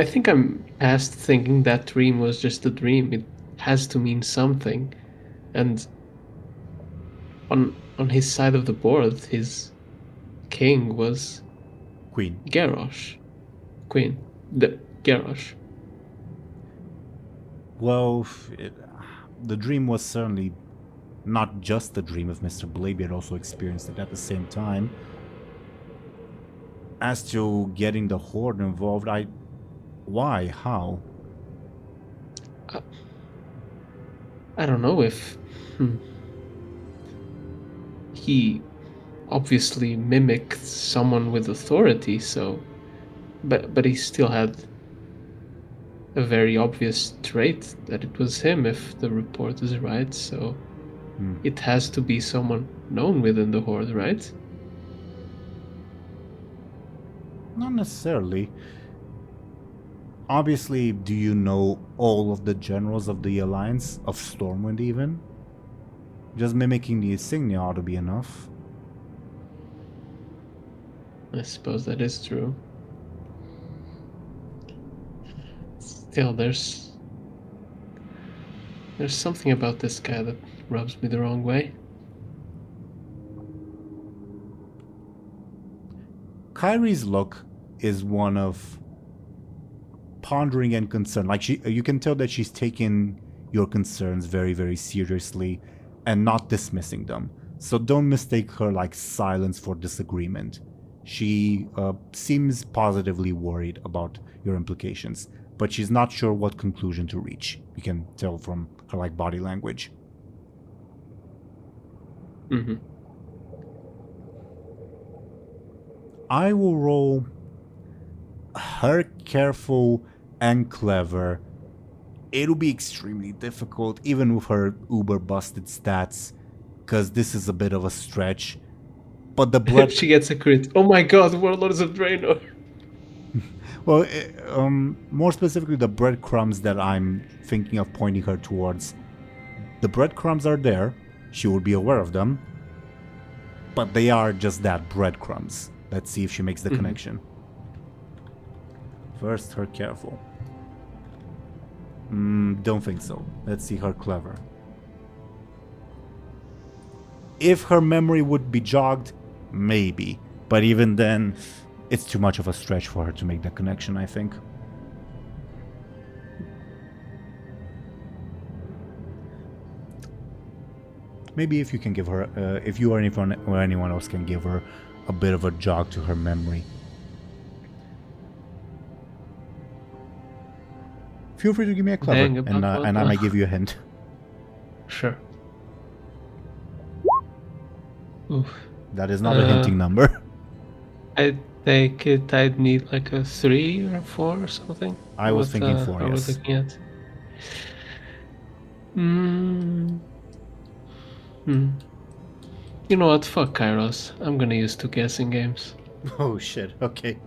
B: think I'm past thinking that dream was just a dream. It has to mean something. And on his side of the board, his king was
A: Queen.
B: Garrosh. Queen. The Garrosh.
A: Well, the dream was certainly not just the dream if Mr. Bladebeard also experienced it at the same time. As to getting the Horde involved, why? How?
B: I don't know if... He obviously mimicked someone with authority, so... But he still had a very obvious trait that it was him if the report is right, so... It has to be someone known within the Horde, right?
A: Not necessarily. Obviously, do you know all of the generals of the Alliance, of Stormwind even? Just mimicking the insignia ought to be enough.
B: I suppose that is true. Still, there's something about this guy that rubs me the wrong way.
A: Kyrie's look is one of pondering and concern. Like you can tell that she's taking your concerns very, very seriously and not dismissing them. So don't mistake her like silence for disagreement. She seems positively worried about your implications, but she's not sure what conclusion to reach. You can tell from her like body language.
B: Mm-hmm.
A: I will roll her careful and clever. It'll be extremely difficult, even with her uber busted stats, because this is a bit of a stretch. But the bread,
B: If she gets a crit, oh my god, Warlords of Draenor.
A: well, more specifically, the breadcrumbs that I'm thinking of pointing her towards. The breadcrumbs are there. She will be aware of them. But they are just that, breadcrumbs. Let's see if she makes the connection. First, her careful. Don't think so. Let's see her clever. If her memory would be jogged, maybe. But even then, it's too much of a stretch for her to make that connection, I think. Maybe if you can give her, if you or anyone else can give her a bit of a jog to her memory. Feel free to give me a clever, and I might give you a hint.
B: Sure. Oof.
A: That is not a hinting number.
B: I take it I'd need like a 3 or 4 or something.
A: I was thinking 4,
B: I
A: yes.
B: was looking at. You know what? Fuck Kairos. I'm gonna use 2 guessing games.
A: Oh shit, okay.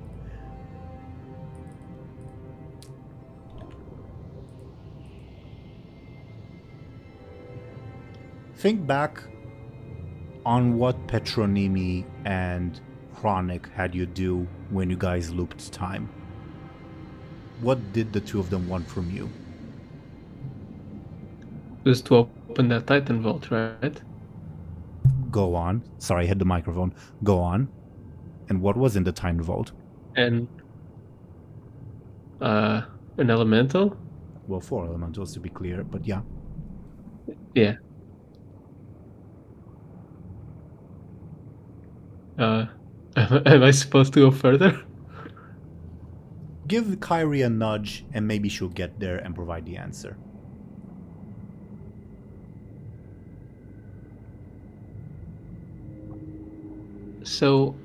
A: Think back on what Petronymi and Chronic had you do when you guys looped time. What did the two of them want from you?
B: Just to open that Titan Vault, right?
A: Go on. Sorry, I hit the microphone. Go on. And what was in the Titan Vault?
B: And an elemental?
A: Well, 4 elementals to be clear, but yeah.
B: Yeah. Am I supposed to go further?
A: Give Kyrie a nudge and maybe she'll get there and provide the answer.
B: So,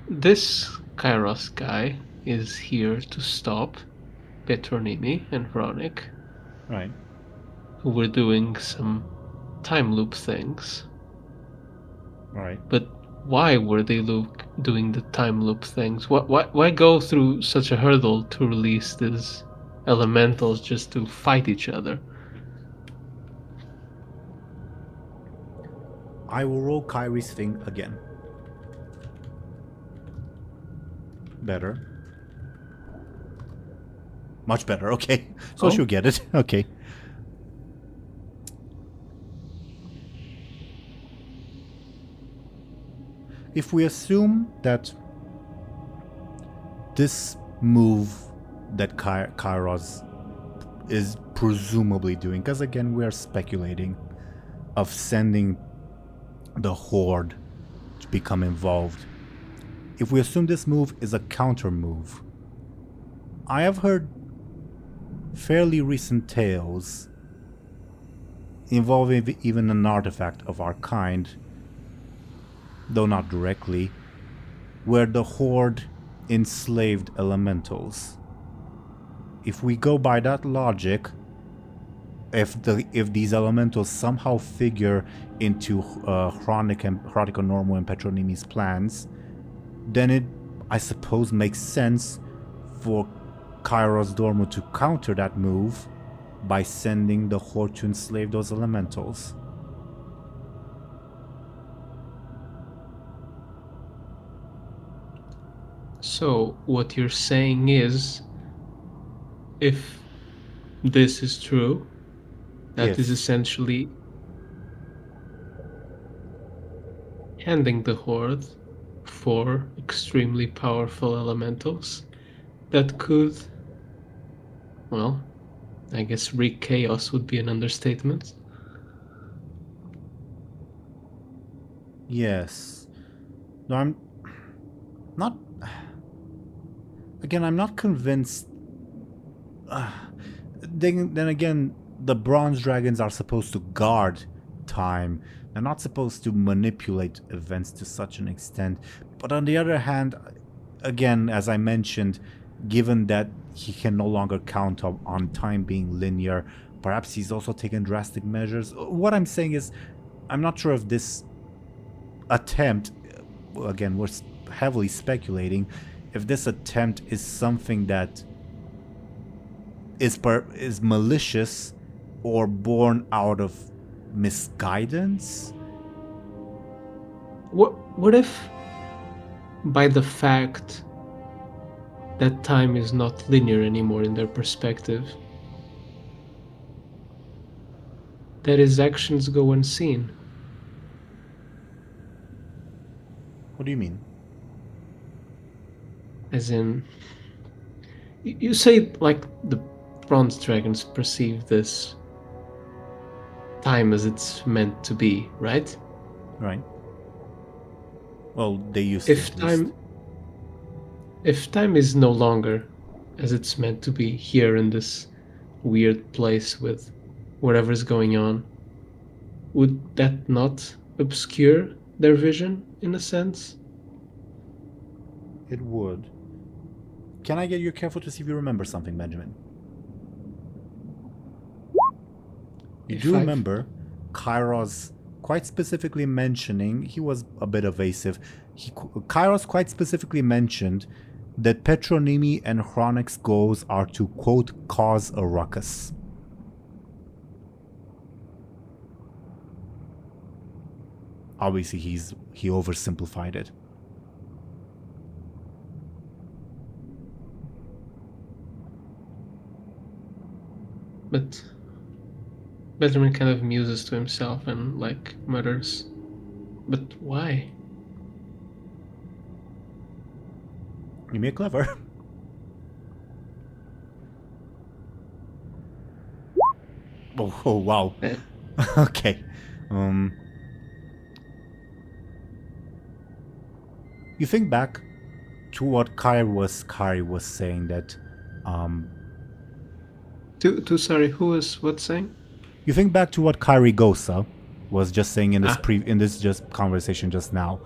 B: this Kairos guy is here to stop Petronymi and Chronic,
A: Right.
B: who were doing some time loop things.
A: Right.
B: But why were they doing the time loop things? Why go through such a hurdle to release these elementals just to fight each other?
A: I will roll Kyrie's thing again. Better. Much better, okay. So she'll get it, okay. If we assume that this move that Kairos is presumably doing, because again we are speculating, of sending the Horde to become involved. If we assume this move is a counter move, I have heard fairly recent tales involving even an artifact of our kind, though not directly, where the Horde enslaved elementals. If we go by that logic, if these elementals somehow figure into Chronico and Petronymi's plans, then it, I suppose, makes sense for Kairos Dormu to counter that move by sending the Horde to enslave those elementals.
B: So what you're saying is, if this is true, that is essentially handing the Horde 4 extremely powerful elementals that could, well, I guess wreak chaos would be an understatement.
A: Yes. No, I'm not... Again, I'm not convinced... then again, the bronze dragons are supposed to guard time. They're not supposed to manipulate events to such an extent. But on the other hand, again, as I mentioned, given that he can no longer count on time being linear, perhaps he's also taken drastic measures. What I'm saying is, I'm not sure if this attempt, again, we're heavily speculating, if this attempt is something that is malicious or born out of misguidance.
B: What if, by the fact that time is not linear anymore in their perspective, that his actions go unseen?
A: What do you mean?
B: As in, you say like the bronze dragons perceive this time as it's meant to be, right?
A: Right. Well, they used to.
B: If time is no longer as it's meant to be here in this weird place with whatever's going on, would that not obscure their vision in a sense?
A: It would. Can I get you careful to see if you remember something, Benjamin? You do remember Kairos quite specifically mentioning, he was a bit evasive, Kairos quite specifically mentioned that Petronymi and Chronic's goals are to, quote, cause a ruckus. Obviously, he oversimplified it.
B: But Benjamin kind of muses to himself and like mutters, "But why?"
A: You make clever. Oh wow. Okay. You think back to what Kari was saying that
B: Sorry, who was what saying?
A: You think back to what Kari Gosa was just saying in this in this just conversation just now,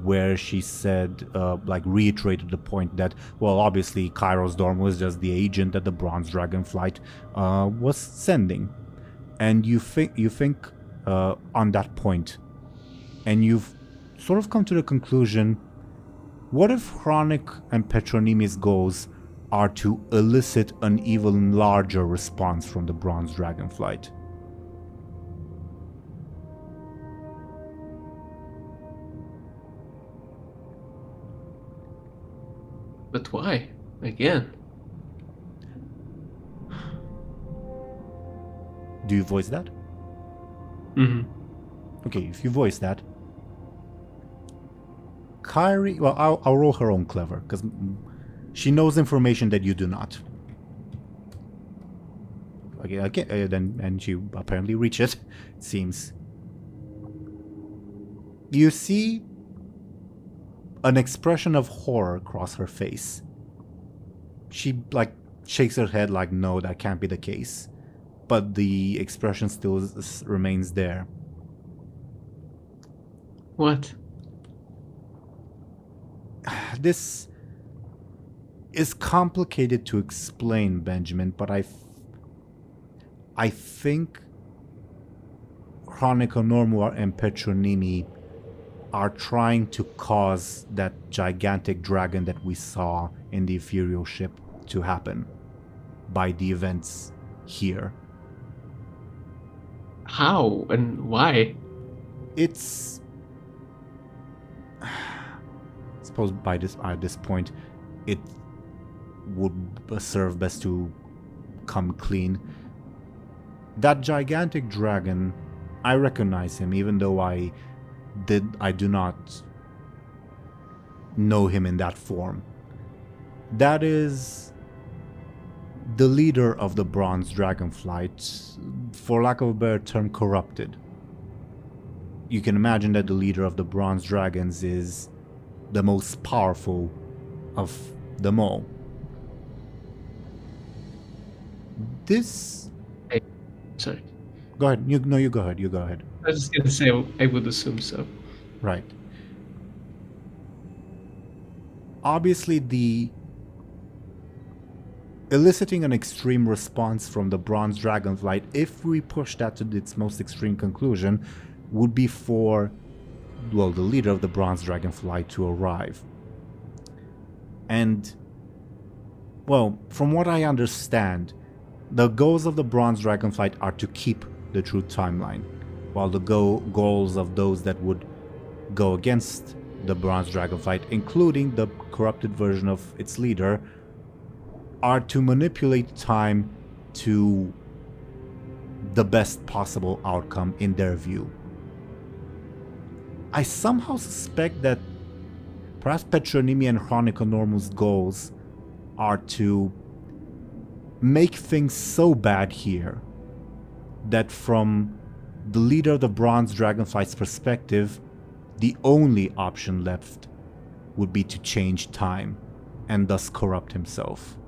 A: where she said, like reiterated the point that, well, obviously Kairos Dorm was just the agent that the Bronze Dragonflight was sending, and you think on that point, and you've sort of come to the conclusion: what if Chronic and Petronymi's goals are to elicit an even larger response from the Bronze Dragonflight?
B: But why? Again?
A: Do you voice that?
B: Mm-hmm.
A: Okay, if you voice that, Kyrie, well, I'll roll her own clever, because she knows information that you do not. Okay, then, and she apparently reached it, it seems. You see an expression of horror cross her face. She, like, shakes her head like, no, that can't be the case. But the expression still remains there.
B: What?
A: This is complicated to explain, Benjamin, but I think Chroniconormua and Petronymi are trying to cause that gigantic dragon that we saw in the ethereal ship to happen by the events here.
B: How and why?
A: It's, I suppose at this point it would serve best to come clean. That gigantic dragon, I recognize him, even though I do not know him in that form. That is the leader of the Bronze Dragonflight, for lack of a better term, corrupted. You can imagine that the leader of the Bronze Dragons is the most powerful of them all.
B: Sorry.
A: Go ahead. You go ahead. You go ahead.
B: I was just gonna say I would assume so.
A: Right. Obviously, the eliciting an extreme response from the Bronze Dragonflight, if we push that to its most extreme conclusion, would be for, well, the leader of the Bronze Dragonflight to arrive. And, well, from what I understand, the goals of the Bronze Dragonflight are to keep the Truth Timeline, while the goals of those that would go against the Bronze Dragonflight, including the corrupted version of its leader, are to manipulate time to the best possible outcome in their view. I somehow suspect that perhaps Petronymi and Chroniconormu's goals are to make things so bad here that from the leader of the Bronze Dragonflight's perspective, the only option left would be to change time and thus corrupt himself.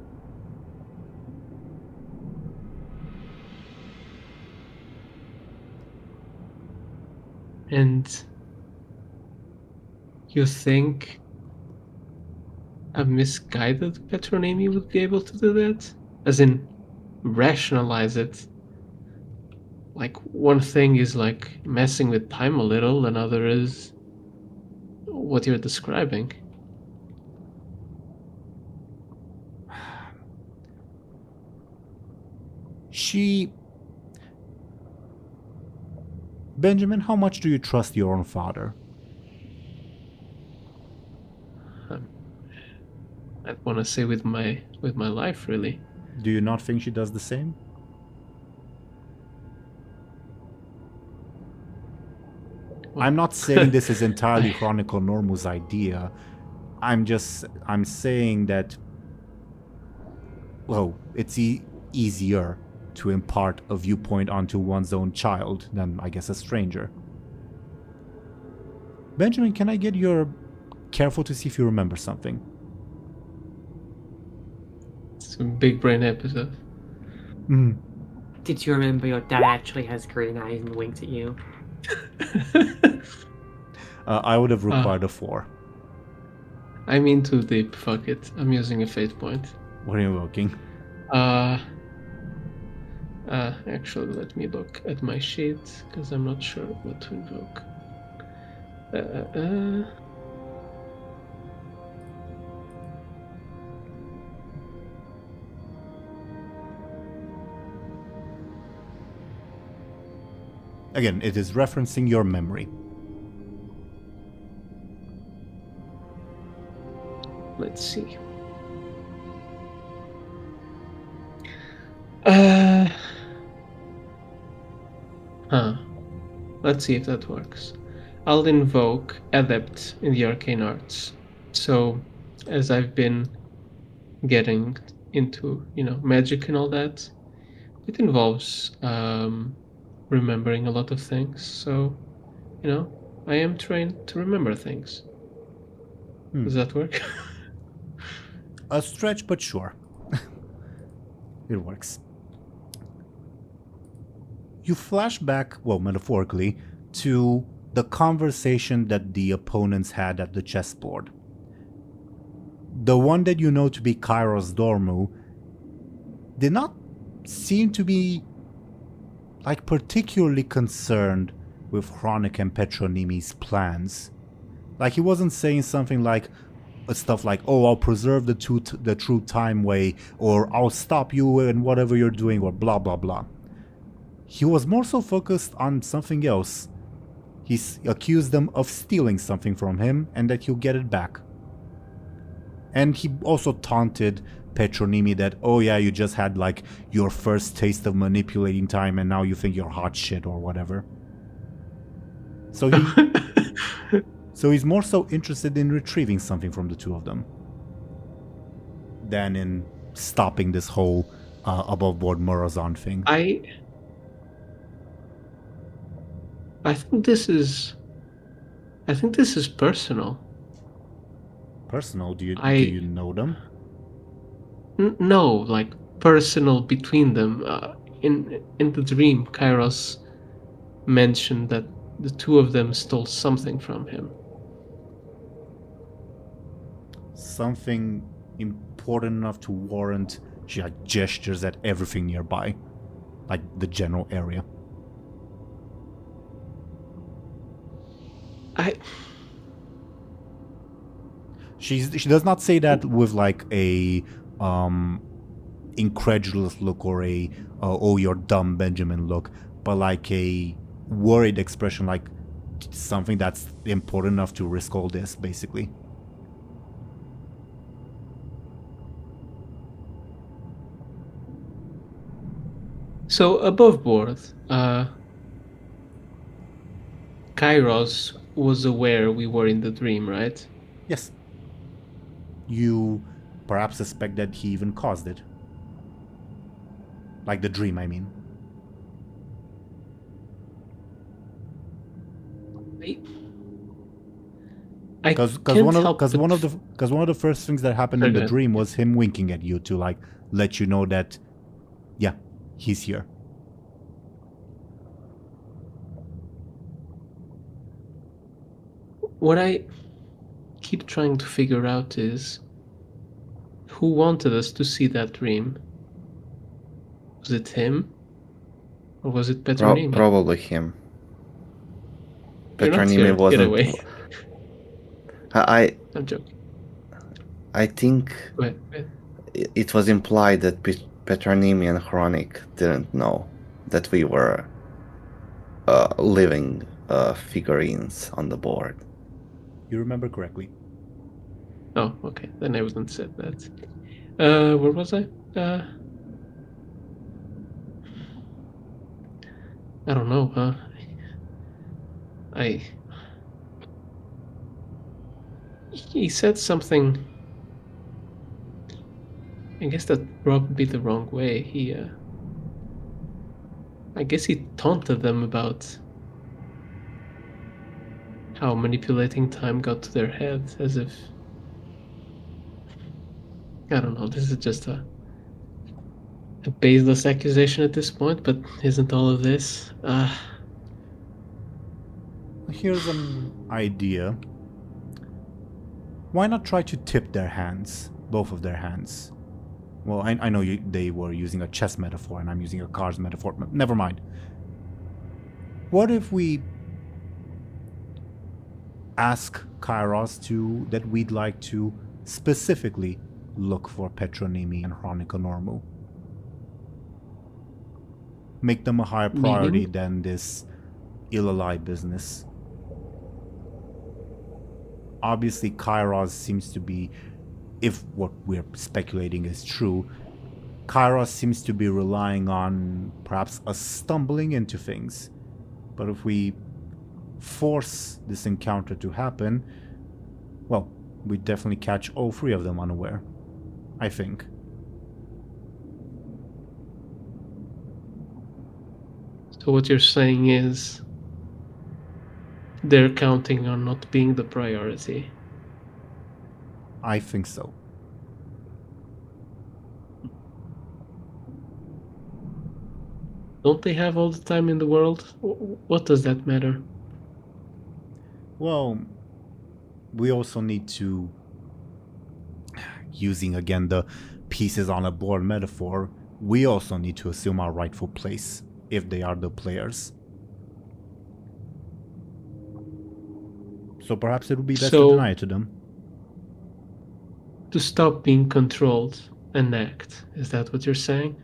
B: And you think a misguided Petronymi would be able to do that? As in, rationalize it. Like, one thing is like messing with time a little, another is what you're describing.
A: Benjamin, how much do you trust your own father?
B: I'd want to say with my life, really.
A: Do you not think she does the same?
B: Well,
A: I'm not saying this is entirely Chroniconormu's idea. I'm saying that, well, it's easier to impart a viewpoint onto one's own child than, I guess, a stranger. Benjamin, can I get your careful to see if you remember something?
B: It's a big brain episode.
D: Did you remember your dad actually has green eyes and winks at you?
A: I would have required a 4.
B: I mean, too deep. Fuck it. I'm using a fate point.
A: What are you invoking?
B: Actually, let me look at my sheet, because I'm not sure what to invoke.
A: Again, it is referencing your memory.
B: Let's see. Let's see if that works. I'll invoke Adept in the Arcane Arts. So, as I've been getting into, magic and all that, it involves remembering a lot of things. So, I am trained to remember things. Does that work?
A: A stretch, but sure. It works. You flash back, well, metaphorically, to the conversation that the opponents had at the chessboard. The one that you know to be Kairos Dormu did not seem to be, particularly concerned with Chronic and Petronymi's plans. He wasn't saying something like, stuff like, oh, I'll preserve the true time way, or I'll stop you in whatever you're doing, or blah blah blah. He was more so focused on something else. He accused them of stealing something from him, and that he'll get it back. And he also taunted Petronymi that, oh yeah, you just had your first taste of manipulating time, and now you think you're hot shit or whatever. So he's more so interested in retrieving something from the two of them than in stopping this whole above-board Morazan thing.
B: I think this is personal.
A: Personal? Do you know them?
B: No, personal between them. in the dream, Kairos mentioned that the two of them stole something from him.
A: Something important enough to warrant gestures at everything nearby, like the general area. She does not say that with like a incredulous look or a oh you're dumb Benjamin look, but like a worried expression, like something that's important enough to risk all this, basically.
B: So above board, Kairos was aware we were in the dream, right?
A: Yes. You perhaps suspect that he even caused it. Like the dream, I mean. Because one of the first things that happened in the dream was him winking at you to like let you know that, yeah, he's here.
B: What I keep trying to figure out is who wanted us to see that dream? Was it him? Or was it Petronimi?
C: Probably him.
B: Petronimi wasn't... Get away. I'm joking.
C: I think it was implied that Petronimi and Chronic didn't know that we were living figurines on the board.
A: You remember correctly.
B: Oh, okay. Then I wouldn't said that. Where was I? I don't know, huh? He said something. I guess that rubbed me the wrong way. I guess he taunted them about how manipulating time got to their head, as if... I don't know, this is just a baseless accusation at this point, but isn't all of this?
A: Here's an idea. Why not try to tip their hands? Both of their hands. Well, I know they were using a chess metaphor and I'm using a cards metaphor. Never mind. What if we ask Kairos that we'd like to specifically look for Petronimi and Chronica Normu? Make them a higher priority than this Ilalai business. Obviously, Kairos seems to be, if what we're speculating is true, Kairos seems to be relying on perhaps us stumbling into things. But if we force this encounter to happen, well, we definitely catch all three of them unaware, I think.
B: So what you're saying is they're counting on not being the priority.
A: I think so.
B: Don't they have all the time in the world? What does that matter?
A: Well, we also need to, using again the pieces on a board metaphor, we also need to assume our rightful place if they are the players. So perhaps it would be best to deny it to them.
B: To stop being controlled and act, is that what you're saying?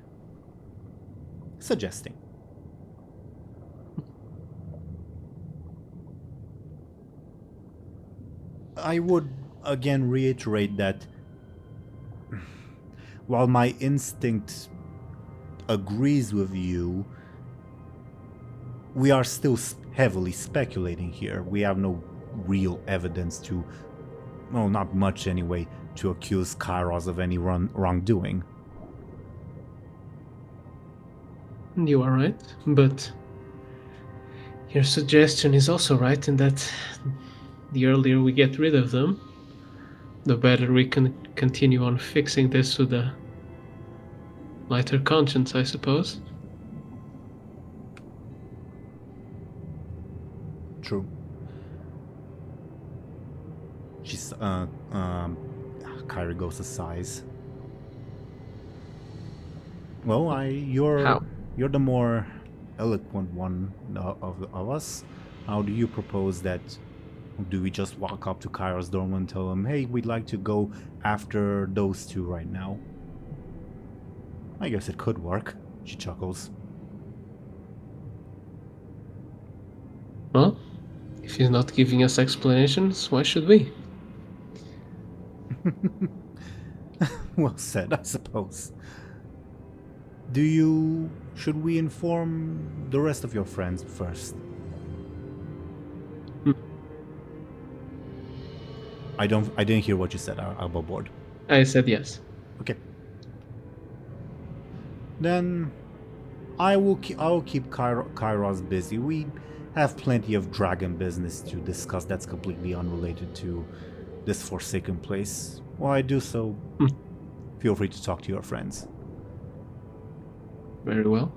A: Suggesting. I would again reiterate that while my instinct agrees with you, we are still heavily speculating here. We have no real evidence to, well, not much anyway, to accuse Kairos of any wrongdoing.
B: You are right, but your suggestion is also right in that the earlier we get rid of them, the better we can continue on fixing this with a lighter conscience, I suppose.
A: Kyrie goes to sighs. Well,
B: How?
A: you're the more eloquent one of us. How do you propose that? Do we just walk up to Kairos' dorm and tell him, hey, we'd like to go after those two right now? I guess it could work. She chuckles.
B: Well, if he's not giving us explanations, why should we?
A: Well said, I suppose. Should we inform the rest of your friends first? I didn't hear what you said, Board.
B: I said yes.
A: Okay. Then I will keep Kairos busy. We have plenty of dragon business to discuss that's completely unrelated to this forsaken place. While I do so, feel free to talk to your friends.
B: Very well.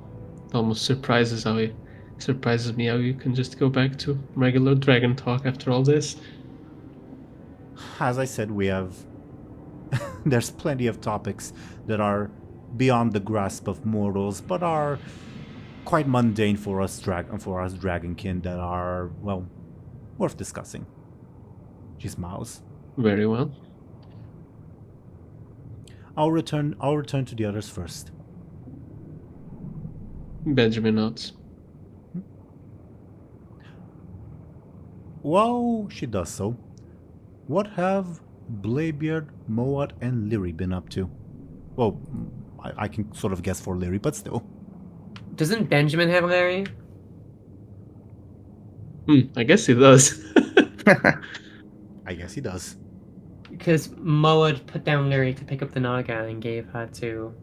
B: It almost surprises me how you can just go back to regular dragon talk after all this.
A: As I said, we have there's plenty of topics that are beyond the grasp of mortals, but are quite mundane for us dragonkin that are, well, worth discussing. She smiles.
B: Very well.
A: I'll return to the others first.
B: Benjamin nods.
A: While she does so, what have Bladebeard, Moat, and Lyri been up to? Well, I can sort of guess for Lyri, but still.
D: Doesn't Benjamin have Larry?
B: I guess he does.
A: I guess he does.
D: Because Moad put down Larry to pick up the Naga and gave her to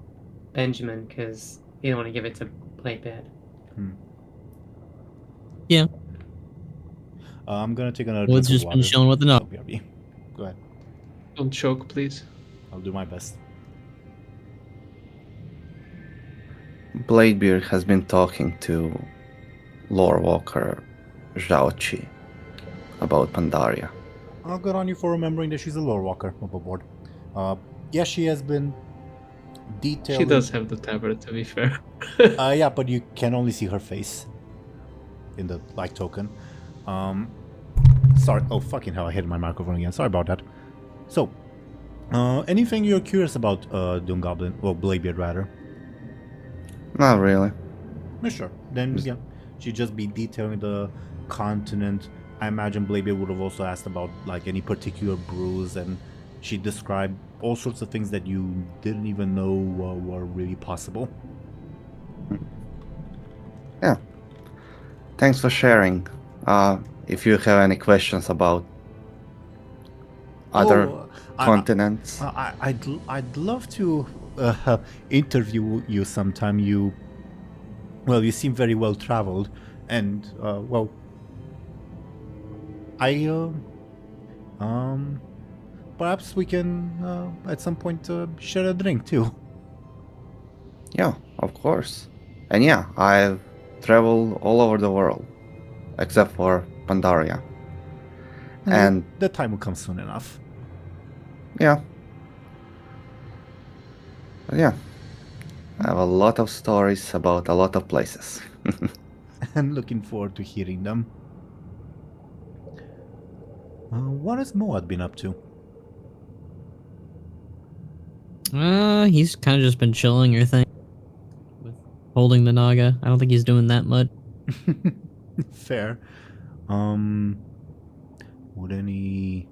D: Benjamin because he didn't want to give it to Bladebeard.
E: Yeah.
A: I'm gonna take another.
E: Wood's just been chilling with the knob.
A: BRB. Go ahead.
B: Don't choke, please.
A: I'll do my best.
C: Bladebeard has been talking to lore walker Zhaoqi about Pandaria.
A: Oh, good on you for remembering that she's a lore walker overboard. Yes, she has been detailing.
B: She does have the tablet, to be fair.
A: Yeah, but you can only see her face in the like token. Sorry. Oh, fucking hell! I hit my microphone again. Sorry about that. So, anything you're curious about, DoomGoblin? Well, Bladebeard rather.
C: Not really.
A: Yeah, sure. Then yeah, she'd just be detailing the continent. I imagine Bladebeard would have also asked about like any particular brews, and she described all sorts of things that you didn't even know were really possible.
C: Yeah. Thanks for sharing. If you have any questions about other continents.
A: I'd love to interview you sometime. You seem very well traveled, and perhaps we can at some point share a drink too.
C: Yeah, of course. And yeah, I've traveled all over the world, except for Pandaria. And
A: the time will come soon enough.
C: yeah. But yeah. I have a lot of stories about a lot of places.
A: And looking forward to hearing them. What has Moat been up to?
E: He's kind of just been chilling or thing. With holding the Naga. I don't think he's doing that much.
A: Fair. Would any...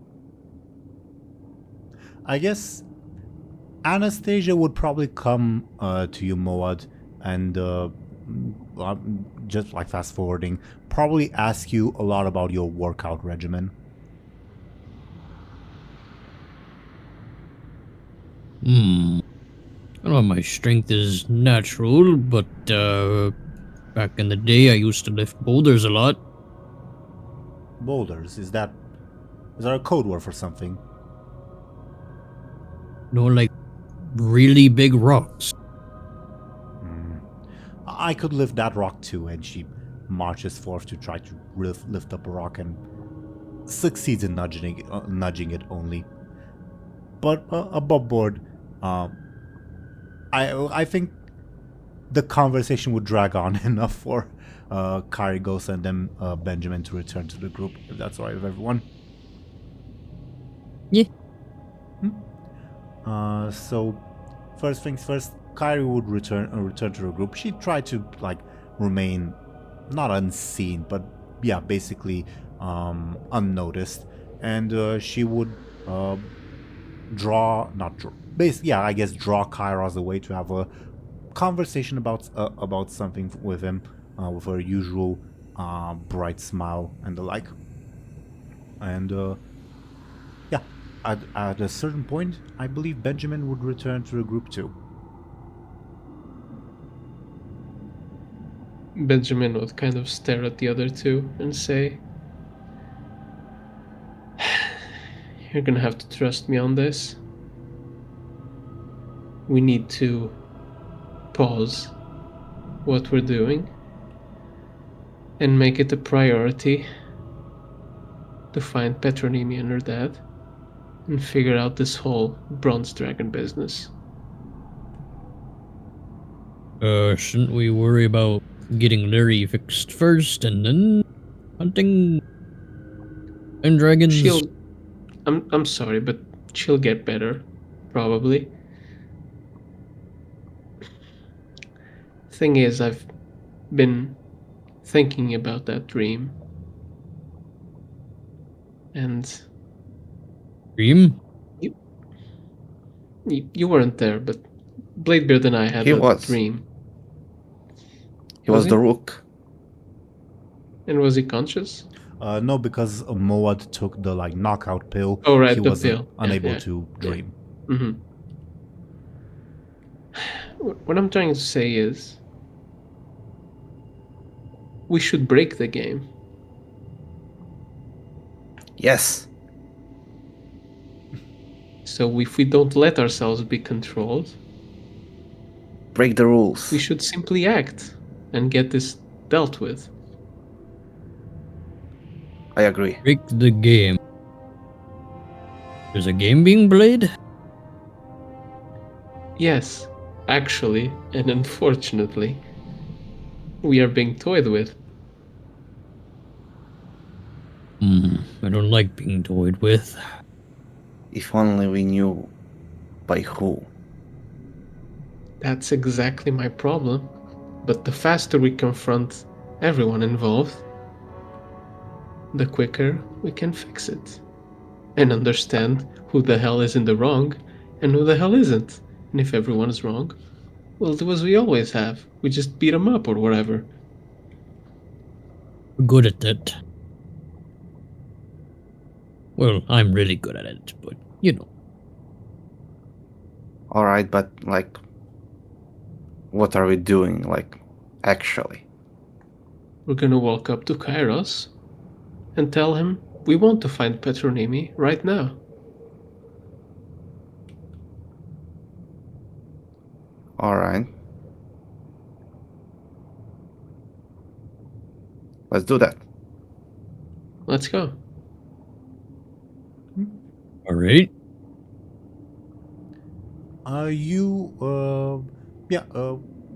A: I guess Anastasia would probably come to you, Moat, and just like fast forwarding, probably ask you a lot about your workout regimen.
F: I don't know, my strength is natural, but back in the day I used to lift boulders a lot.
A: Boulders? Is that a code word for something?
F: No, like really big rocks.
A: I could lift that rock too, and she marches forth to try to lift up a rock, and succeeds in nudging it only. But above board, I think the conversation would drag on enough for Kyrios and then Benjamin to return to the group, if that's all right with everyone.
E: Yeah.
A: So first things first, Kyrie would return to the group. She tried to remain not unseen, but yeah, basically unnoticed, and she would draw Kyros away to have a conversation about something with him, with her usual bright smile and the like. And yeah, at a certain point, I believe Benjamin would return to the group too.
B: Benjamin would kind of stare at the other two and say, "You're gonna have to trust me on this. We need to pause what we're doing and make it a priority to find Petronimi and her dad and figure out this whole bronze dragon business."
F: Shouldn't we worry about getting Lyri fixed first and then hunting and dragons?
B: I'm sorry, but she'll get better, probably. Thing is, I've been thinking about that dream. And
F: Dream?
B: you weren't there, but Bladebeard and I had a dream.
C: He was the rook.
B: And was he conscious?
A: No, because Moad took the knockout pill.
B: Oh right,
A: he
B: the
A: was
B: pill.
A: unable to dream.
B: Yeah. Mm-hmm. What I'm trying to say is, we should break the game.
C: Yes.
B: So if we don't let ourselves be controlled,
C: break the rules.
B: We should simply act and get this dealt with.
C: I agree.
F: Break the game. There's a game being played?
B: Yes, actually, and unfortunately, we are being toyed with.
F: I don't like being toyed with.
C: If only we knew by who.
B: That's exactly my problem. But the faster we confront everyone involved, the quicker we can fix it. And understand who the hell is in the wrong and who the hell isn't. And if everyone is wrong, we'll do as we always have. We just beat them up or whatever.
F: We're good at that. Well, I'm really good at it, but you know.
C: Alright, but what are we doing, actually?
B: We're gonna walk up to Kairos and tell him we want to find Petronimi right now.
C: Alright. Let's do that.
B: Let's go.
F: Alright.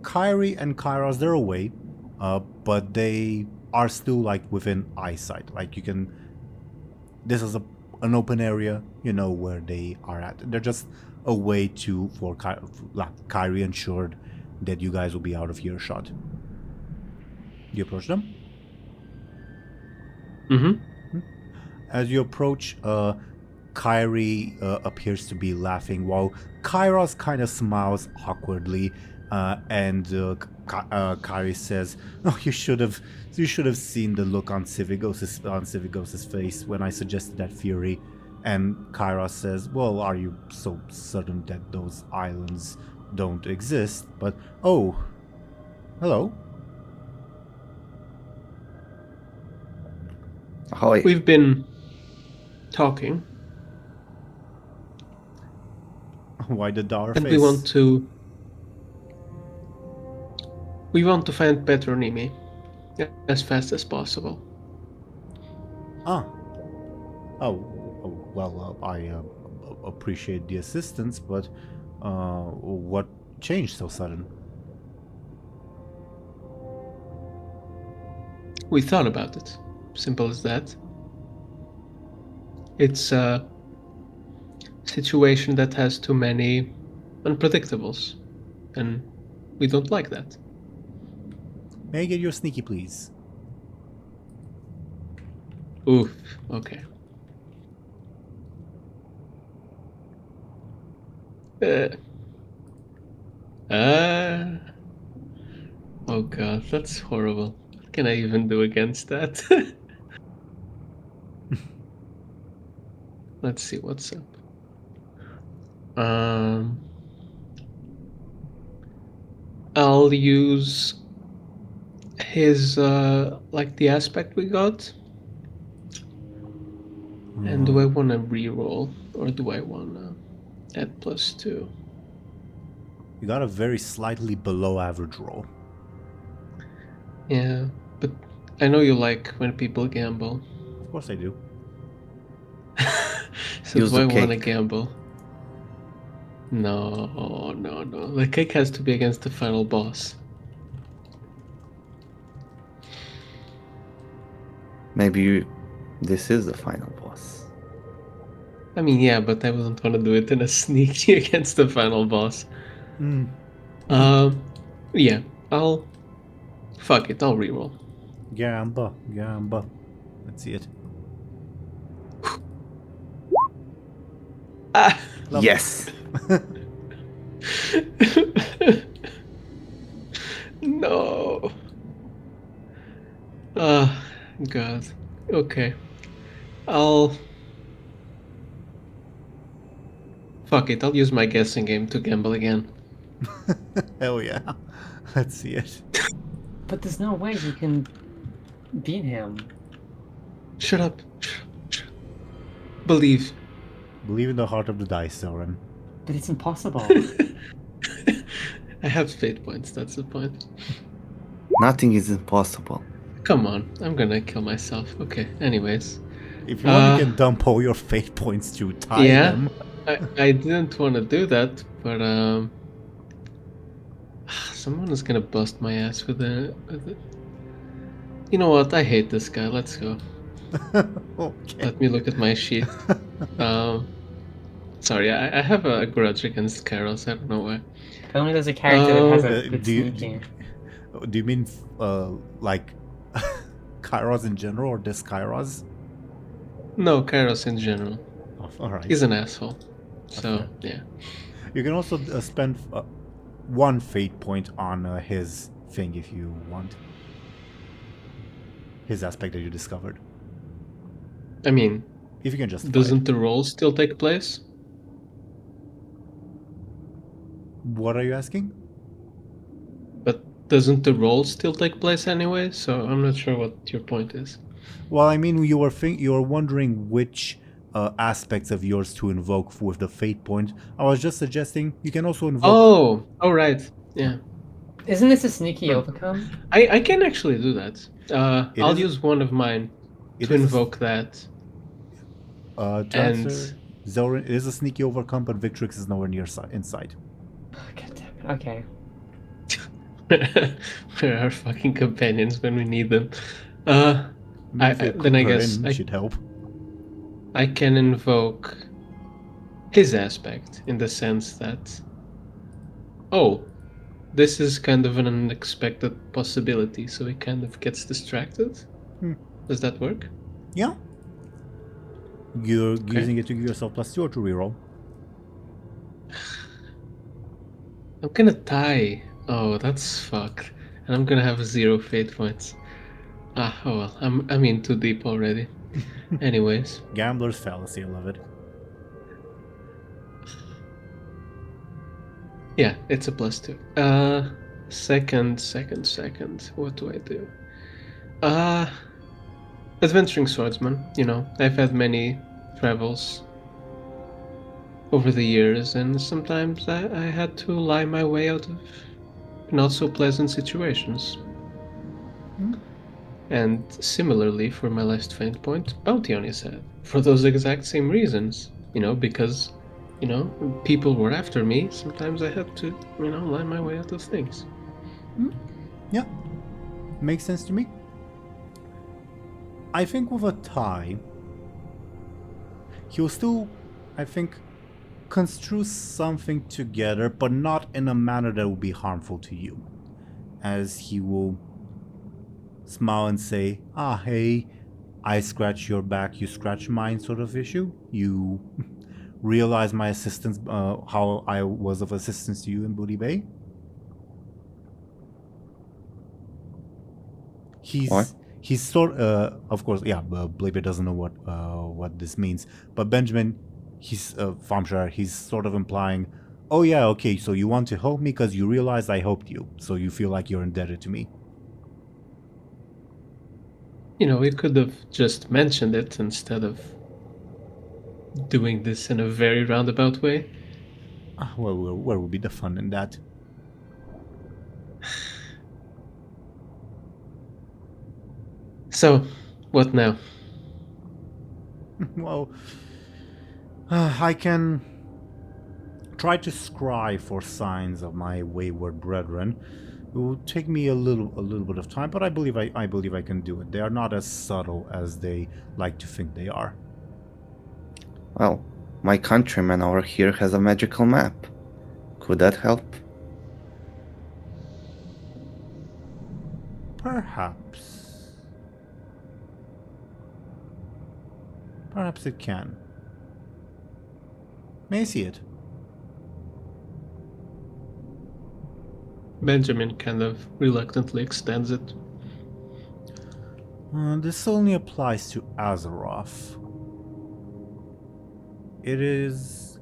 A: Kyrie and Kairos, they're away, but they are still within eyesight. This is an open area, where they are at. They're just a way for Kyrie ensured that you guys will be out of earshot. You approach them?
B: Mm-hmm.
A: As you approach, Kyrie appears to be laughing, while Kairos kind of smiles awkwardly, and Kyrie says, "Oh, you should have seen the look on Civigos's face when I suggested that theory." And Kairos says, "Well, are you so certain that those islands don't exist? But oh, hello."
C: Ahoy.
B: We've been talking.
A: Why the dour
B: and
A: face?
B: we want to find Petronimi as fast as possible.
A: Well, I appreciate the assistance, but what changed so sudden?
B: We thought about it. Simple as that. It's a situation that has too many unpredictables, and we don't like that.
A: May I get your sneaky, please?
B: Oof, okay. Oh god, that's horrible. What can I even do against that? Let's see what's up. I'll use his like the aspect we got. And do I want to reroll or do I want to add +2?
A: You got a very slightly below average roll.
B: Yeah, but I know you like when people gamble.
A: Of course I do.
B: So
C: Use
B: do I
C: the
B: want to
C: cake.
B: gamble? No. The cake has to be against the final boss.
C: Maybe this is the final boss.
B: I mean, yeah, but I wouldn't want to do it in a sneaky against the final boss. Yeah, fuck it, I'll reroll.
A: Gamba. Let's see it.
B: Ah!
A: Lovely.
C: Yes!
B: No. Ah, God. Okay. Fuck it, I'll use my guessing game to gamble again.
A: Hell yeah. Let's see it.
D: But there's no way you can beat him.
B: Shut up. Believe.
A: Believe in the heart of the dice, Zelryn.
D: But it's impossible.
B: I have fate points, that's the point.
C: Nothing is impossible.
B: Come on, I'm gonna kill myself. Okay, anyways.
A: If you want, you can dump all your fate points to tie them.
B: I didn't want to do that, but someone is gonna bust my ass with it. You know what? I hate this guy. Let's go.
A: Okay.
B: Let me look at my sheet. Sorry, I have a grudge against Kairos. I don't know why.
D: Only there's a character that has a good
A: do you-
D: sneaking.
A: Do you mean like Kairos in general or this Kairos?
B: No, Kairos in general.
A: Oh, all right.
B: He's an asshole. So
A: Okay.
B: yeah.
A: You can also spend one fate point on his thing if you want. His aspect that you discovered.
B: I mean,
A: If you can just.
B: doesn't the roll still take place?
A: What are you asking?
B: But doesn't the roll still take place anyway? So I'm not sure what your point is.
A: Well, I mean, you were wondering which aspects of yours to invoke with the fate point. I was just suggesting you can also invoke.
B: Oh, right. Yeah.
D: Isn't this a sneaky overcome?
B: I can actually do that.
A: It
B: I'll
A: is-
B: use one of mine
A: It
B: to
A: is a-
B: invoke that.
A: To
B: and-
A: answer, Zelryn, it is a sneaky overcome, but Victrix is nowhere near inside.
D: God damn it. Okay.
B: Where are our fucking companions when we need them?
A: Maybe if you
B: then I
A: cook her
B: guess
A: in, should help.
B: I can invoke his aspect in the sense that, oh, this is kind of an unexpected possibility, so he kind of gets distracted. Does that work?
A: Yeah. You're
B: Okay.
A: using it to give yourself +2 or to reroll.
B: I'm gonna die. Oh, that's fucked. And I'm gonna have 0 fate points. Oh well, I'm in too deep already. Anyways,
A: Gambler's fallacy, I love it.
B: yeah, it's a +2. Second. What do I do? Adventuring swordsman. You know, I've had many travels over the years, and sometimes I had to lie my way out of not so pleasant situations. And similarly, for my last faint point, bounty on his head. For those exact same reasons. Because, people were after me. Sometimes I had to, line my way out of things.
A: Yeah, makes sense to me. I think with a tie, he'll still, I think, construe something together, but not in a manner that will be harmful to you. As he will smile and say, hey, I scratch your back, you scratch mine sort of issue. You realize my assistance, how I was of assistance to you in Booty Bay. He's sort of course, yeah, Bladebeard doesn't know what this means, but Benjamin, he's Thompshire, he's sort of implying, oh yeah, okay, so you want to help me because you realized I helped you, so you feel like you're indebted to me.
B: We could have just mentioned it instead of doing this in a very roundabout way.
A: Well, where would be the fun in that?
B: So, what now?
A: Well, I can try to scry for signs of my wayward brethren. It will take me a little bit of time, but I believe I can do it. They are not as subtle as they like to think they are.
C: Well, my countryman over here has a magical map. Could that help?
A: Perhaps. Perhaps it can. May I see it?
B: Benjamin kind of reluctantly extends it.
A: This only applies to Azeroth. It is...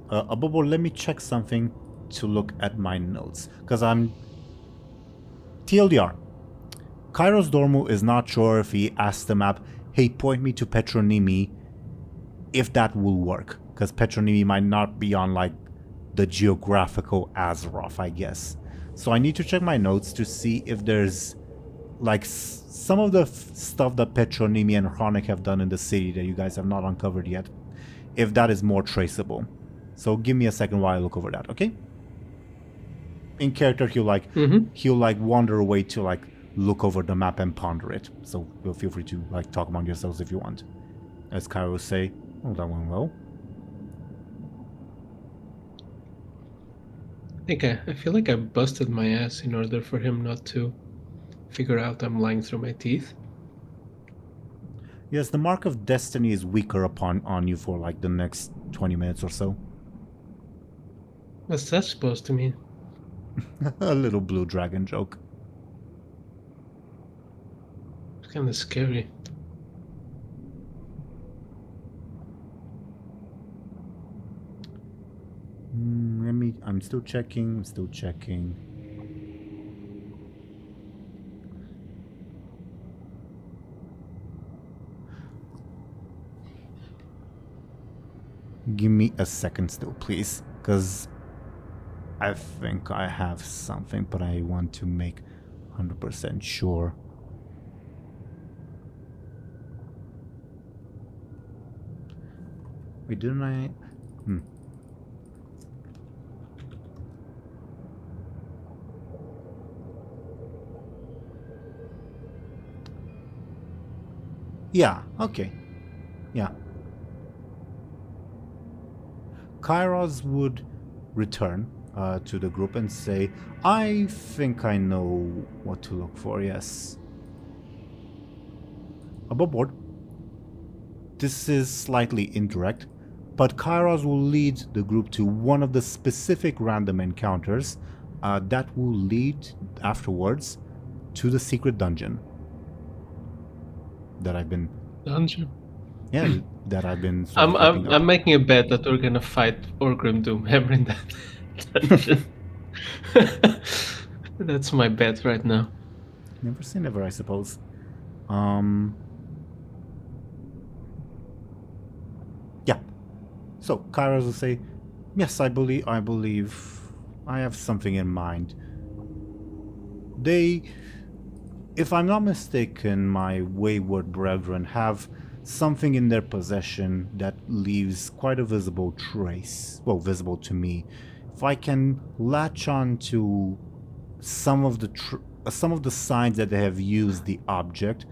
A: above all, let me check something to look at my notes. Because I'm... TLDR. Kairos Dormu is not sure if he asked the map, hey, point me to Petronymi, if that will work. Because Petronymi might not be on, like, the geographical Azeroth, I guess. So I need to check my notes to see if there's, like, some of the stuff that Petronymi and Chronic have done in the city that you guys have not uncovered yet, if that is more traceable. So give me a second while I look over that, okay? In character, he'll like wander away to like look over the map and ponder it. So feel free to like talk among yourselves if you want. As Kyra will say, oh, that went well.
B: I feel like I busted my ass in order for him not to figure out I'm lying through my teeth.
A: Yes, the mark of destiny is weaker on you for like the next 20 minutes or so.
B: What's that supposed to mean?
A: A little blue dragon joke.
B: It's kind of scary.
A: I'm still checking. Give me a second still, please, because I think I have something, but I want to make 100% sure. Wait, didn't I? Yeah, okay. Yeah. Kairos would return to the group and say, I think I know what to look for, yes. Above board. This is slightly indirect, but Kairos will lead the group to one of the specific random encounters that will lead afterwards to the secret dungeon that I've been...
B: Dungeon?
A: Yeah, that I've been...
B: I'm making a bet that we're gonna fight Orgrim Doomhammer in that dungeon. That's my bet right now.
A: Never say never, I suppose. Yeah. So, Kairos will say, Yes, I believe I have something in mind. They, if I'm not mistaken, my wayward brethren have something in their possession that leaves quite a visible trace. Well, visible to me. If I can latch on to some of the signs that they have used the object,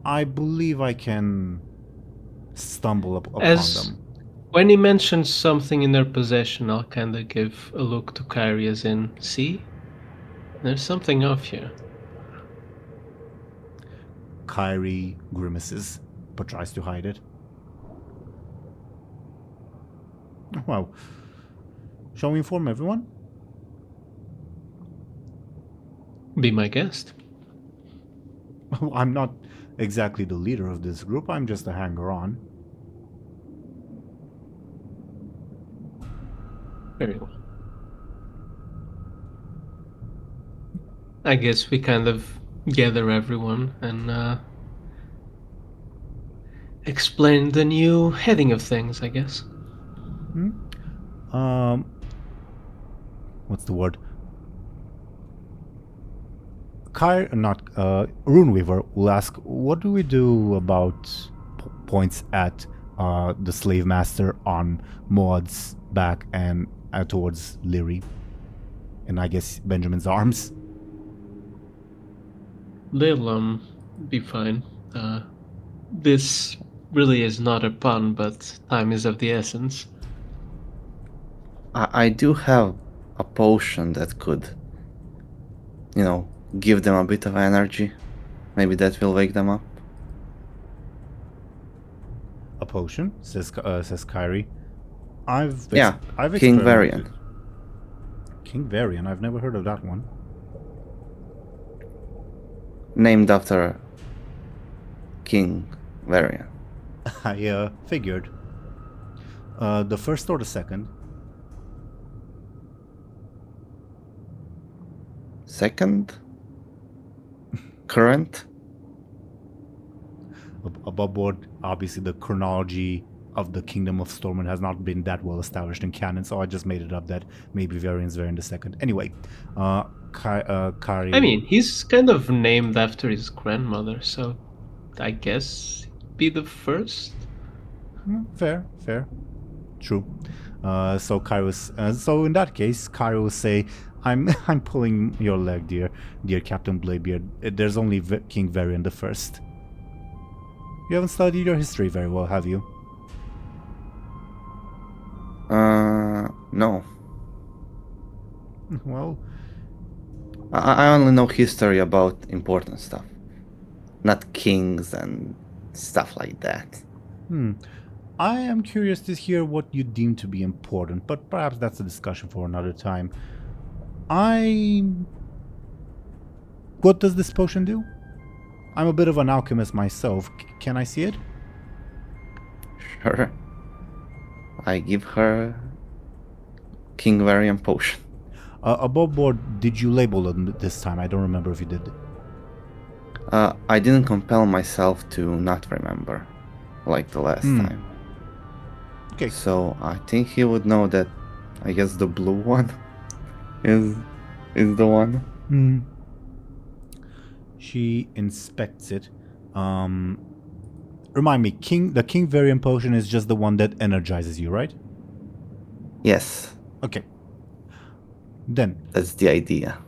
A: I believe I can stumble upon them.
B: When he mentions something in their possession, I'll kind of give a look to Kyrie as in, see? There's something off here.
A: Kyrie grimaces, but tries to hide it. Well, shall we inform everyone?
B: Be my guest.
A: I'm not exactly the leader of this group, I'm just a hanger-on.
B: Very well. I guess we kind of gather everyone and explain the new heading of things, I guess.
A: What's the word? Runeweaver will ask, what do we do about points at the slave master on Maud's back and towards Lyri? And I guess Benjamin's arms?
B: They'll be fine. This really is not a pun, but time is of the essence.
C: I do have a potion that could, give them a bit of energy. Maybe that will wake them up.
A: A potion? Says Kyrie. I've
C: King
A: experimented.
C: Varian.
A: King Varian? I've never heard of that one.
C: Named after King Varian.
A: I figured. The first or the second?
C: Second? Current?
A: Above board, obviously the chronology of the Kingdom of Stormwind has not been that well established in canon, so I just made it up that maybe Varian's Varian the second. Anyway, Kyrie...
B: I mean, he's kind of named after his grandmother, so I guess be the first.
A: Fair. True. So Kyrie so in that case, Kyrie will say, I'm pulling your leg, dear Captain Bladebeard. There's only King Varian the first. You haven't studied your history very well, have you?
C: No.
A: Well,
C: I only know history about important stuff. Not kings and stuff like that.
A: I am curious to hear what you deem to be important, but perhaps that's a discussion for another time. What does this potion do? I'm a bit of an alchemist myself. Can I see it?
C: Sure. I give her King Varian potion.
A: Above board, did you label it this time? I don't remember if you did.
C: I didn't compel myself to not remember, like the last time.
A: Okay.
C: So I think he would know that, I guess the blue one is the one.
A: She inspects it. Remind me, the King Varian potion is just the one that energizes you, right?
C: Yes.
A: Okay. Then.
C: That's the idea.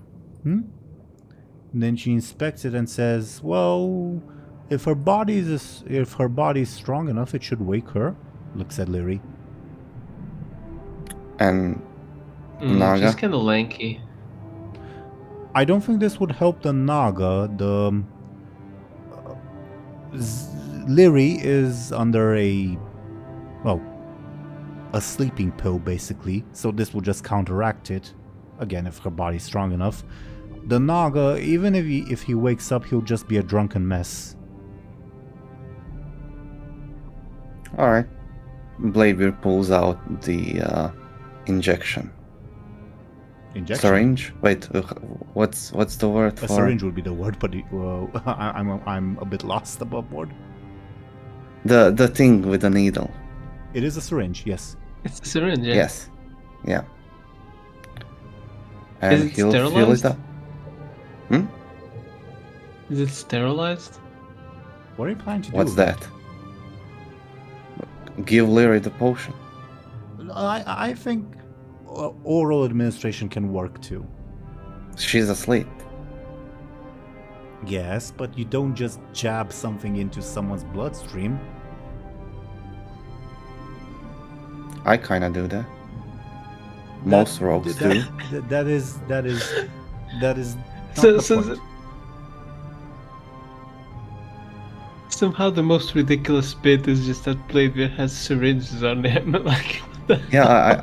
A: Then she inspects it and says, "Well, if her body is strong enough, it should wake her." Looks at Lyri.
C: And Naga.
B: She's kind of lanky.
A: I don't think this would help the Naga. Lyri is under a sleeping pill, basically. So this will just counteract it. Again, if her body's strong enough. The Naga, even if he wakes up, he'll just be a drunken mess.
C: Alright. Bladebeard pulls out the injection.
A: Injection?
C: Syringe? Wait, what's the word for?
A: A syringe would be the word, but I'm a bit lost above board.
C: The thing with the needle.
A: It is a syringe, yes.
B: It's a syringe, yeah.
C: Yes. Yeah.
B: Is
C: And
B: it
C: he'll fill
B: sterilized?
C: it up. Hmm?
B: Is it sterilized?
A: What are you planning to do?
C: What's
A: with it?
C: that? Give Lyri the potion.
A: I think oral administration can work too.
C: She's asleep.
A: Yes, but you don't just jab something into someone's bloodstream.
C: I kinda do that. Most rogues do.
A: That is not
B: So-
A: the
B: so-
A: point.
B: Somehow the most ridiculous bit is just that Bladebeard has syringes on him. Like, what the
C: Yeah,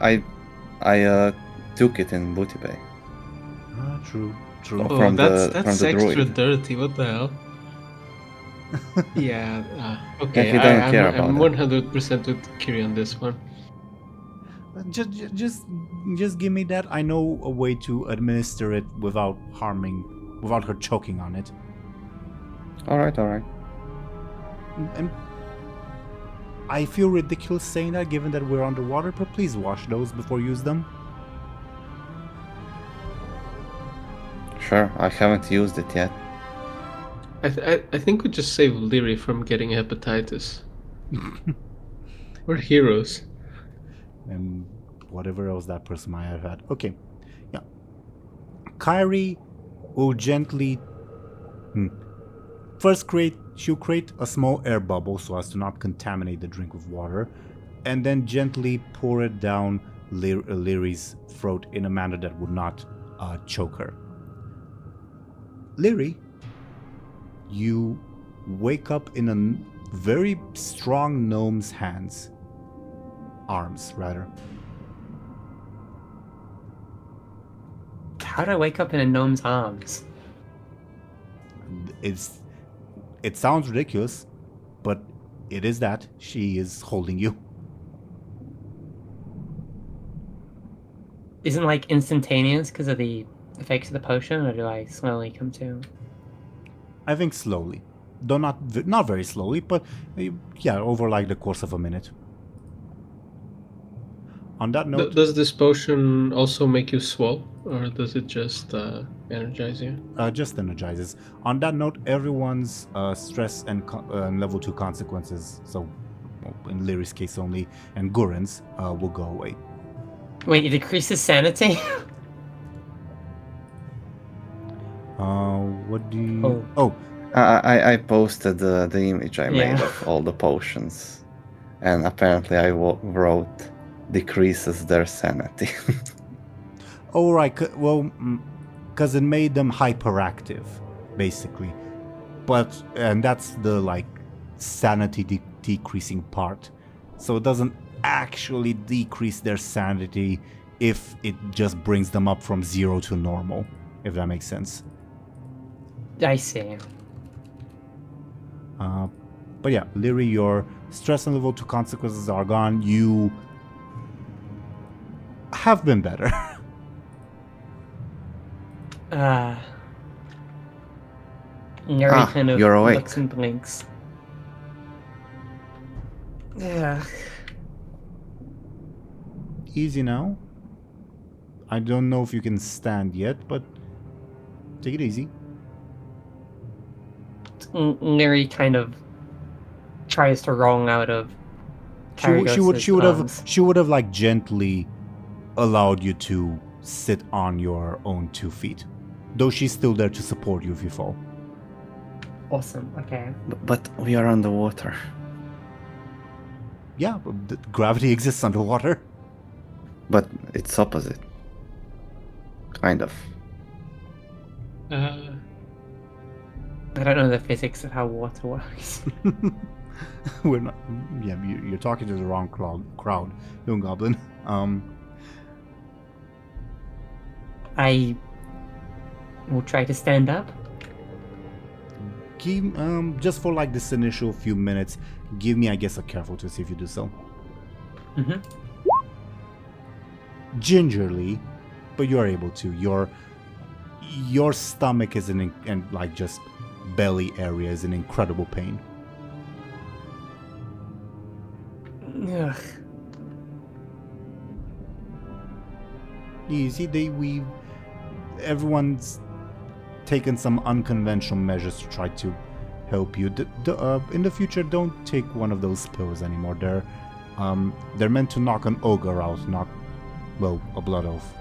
C: I took it in Booty Bay.
A: True.
B: Oh,
C: from
B: that's
C: the
B: extra
C: druid.
B: dirty. What the hell? Yeah. Okay.
C: he doesn't care
B: I'm
C: about
B: 100% with Kiri on this one.
A: Just give me that. I know a way to administer it without her choking on it.
C: Alright.
A: And I feel ridiculous saying that, given that we're underwater. But please wash those before you use them.
C: Sure, I haven't used it yet.
B: I think we just save Lyri from getting hepatitis. We're heroes.
A: And whatever else that person might have had. Okay, yeah. Kyrie will gently she'll create a small air bubble so as to not contaminate the drink with water, and then gently pour it down Lyri's throat in a manner that would not choke her. Lyri, you wake up in a very strong gnome's arms rather.
D: How do I wake up in a gnome's arms?
A: It sounds ridiculous, but it is that. She is holding you.
D: Isn't like instantaneous because of the effects of the potion, or do I slowly come to?
A: I think slowly. Though not very slowly, but yeah, over like the course of a minute. On that note,
B: Does this potion also make you swell, or does it just energize you?
A: just energizes. On that note, everyone's stress and level 2 consequences, so in Lyri's case only, and Guren's will go away.
D: Wait, it decreases sanity?
A: What do you...
C: I posted the image I made
D: Yeah.
C: of all the potions, and apparently I wrote decreases their sanity.
A: Oh, right. Because it made them hyperactive, basically. And that's the, like, sanity decreasing part. So it doesn't actually decrease their sanity if it just brings them up from 0 to normal, if that makes sense.
D: I see.
A: But yeah, Lyri, your stress and level 2 consequences are gone. You have been better.
D: Neri kind of
C: you're awake.
D: looks and blinks. Yeah.
A: Easy now. I don't know if you can stand yet, but take it easy.
D: Neri kind of tries to wrong out of.
A: She would have like gently allowed you to sit on your own 2 feet, though she's still there to support you if you fall.
D: Awesome. Okay.
C: But we are underwater.
A: Yeah, gravity exists underwater.
C: But it's opposite. Kind of.
D: I don't know the physics of how water works.
A: We're not. Yeah, you're talking to the wrong crowd, DoomGoblin.
D: I will try to stand up.
A: Just for like this initial few minutes, give me, I guess, a careful to see if you do so.
D: Mm-hmm.
A: Gingerly, but you're able to. Your stomach is and like just belly area is in incredible pain.
D: Ugh.
A: easy. Everyone's taken some unconventional measures to try to help you. In the future, don't take one of those pills anymore. They're meant to knock an ogre out, not, well, a blood elf.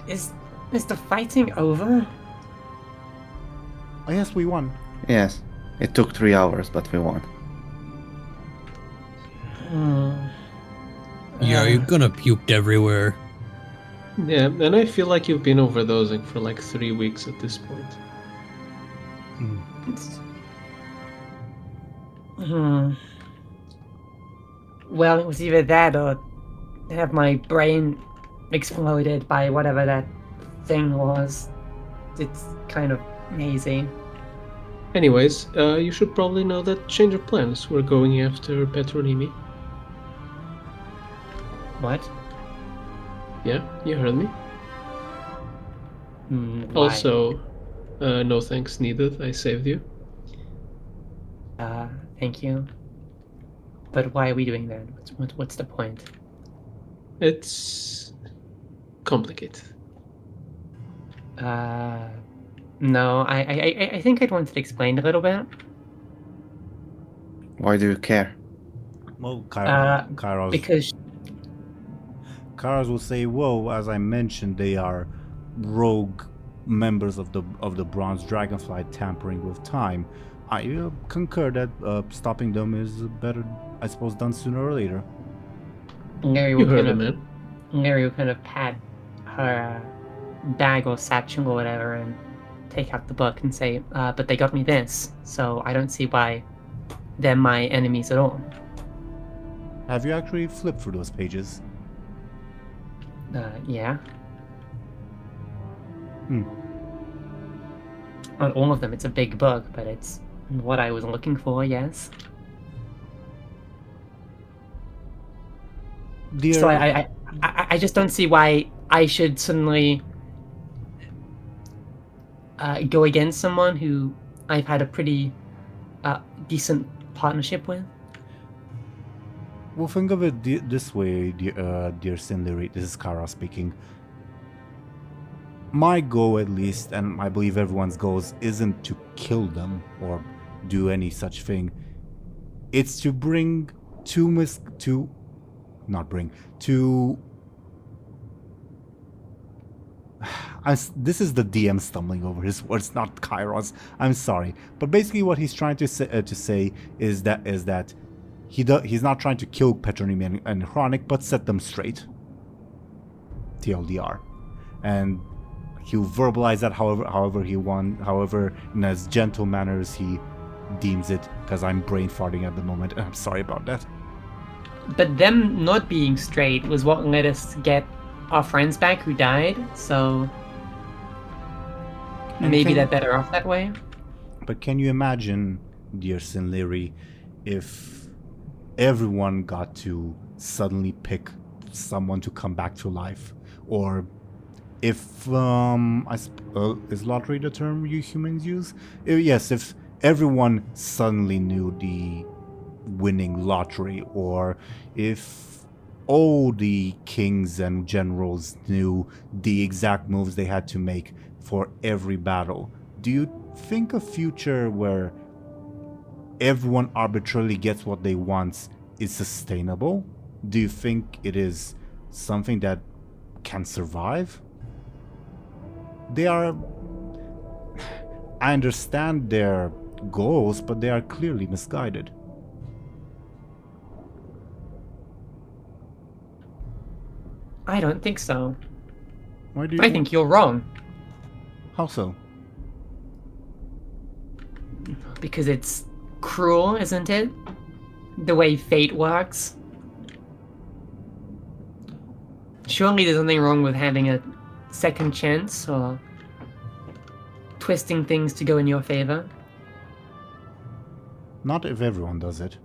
D: Is the fighting over?
A: Oh, yes, we won.
C: Yes, it took 3 hours, but we won.
F: Yeah, you're gonna puked everywhere.
B: Yeah, and I feel like you've been overdosing for like 3 weeks at this point.
D: Well, it was either that or have my brain exploded by whatever that thing was. It's kind of hazy.
B: Anyways, you should probably know that change of plans. We're going after Petronimi.
D: What?
B: Yeah, you heard me.
D: Why?
B: Also, no thanks needed. I saved you.
D: Thank you. But why are we doing that? What's the point?
B: It's complicated.
D: No, I think I'd want it explained a little bit.
C: Why do you care?
A: Well, Kairos
D: Because
A: will say, well, as I mentioned, they are rogue members of the Bronze Dragonfly tampering with time. I concur that stopping them is better, I suppose, done sooner or later.
D: Lyri
B: You
D: will
B: heard
D: kind
B: him,
D: of
B: man.
D: Lyri will kind of pat her bag or satchel or whatever and take out the book and say, but they got me this, so I don't see why they're my enemies at all.
A: Have you actually flipped through those pages?
D: Yeah.
A: Hmm.
D: Not all of them, it's a big book, but it's what I was looking for, yes.
A: Dear,
D: So I just don't see why I should suddenly go against someone who I've had a pretty decent partnership with.
A: well, think of it this way, dear Cindery. This is Kara speaking. My goal, at least, and I believe everyone's goals, isn't to kill them or do any such thing. It's to bring this is the DM stumbling over his words, not Kairos. I'm sorry, but basically what he's trying to say is that he's not trying to kill Petronimi and Chronic, but set them straight. TLDR, and he'll verbalize that however in as gentle manner as he deems it. Because I'm brain farting at the moment, and I'm sorry about that.
D: But them not being straight was what let us get our friends back who died, so
A: And
D: maybe
A: can-
D: they're better off that way.
A: But can you imagine, dear Lyri, if everyone got to suddenly pick someone to come back to life? Or if, is lottery the term you humans use? Yes, if everyone suddenly knew the winning lottery, or if all the kings and generals knew the exact moves they had to make for every battle, do you think a future where everyone arbitrarily gets what they want is sustainable? Do you think it is something that can survive? I understand their goals, but they are clearly misguided.
D: I don't think so.
A: Why do you?
D: I think you're wrong.
A: How so?
D: Because it's cruel, isn't it? The way fate works. Surely there's nothing wrong with having a second chance or twisting things to go in your favor.
A: Not if everyone does it.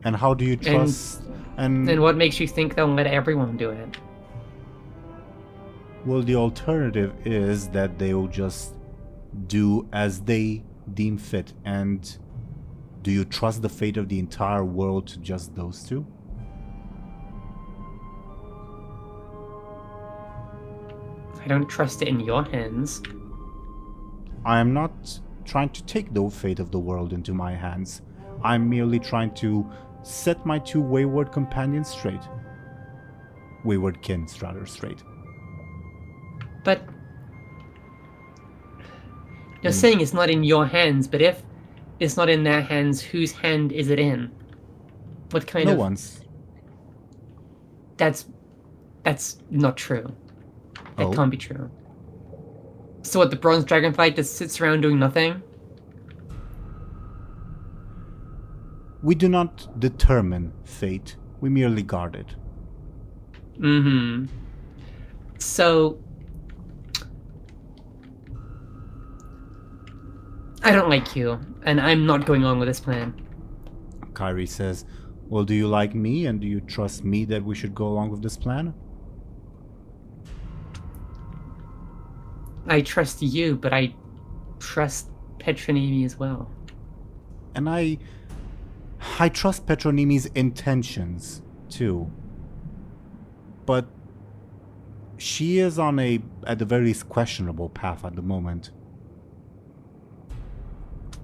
A: And how do you trust?
D: Then what makes you think they'll let everyone do it?
A: Well, the alternative is that they will just do as they deem fit. And do you trust the fate of the entire world to just those two?
D: I don't trust it in your hands.
A: I am not trying to take the fate of the world into my hands. I'm merely trying to set my two wayward companions straight. Wayward kins, rather, straight.
D: But you're saying it's not in your hands, but if it's not in their hands, whose hand is it in? What kind
A: No
D: of...
A: one's.
D: That's not true. That
A: Oh.
D: can't be true. So what, the bronze dragonfly just sits around doing nothing?
A: We do not determine fate. We merely guard it.
D: Mm-hmm. So... I don't like you, and I'm not going on with this plan.
A: Kyrie says, well, do you like me, and do you trust me that we should go along with this plan?
D: I trust you, but I trust Petronimi as well.
A: And I trust Petronimi's intentions, too. But she is on at the very least, questionable path at the moment.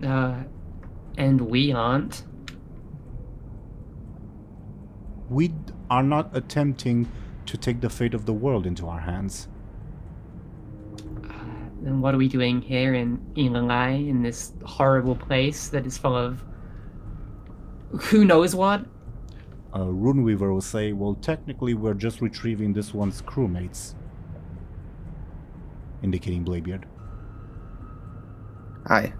D: And we aren't.
A: We are not attempting to take the fate of the world into our hands.
D: Then what are we doing here in Ilalai, in this horrible place that is full of who knows what?
A: Runeweaver will say, well, technically we're just retrieving this one's crewmates. Indicating Bladebeard.
C: Aye.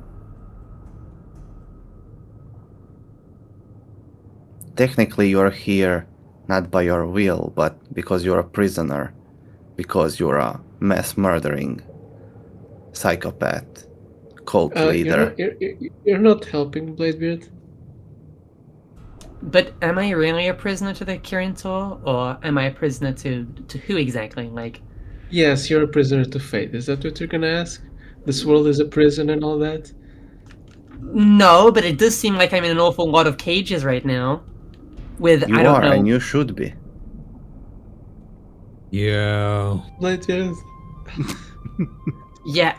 C: Technically you're here not by your will, but because you're a prisoner. Because you're a mass murdering psychopath, cult leader.
B: You're not helping, Bladebeard.
D: But am I really a prisoner to the Kirintor, or am I a prisoner to who exactly? Like,
B: Yes, you're a prisoner to fate. Is that what you're gonna ask? This world is a prison and all that?
D: no, but it does seem like I'm in an awful lot of cages right now. With,
C: You
D: I don't
C: are,
D: know.
C: and you should be.
F: Yeah.
B: Bladebeard.
D: Yeah,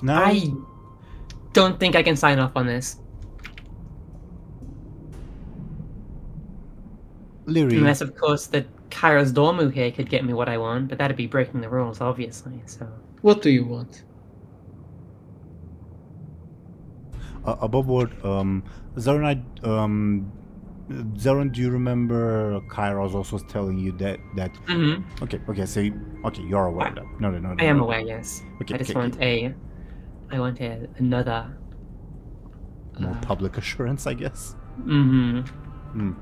A: Now,
D: I don't think I can sign off on this.
A: Lyri,
D: Unless, of course, that Kairos Dormu here could get me what I want, but that'd be breaking the rules, obviously, so...
B: What do you want?
A: above board, Zelryn, Zelryn, do you remember Kairos also was telling you that
D: Mm-hmm.
A: okay, so you're aware of that. No.
D: I am aware, yes.
A: Okay,
D: I just
A: okay,
D: want another...
A: More public assurance, I guess.
D: Mm-hmm.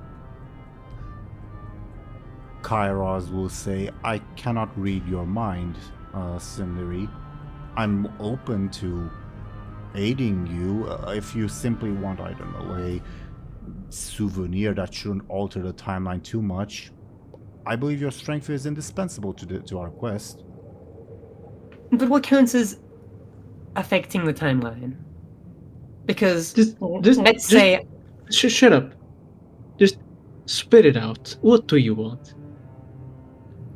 A: Kairos will say, I cannot read your mind, Lyri. I'm open to aiding you if you simply want, I don't know, a souvenir that shouldn't alter the timeline too much. I believe your strength is indispensable to our quest.
D: But what counts as affecting the timeline? Because, let's say...
B: Shut up. Just spit it out. What do you want?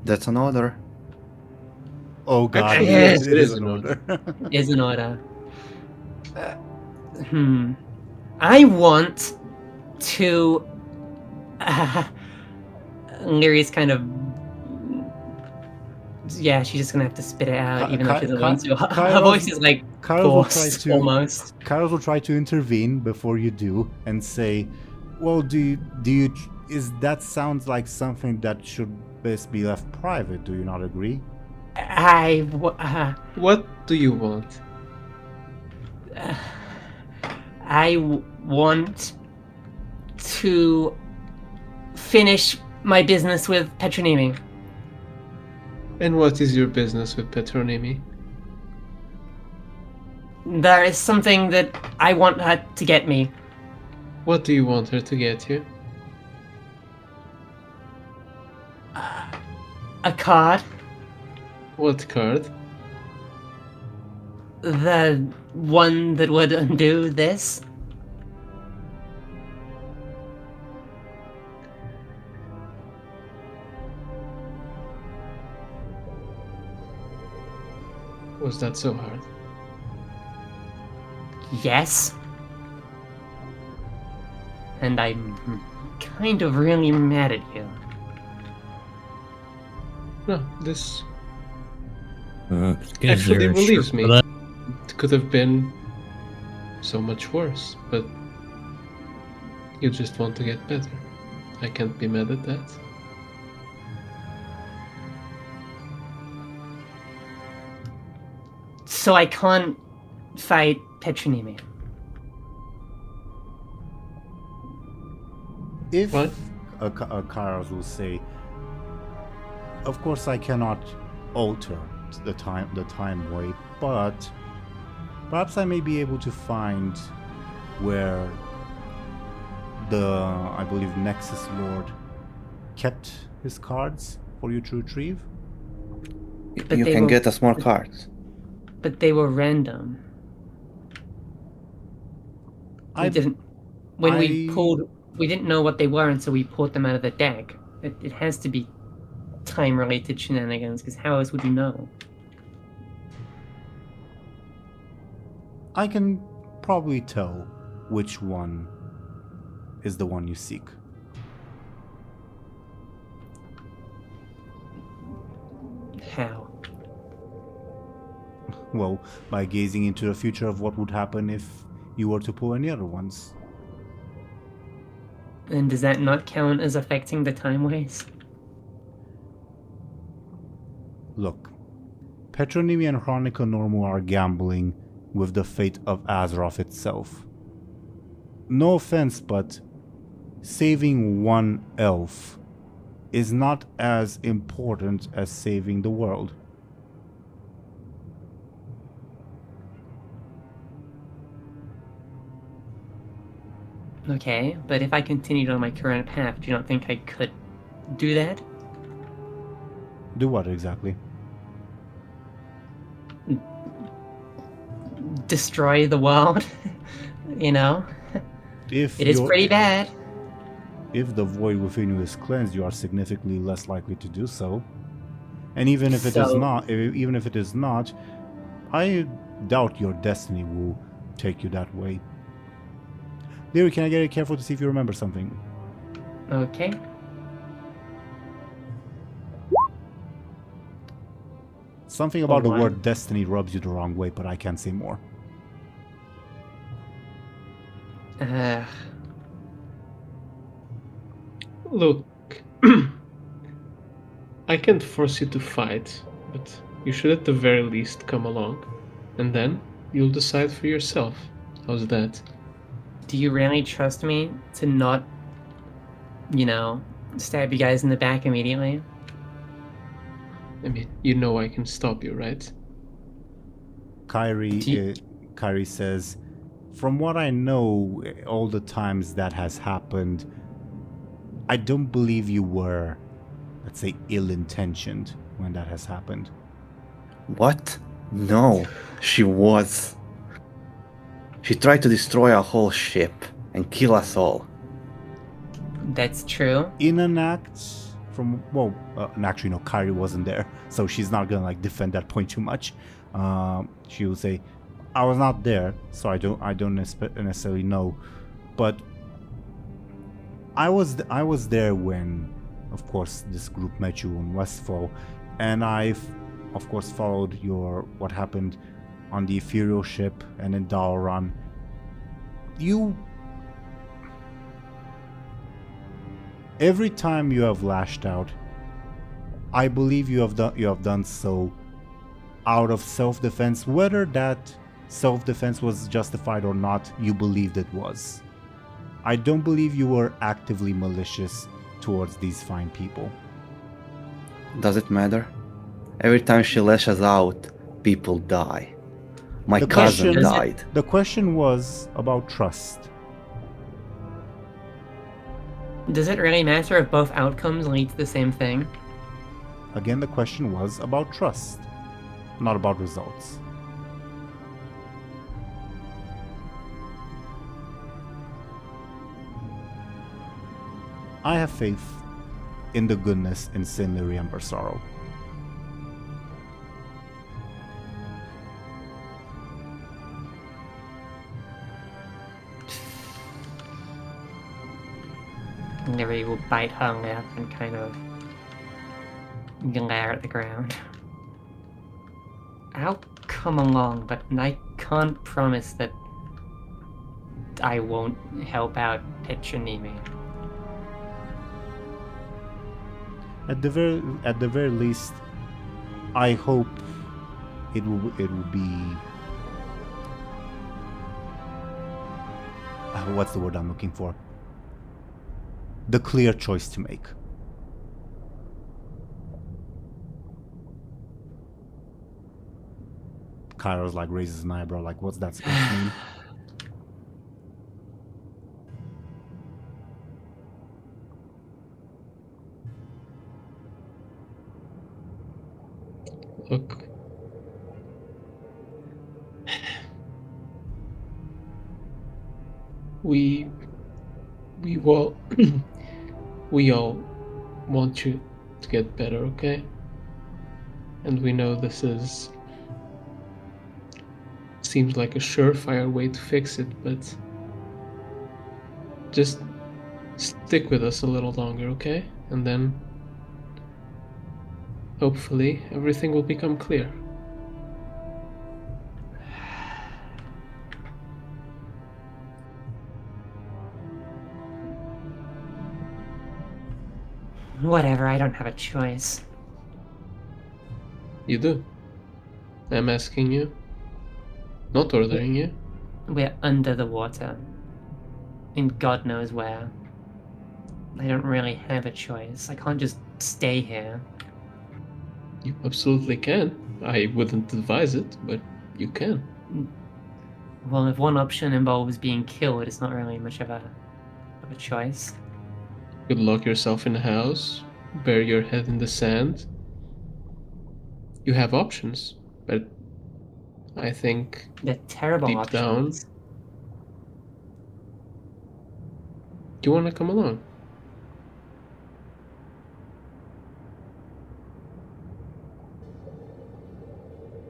C: That's an order.
A: Oh god,
B: Actually,
D: yes,
B: it is an order.
D: is an order. I want to... Lyri's kind of... Yeah, she's just gonna have to spit it out, even though she doesn't want to. Her voice is like forced, almost.
A: Kairos will try to intervene before you do and say, well, that sounds like something that should best be left private, do you not agree?
B: What do you want?
D: I want to finish my business with Petronimi.
B: And what is your business with Petronimi?
D: There is something that I want her to get me.
B: What do you want her to get you?
D: A card.
B: What card?
D: The one that would undo this.
B: Was that so hard?
D: Yes. And I'm kind of really mad at you.
B: No, this
F: Is
B: actually
F: there a
B: relieves
F: shirt
B: me.
F: for that?
B: It could have been so much worse, but you just want to get better. I can't be mad at that.
D: So I can't fight Petronimi.
A: If
B: What?
A: Kairos will say, of course I cannot alter the time way, but perhaps I may be able to find where I believe Nexus Lord kept his cards for you to retrieve.
D: But
C: You
D: they
C: can
D: were-
C: get us more cards.
D: But they were random. We didn't. When we
A: I-
D: pulled, we didn't know what they were, and so we pulled them out of the deck. It has to be time-related shenanigans, because how else would you know?
A: I can probably tell which one is the one you seek.
D: How?
A: Well, by gazing into the future of what would happen if you were to pull any other ones.
D: And does that not count as affecting the time ways?
A: Look, Petronimi and Chronica Normal are gambling with the fate of Azeroth itself. No offense, but saving one elf is not as important as saving the world.
D: Okay, but if I continued on my current path, do you not think I could do that?
A: Do what exactly?
D: Destroy the world? You know?
A: If
D: It is
A: you're-
D: pretty bad.
A: If the void within you is cleansed, you are significantly less likely to do so. And even if it is
D: So-
A: not, even if it is not, I doubt your destiny will take you that way. Lyri, can I get you careful to see if you remember something?
D: Okay.
A: Something about the
D: Hold on.
A: word destiny rubs you the wrong way, but I can't say more.
B: Look, I can't force you to fight, but you should at the very least come along, and then you'll decide for yourself. How's that?
D: Do you really trust me to not, stab you guys in the back immediately?
B: I mean, you know I can stop you, right?
A: Kyrie says, from what I know, all the times that has happened, I don't believe you were, let's say, ill-intentioned when that has happened.
C: What? No, she was. She tried to destroy our whole ship and kill us all.
D: That's true.
A: In an act from, and actually no, Kyrie wasn't there, so she's not gonna defend that point too much. She will say, I was not there, so I don't necessarily know, but I was there when, of course, this group met you in Westfall, and I've, of course, followed what happened on the Ephemeral ship and in Aaran. Every time you have lashed out, I believe you have done so out of self-defense. Whether that self-defense was justified or not, you believed it was. I don't believe you were actively malicious towards these fine people.
C: Does it matter? Every time she lashes out, people die. My
A: The
C: cousin
A: question-
C: died.
A: The question was about trust.
D: Does it really matter if both outcomes lead to the same thing?
A: Again, the question was about trust, not about results. I have faith in the goodness in Sin Lyri Embersorrow.
D: Lyri will bite her lip and kind of glare at the ground. I'll come along, but I can't promise that I won't help out at your need me.
A: At the very least, I hope it will be what's the word I'm looking for? The clear choice to make. Kairos like raises an eyebrow, like what's that supposed to mean?
B: Look. We all we all want you to get better, okay? And we know this seems like a surefire way to fix it, but just stick with us a little longer, okay? And then hopefully everything will become clear.
D: Whatever, I don't have a choice.
B: You do. I'm asking you, not ordering you.
D: We're under the water. And God knows where. I don't really have a choice. I can't just stay here.
B: You absolutely can. I wouldn't advise it, but you can.
D: Well, if one option involves being killed, it's not really much of a choice.
B: You could lock yourself in a house, bury your head in the sand. You have options, but I think
D: They're terrible
B: deep
D: options.
B: down, you want to come along.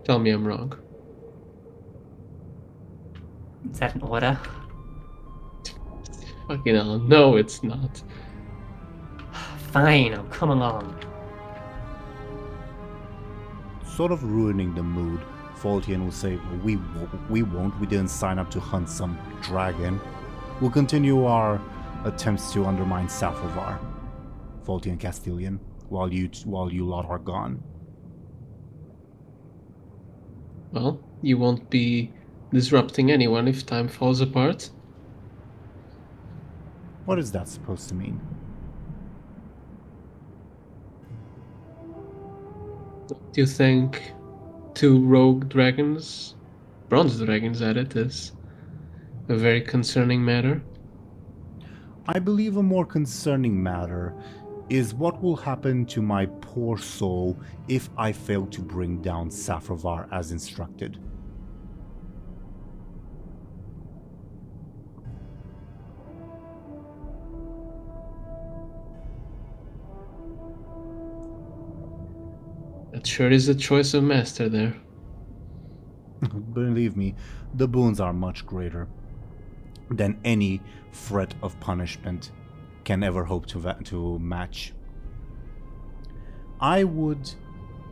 B: Tell me I'm wrong.
D: Is that an order?
B: Fucking hell, no, it's not.
D: Fine, I'll come along.
A: Sort of ruining the mood, Faultian will say, we won't. We didn't sign up to hunt some dragon. We'll continue our attempts to undermine Saffrovar, Faultian Castilian, while you lot are gone.
B: Well, you won't be disrupting anyone if time falls apart.
A: What is that supposed to mean?
B: Do you think 2 rogue dragons, bronze dragons at it, is a very concerning matter?
A: I believe a more concerning matter is what will happen to my poor soul if I fail to bring down Saffrovar as instructed.
B: That sure is a choice of master there.
A: Believe me, the boons are much greater than any threat of punishment can ever hope to match. I would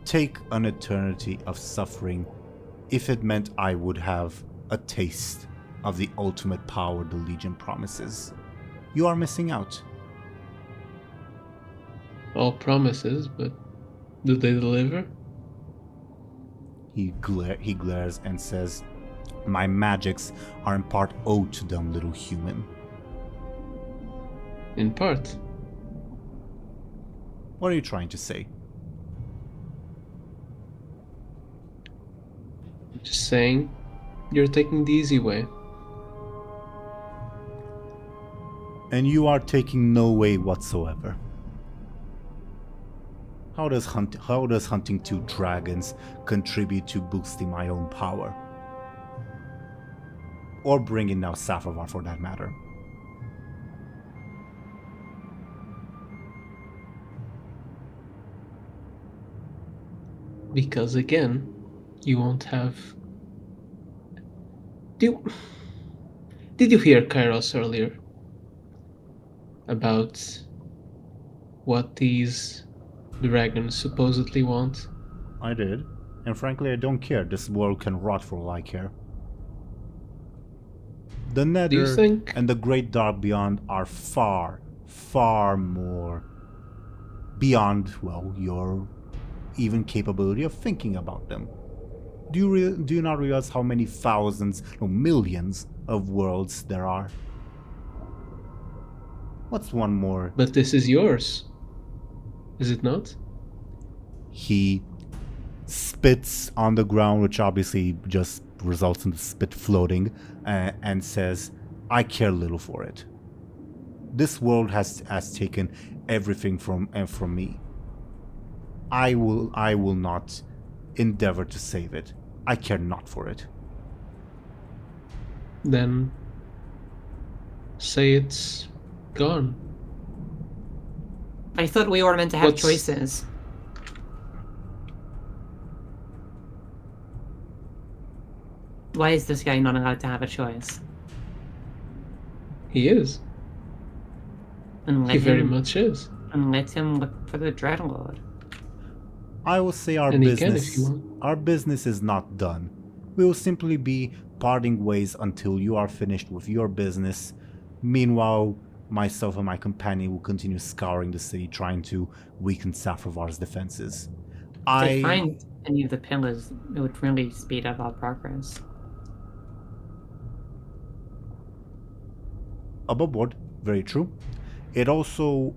A: take an eternity of suffering if it meant I would have a taste of the ultimate power the Legion promises. You are missing out.
B: All promises, but do they deliver?
A: He glares and says, "My magics are in part owed to them, little human."
B: In part.
A: What are you trying to say?
B: Just saying, you're taking the easy way.
A: And you are taking no way whatsoever. How does hunting 2 dragons contribute to boosting my own power? Or bringing down Saffrovar for that matter?
B: Because again, you won't have... Did you hear Kairos earlier? about what these dragons supposedly want?
A: I did. And frankly, I don't care. This world can rot for all I care. The Nether
B: think-
A: and the Great Dark Beyond are far, far more beyond, well, your even capability of thinking about them. Do you not realize how many thousands, no, millions of worlds there are? What's one more?
B: But this is yours, is it not?
A: He spits on the ground, which obviously just results in the spit floating, and says, I care little for it. This world has taken everything from me. I will not endeavor to save it. I care not for it.
B: Then say it's gone.
D: I thought we were meant to have
B: What's-
D: choices. Why is this guy not allowed to have a choice?
B: He is.
D: And
B: He very much is.
D: and let him look for the Dreadlord.
A: I will say our
B: And he can if
A: business
B: you want.
A: our business is not done. We will simply be parting ways until you are finished with your business. Meanwhile, myself and my companion will continue scouring the city, trying to weaken Saffrovar's defenses.
D: If they find any of the pillars, it would really speed up our progress.
A: Above board, very true. It also,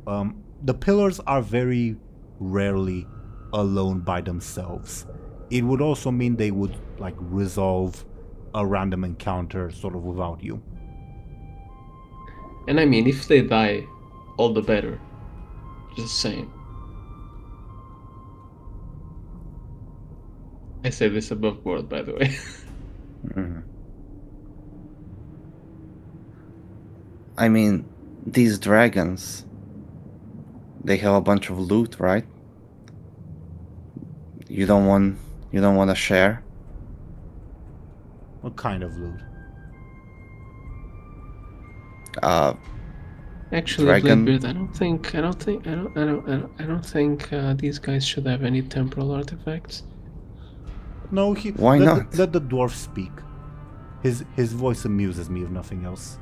A: the pillars are very rarely alone by themselves. It would also mean they would like resolve a random encounter sort of without you.
B: And I mean, if they die, all the better. Just saying. I say this above board, by the way.
C: Mhm. I mean, these dragons, they have a bunch of loot, right? You don't want to share?
A: What kind of loot?
B: Actually,
C: Dragon.
B: Bladebeard, I don't think these guys should have any temporal artifacts.
A: No,
C: Why not?
A: Let the dwarf speak. His voice amuses me, if nothing else.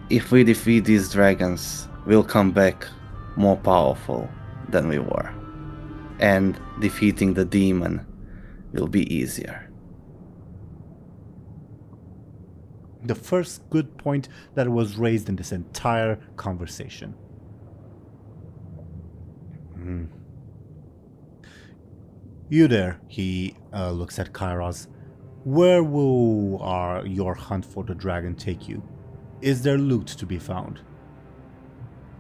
C: If we defeat these dragons, we'll come back more powerful than we were. And defeating the demon will be easier.
A: The first good point that was raised in this entire conversation. You there, he looks at Kairos. Where will your hunt for the dragon take you? Is there loot to be found?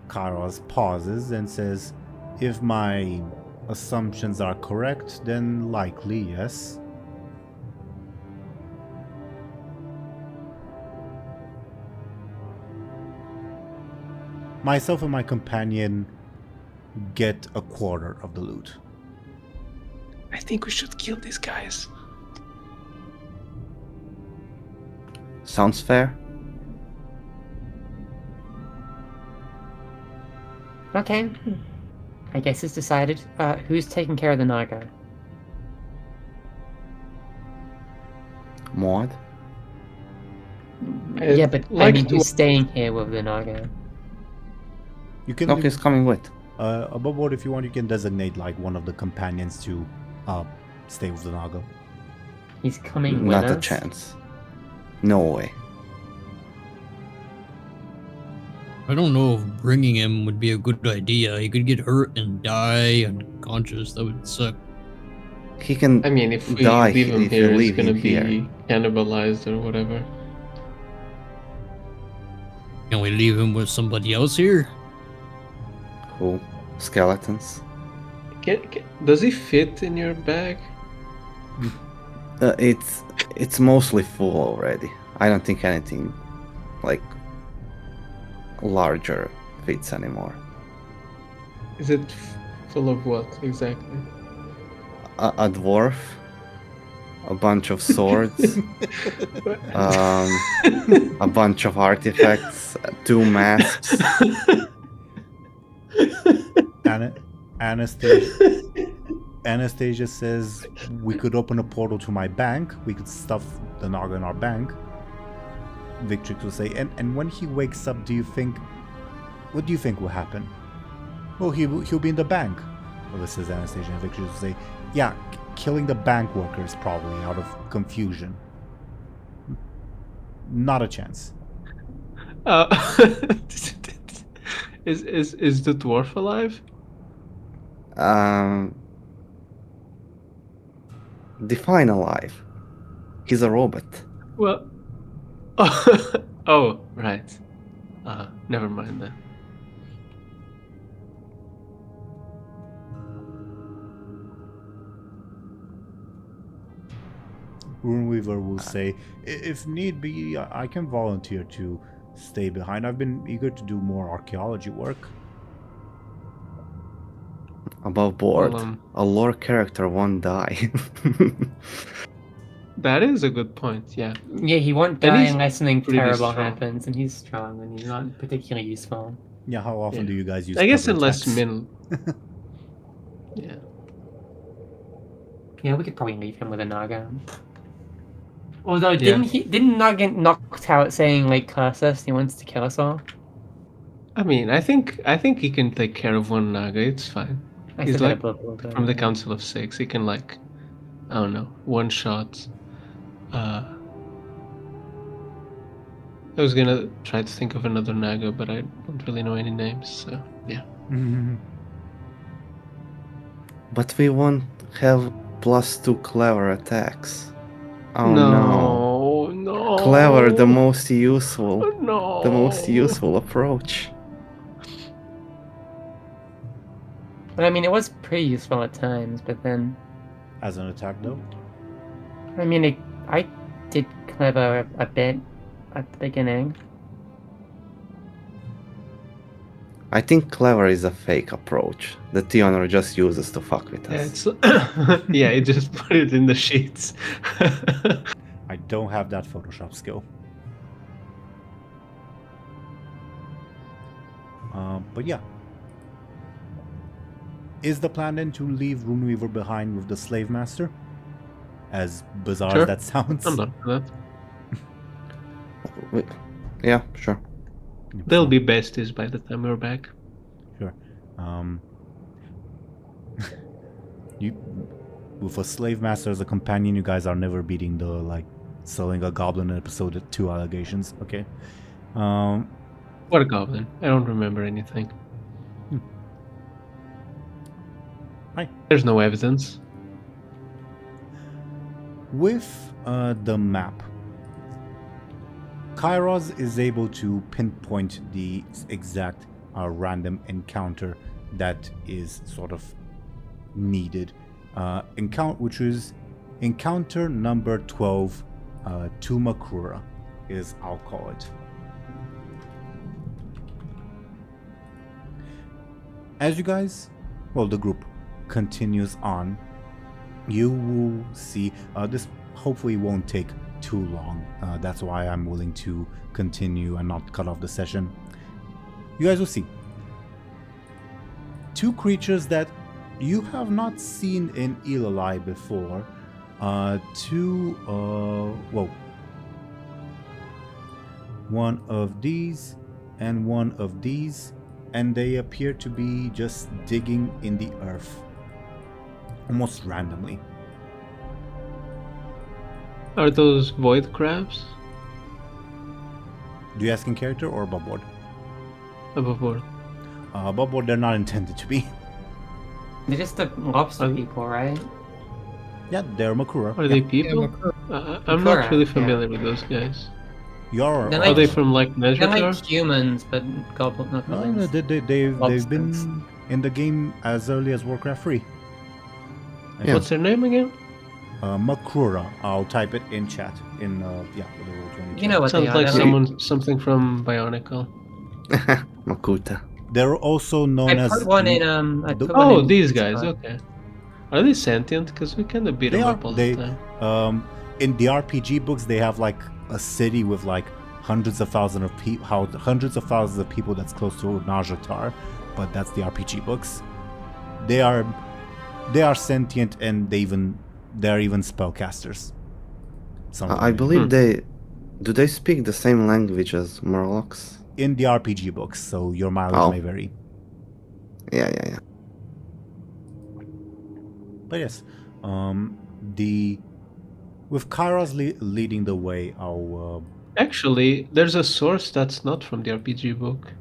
A: Kairos pauses and says, if my assumptions are correct, then likely yes. Myself and my companion get a quarter of the loot.
B: I think we should kill these guys.
C: Sounds fair?
D: Okay. I guess it's decided. Who's taking care of the Naga?
C: Maud?
B: I'd
D: Yeah, but I
B: like
D: mean,
B: to-
D: who's staying here with the Naga?
A: You can
C: No, he's coming with.
A: above board, if you want, you can designate like one of the companions to stay with the Naga.
D: He's coming with
C: Not
D: us.
C: a chance. No way.
F: I don't know if bringing him would be a good idea. He could get hurt and die unconscious. That would suck.
C: He can
B: I mean, if we
C: die
B: leave him
C: if you
B: here, he's
C: leave
B: gonna
C: him
B: be
C: here.
B: cannibalized or whatever.
F: Can we leave him with somebody else here?
C: Who? Skeletons?
B: Does he fit in your bag?
C: It's mostly full already. I don't think anything like larger fits anymore.
B: Is it full of what exactly?
C: A dwarf, a bunch of swords, a bunch of artifacts, 2 masks.
A: Anastasia says we could open a portal to my bank. We could stuff the Naga in our bank. Victrix will say, and when he wakes up, what do you think will happen? Well, he'll be in the bank. Well, this is Anastasia, and Victrix will say, yeah, killing the bank workers probably out of confusion. Not a chance.
B: Is the dwarf alive?
C: Define alive. He's a robot.
B: Well, oh, right. Never mind then.
A: Runeweaver will say, if need be, I can volunteer to stay behind. I've been eager to do more archaeology work.
C: Above board,
B: Well,
C: a lore character won't die.
B: that is a good point, yeah.
D: Yeah, he won't
B: And
D: die
B: he's
D: unless something
B: pretty
D: terrible
B: strong.
D: happens, and he's strong, and he's not particularly useful.
A: Yeah, how often
B: Yeah.
A: do you guys use
B: I guess
A: cover
B: unless
A: attacks?
B: Min... Yeah.
D: Yeah, we could probably leave him with a Naga. Although,
B: Yeah.
D: didn't Naga get knocked out saying, like, curse us, he wants to kill us all?
B: I mean, I think he can take care of one Naga, it's fine.
D: I
B: He's
D: said that
B: like
D: above board,
B: From the
D: yeah.
B: Council of Six, he can like, I don't know, one shot. I was gonna try to think of another Naga, but I don't really know any names, so yeah.
C: But we won't have +2 clever attacks. Oh no.
B: No.
C: Clever, the most useful.
B: No.
C: The most useful approach.
D: But I mean, it was pretty useful at times, but then...
A: As an attack, though?
D: I mean, I did clever a bit at the beginning.
C: I think clever is a fake approach that Teeironor just uses to fuck with
B: Yeah,
C: us.
B: it's yeah, it just put it in the sheets.
A: I don't have that Photoshop skill. But yeah. Is the plan then to leave Runeweaver behind with the Slave Master? As bizarre
B: Sure.
A: as that sounds.
B: I'm not for that.
C: Yeah, sure.
B: They'll be besties by the time we're back.
A: Sure. You, with a Slave Master as a companion, you guys are never beating the, like, selling a goblin in episode 2 allegations, okay?
B: What a goblin. I don't remember anything.
A: Hi.
B: There's no evidence.
A: With the map, Kairos is able to pinpoint the exact random encounter that is sort of needed. Which is encounter number 12 to Makura, is I'll call it. As you guys, well, the group continues on, you will see this hopefully won't take too long. That's why I'm willing to continue and not cut off the session. You guys will see 2 creatures that you have not seen in Ilalai before. One of these and one of these, and they appear to be just digging in the earth almost randomly.
B: Are those void crabs?
A: Do you ask in character or above board?
B: Above board.
A: Above board, they're not intended to be.
D: They're just the lobster people, right?
A: Yeah, they're Makura.
B: Are they people? I'm
D: Makura,
B: not really
D: yeah.
B: familiar with those guys.
A: You're
D: They're
B: Are
D: like-
B: they from like
D: They're
B: Nezhar?
D: like humans, but goblin, not
A: no,
D: goblins.
A: they've
D: Lobsters.
A: been in the game as early as Warcraft 3.
C: Yeah.
B: What's their name again?
A: Makura. I'll type it in chat. In with the Roll20
D: You know what
B: Sounds
D: they are.
B: like
D: they're
B: something from Bionicle.
C: Makuta.
A: They're also known
D: I
A: as.
D: put one in. I
A: the-
D: put one
B: Oh,
D: in
B: these guys.
D: Discord.
B: Okay. Are they sentient? Because we kind of beat
A: They
B: them
A: are.
B: up all
A: They
B: the time.
A: in the RPG books they have like a city with like hundreds of thousands of people that's close to Najatar, but that's the RPG books. They are sentient and they're even spellcasters.
C: I believe do they speak the same language as Murlocs?
A: In the RPG books, so your mileage may vary.
C: Yeah.
A: But yes, with Kairos leading the way, I'll
B: Actually, there's a source that's not from the RPG book.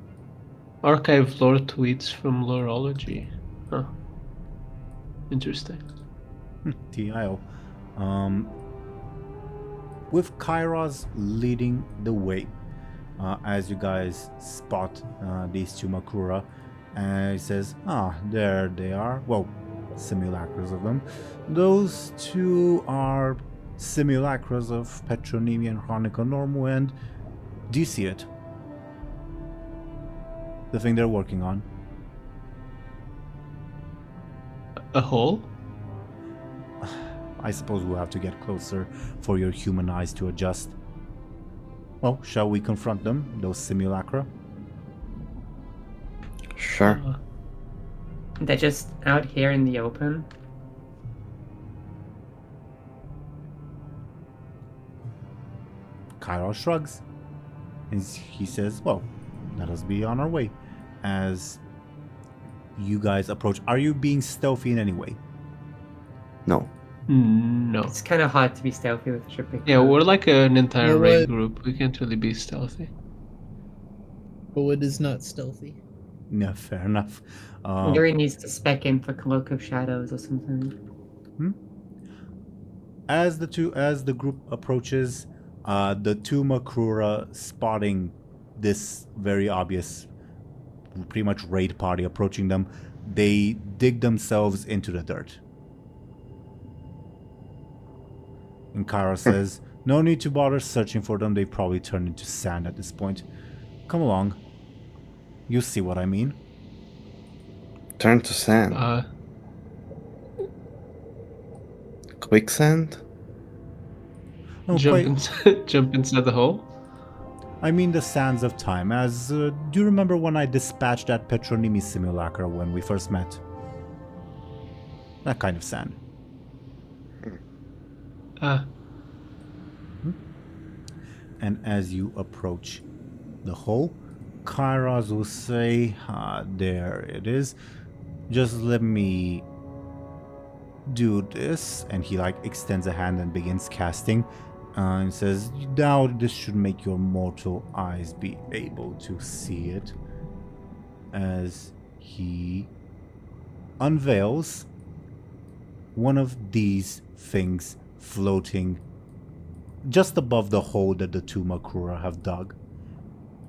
B: Archive lore tweets from Loreology. Huh. Interesting.
A: TIO. With Kairos leading the way, as you guys spot these two Makura, and he says, there they are. Well, simulacras of them. Those two are simulacras of Petronymi and Chronica Normal, and do you see it? The thing they're working on.
B: A hole?
A: I suppose we'll have to get closer for your human eyes to adjust. Well, shall we confront them, those simulacra?
C: Sure.
D: They're just out here in the open.
A: Kairos shrugs. And he says, well, let us be on our way. As you guys approach, are you being stealthy in any way?
C: No.
B: No.
D: It's kind of hard to be stealthy with tripping.
B: Yeah, we're like an entire
E: Well,
B: raid
E: what-
B: group. We can't really be stealthy.
E: Wood is not stealthy.
A: No, fair enough.
D: Lyri needs to spec in for Cloak of Shadows or something.
A: As the group approaches, the two Makrura, spotting this very obvious, pretty much raid party approaching them, they dig themselves into the dirt. And Kara says, no need to bother searching for them, they probably turned into sand at this point. Come along. You see what I mean.
C: Turn to sand. Quicksand?
A: No,
B: Jump inside the hole?
A: I mean the sands of time. As do you remember when I dispatched that Petronymi simulacra when we first met? That kind of sand. And as you approach the hole, Kairos will say, there it is. Just let me do this. And he extends a hand and begins casting. And says, now this should make your mortal eyes be able to see it. As he unveils one of these things floating just above the hole that the two Makura have dug.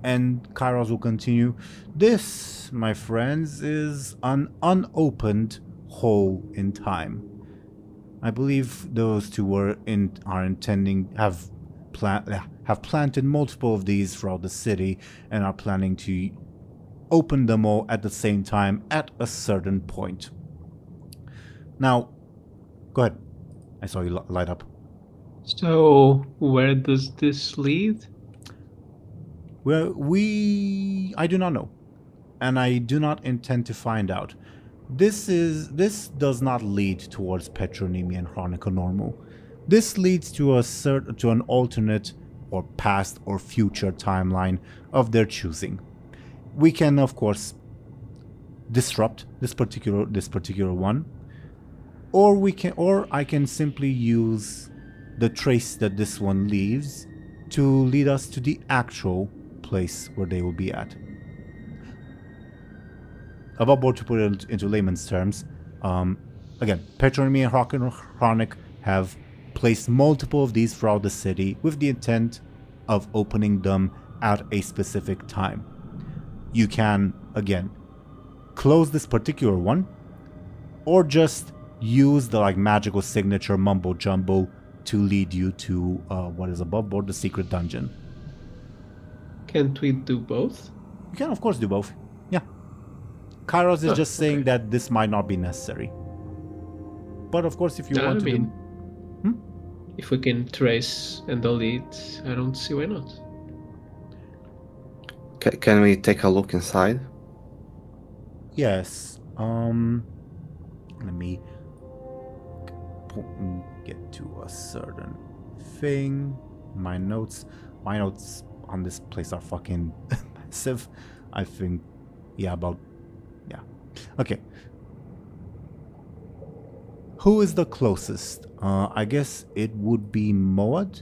A: And Kairos will continue, this, my friends, is an unopened hole in time. I believe those two have planted multiple of these throughout the city and are planning to open them all at the same time at a certain point. Now, go ahead. I saw you light up.
B: So, where does this lead?
A: Well, I do not know, and I do not intend to find out. This does not lead towards Petronymi and Chronica Normal. This leads to an alternate or past or future timeline of their choosing. We can, of course, disrupt this particular one, or I can simply use the trace that this one leaves to lead us to the actual place where they will be at. Above board, to put it into layman's terms, again, Petronymi and Chronic have placed multiple of these throughout the city with the intent of opening them at a specific time. You can, again, close this particular one, or just use the magical signature mumbo jumbo to lead you to what is above board, the secret dungeon.
B: Can't we do both?
A: You can, of course, do both. Yeah. Kairos is just saying that this might not be necessary. But of course, if you
B: I
A: want to
B: mean,
A: do...
B: if we can trace and delete, I don't see why not.
C: Can we take a look inside?
A: Yes. Let me get to a certain thing. My notes on this place are fucking massive. I think, yeah. Okay. Who is the closest? I guess it would be Moad,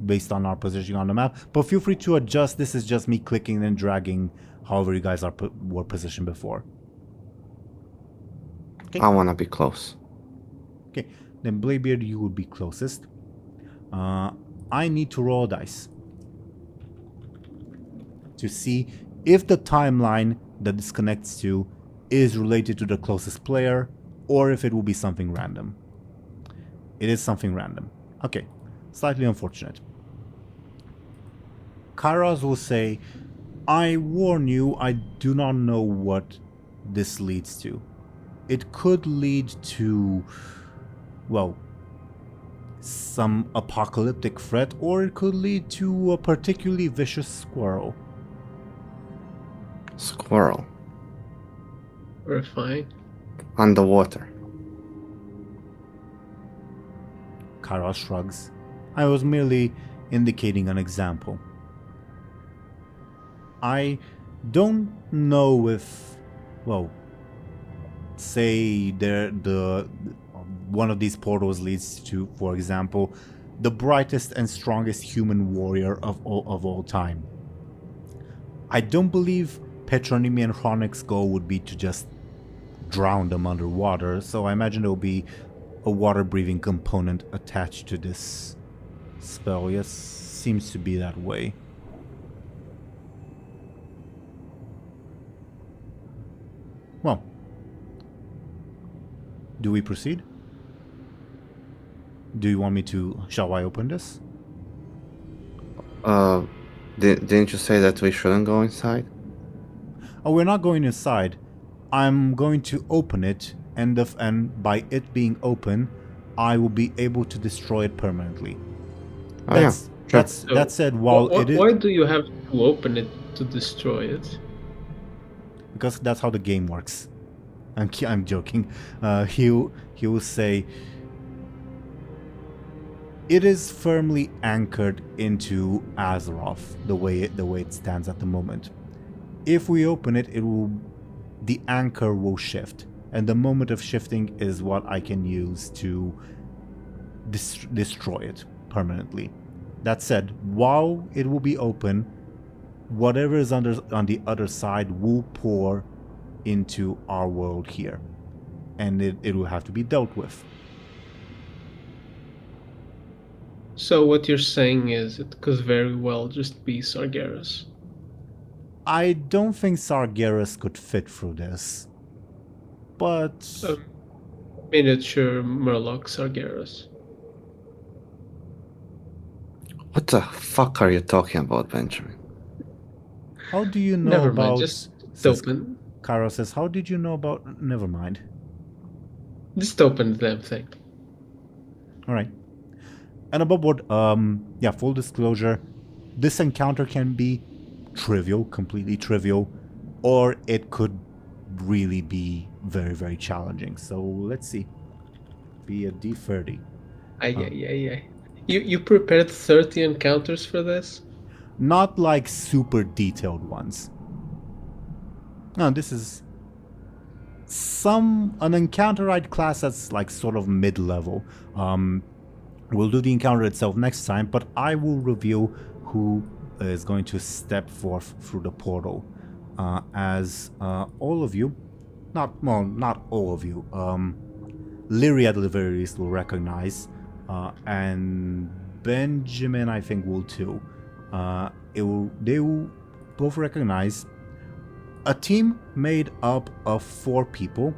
A: based on our position on the map. But feel free to adjust. This is just me clicking and dragging however you guys were positioned before. Okay.
C: I wanna be close.
A: Okay, then Bladebeard, you would be closest. I need to roll dice to see if the timeline that this connects to is related to the closest player, or if it will be something random. It is something random. Okay, slightly unfortunate. Kairos will say, I warn you, I do not know what this leads to. It could lead to, well, some apocalyptic threat, or it could lead to a particularly vicious squirrel.
C: Squirrel.
B: Horrifying.
C: Underwater.
A: Kairos shrugs. I was merely indicating an example. I don't know if, well, say one of these portals leads to, for example, the brightest and strongest human warrior of all time. I don't believe Petronymian Chronic's goal would be to just drown them underwater, so I imagine there will be a water-breathing component attached to this spell. Yes, seems to be that way. Well, do we proceed? Do you want me to... Shall I open this?
C: Didn't you say that we shouldn't go inside?
A: Oh, we're not going inside. I'm going to open it, and by it being open, I will be able to destroy it permanently.
C: Oh,
A: That said, while it is...
B: Why do you have to open it to destroy it?
A: Because that's how the game works. I'm joking. He will say, it is firmly anchored into Azeroth the way it stands at the moment. If we open it, the anchor will shift, and the moment of shifting is what I can use to destroy it permanently. That said, while it will be open, whatever is on the other side will pour into our world here, and it will have to be dealt with.
B: So what you're saying is it could very well just be Sargeras.
A: I don't think Sargeras could fit through this, but...
B: Miniature Murloc Sargeras.
C: What the fuck are you talking about, Benjamin?
A: How do you know
B: Never
A: about...
B: mind, just open.
A: Kairos says, how did you know about... Never mind.
B: Just open the damn thing.
A: Alright. And above board, yeah, full disclosure, this encounter can be trivial, completely trivial, or it could really be very, very challenging. So let's see. Be a D30.
B: You prepared 30 encounters for this?
A: Not like super detailed ones. No, this is an encounter I'd class as like sort of mid-level. We'll do the encounter itself next time, but I will reveal who is going to step forth through the portal. As all of you, not all of you, Lyri at the very least will recognize, and Benjamin I think will too. They will both recognize a team made up of 4 people,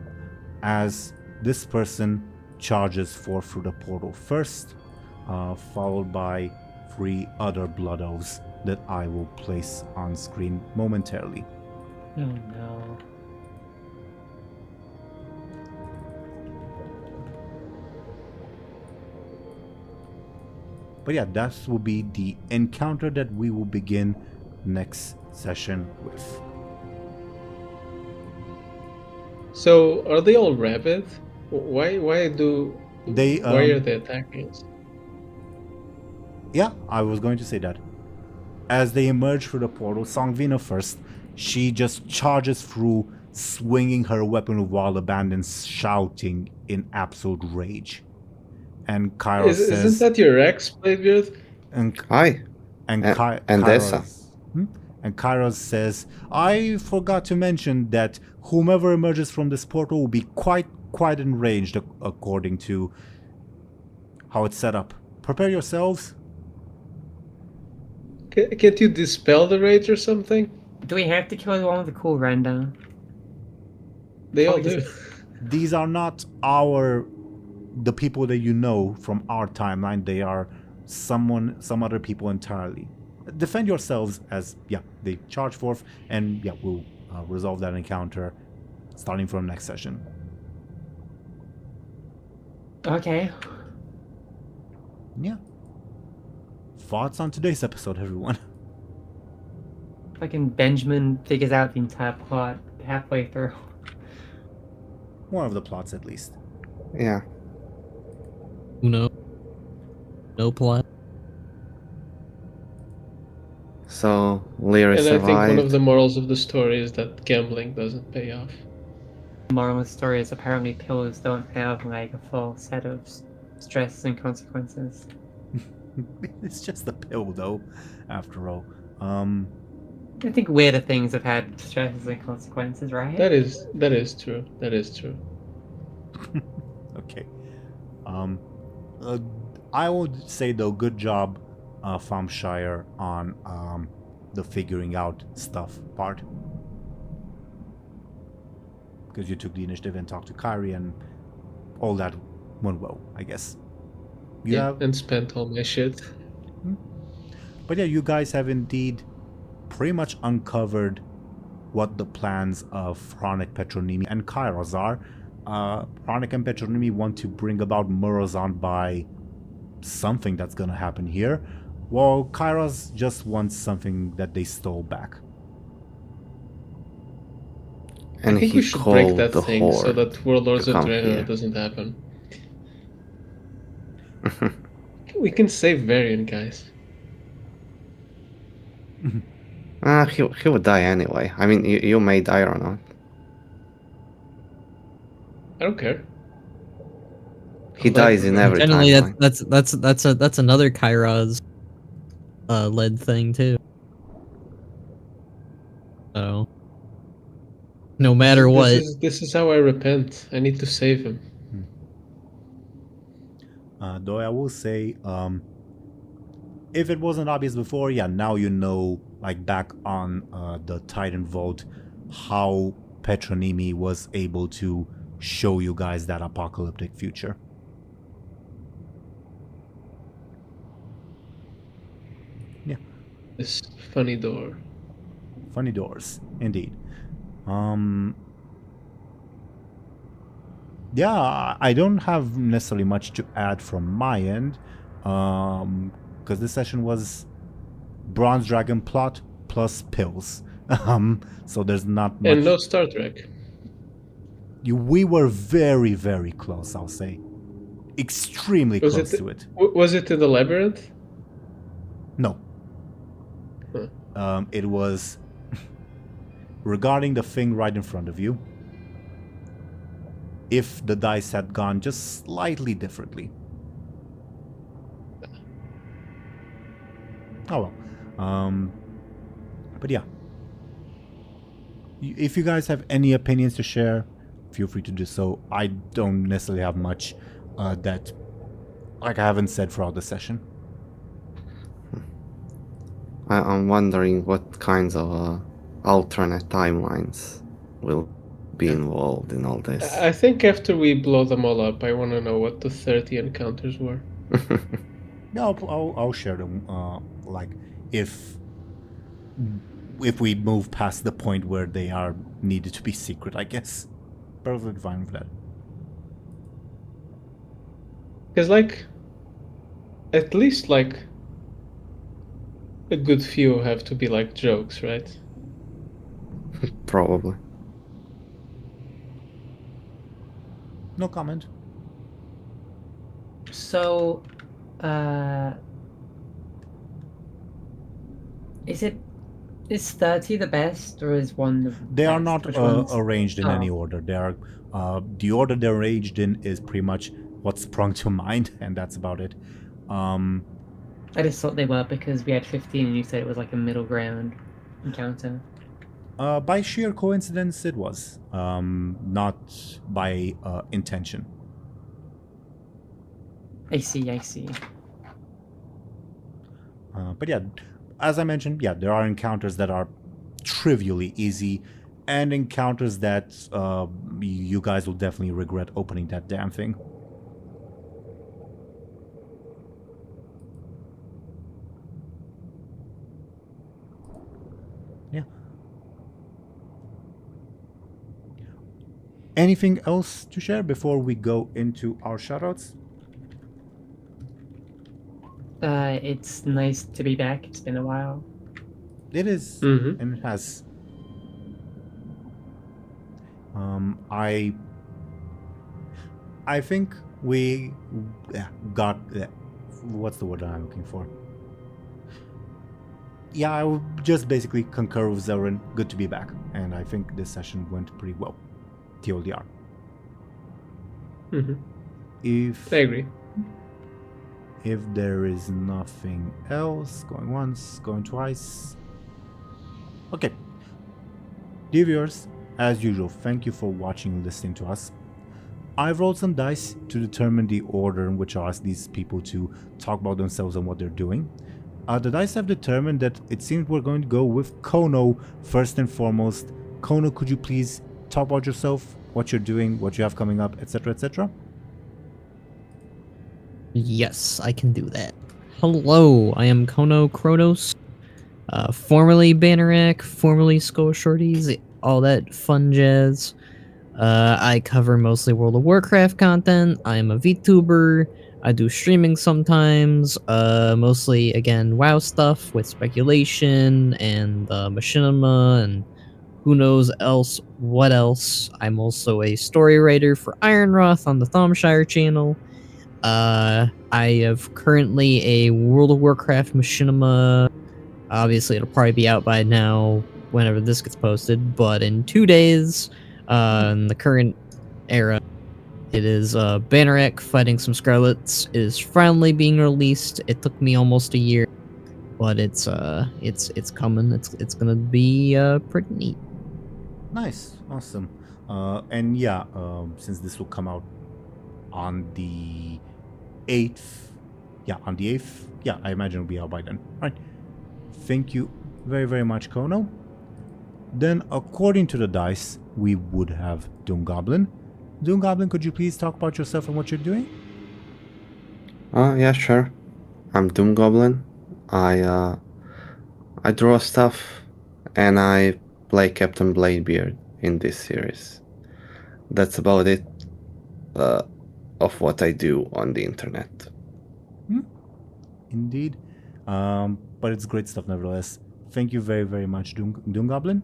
A: as this person charges forth through the portal first, followed by 3 other Blood Elves that I will place on screen momentarily.
D: Oh no.
A: But yeah, that will be the encounter that we will begin next session with.
B: So, are they all rabid? Why are they attacking us?
A: Yeah, I was going to say that. As they emerge through the portal, Songvina first, she just charges through, swinging her weapon while abandoned, shouting in absolute rage. And Kairos says...
B: Isn't that your ex, Bladebeard?
C: Hi.
A: And
C: Dessa.
A: And Kairos says, I forgot to mention that whomever emerges from this portal will be quite enraged according to how it's set up. Prepare yourselves.
B: Can't you dispel the rage or something?
D: Do we have to kill one with the cool render?
B: They all
D: Probably
B: do.
A: These are not the people that you know from our timeline. They are some other people entirely. Defend yourselves as, they charge forth, and we'll resolve that encounter starting from next session.
D: Okay.
A: Yeah. Thoughts on today's episode, everyone?
D: Fucking Benjamin figures out the entire plot halfway through.
A: One of the plots, at least.
C: Yeah.
E: No. No plot.
C: So, Lyri
B: And
C: survived.
B: I think one of the morals of the story is that gambling doesn't pay off.
D: The moral of the story is apparently pills don't have like a full set of stresses and consequences.
A: It's just a pill, though, after all.
D: I think weirder things have had stresses and consequences, right?
B: That is true. That is true.
A: Okay. I would say, though, good job, Thompshire, on the figuring out stuff part. Because you took the initiative and talked to Kyrie, and all that went well, I guess.
B: And spent all my shit.
A: But yeah, you guys have indeed pretty much uncovered what the plans of Chronic, Petronimi, and Kairos are. Chronic and Petronimi want to bring about Mueh'zala by something that's gonna happen here, while Kairos just wants something that they stole back.
C: And
B: I think
C: he
B: we should
C: called
B: break that
C: the
B: thing
C: Horde
B: so that Warlords
C: to
B: of
C: come
B: Draenor
C: here.
B: doesn't happen. We can save Varian, guys.
C: He would die anyway. I mean, you made Teeironor.
B: I don't care.
C: He dies in every
E: Generally,
C: timeline.
E: that's another Kairos led thing too. So no matter what,
B: This is how I repent. I need to save him.
A: Though I will say, if it wasn't obvious before, now you know, like back on the Titan Vault, how Petronimi was able to show you guys that apocalyptic future. Yeah.
B: This funny door.
A: Funny doors, indeed. Yeah, I don't have necessarily much to add from my end, because this session was Bronze Dragon plot plus pills. So there's not much.
B: And no Star Trek.
A: We were very, very close, I'll say. Extremely close to it.
B: Was it in the labyrinth?
A: No.
B: Huh.
A: It was regarding the thing right in front of you. If the dice had gone just slightly differently. Oh well. But yeah. If you guys have any opinions to share, feel free to do so. I don't necessarily have much that I haven't said throughout the session.
C: I'm wondering what kinds of alternate timelines will be involved in all this.
B: I think after we blow them all up, I want to know what the 30 encounters were.
A: Yeah, I'll share them. Like if we move past the point where they are needed to be secret, I guess. Perfectly fine with that.
B: Because, like, at least like a good few have to be like jokes, right?
C: Probably.
A: No comment.
D: So, is 30 the best, or is one the
A: They are
D: best?
A: not
D: Which one's...
A: arranged in
D: Oh.
A: any order. They are the order they're arranged in is pretty much what sprung to mind, and that's about it.
D: I just thought they were because we had 15 and you said it was like a middle ground encounter.
A: By sheer coincidence, it was not by intention.
D: I see.
A: But yeah, as I mentioned, yeah, there are encounters that are trivially easy, and encounters that you guys will definitely regret opening that damn thing. Yeah. Anything else to share before we go into our shoutouts?
D: It's nice to be back. It's been a while.
A: It is,
B: Mm-hmm.
A: and it has. I think we got what's the word I'm looking for? Yeah, I would just basically concur with Zelryn. Good to be back, and I think this session went pretty well. TLDR.
B: Mm-hmm.
A: If
B: I agree.
A: If there is nothing else, going once, going twice. Okay. Dear viewers, as usual, thank you for watching and listening to us. I've rolled some dice to determine the order in which I ask these people to talk about themselves and what they're doing. The dice have determined that it seems we're going to go with Khono first and foremost. Khono, could you please talk about yourself, what you're doing, what you have coming up, etc., etc.?
E: Yes, I can do that. Hello, I am Chronos, formerly Bannerack, formerly Skull Shorties, all that fun jazz. I cover mostly World of Warcraft content. I am a VTuber. I do streaming sometimes, mostly, again, WoW stuff with speculation and machinima and who knows what else. I'm also a story writer for Ironroth on the Thompshire channel. I have currently a World of Warcraft machinima. Obviously, it'll probably be out by now, whenever this gets posted, but in 2 days, in the current era, it is Bannerack fighting some Scarlets. It is finally being released. It took me almost a year, but it's coming. It's gonna be pretty neat.
A: Nice, awesome. And yeah, since this will come out on the 8th, yeah, I imagine it'll be out by then. All right. Thank you very, very much, Khono. Then, according to the dice, we would have DoomGoblin. DoomGoblin, could you please talk about yourself and what you're doing?
C: Yeah, sure. I'm DoomGoblin. I draw stuff, and I play Captain Bladebeard in this series. That's about it of what I do on the internet.
A: Indeed. But it's great stuff nevertheless. Thank you very, very much, DoomGoblin.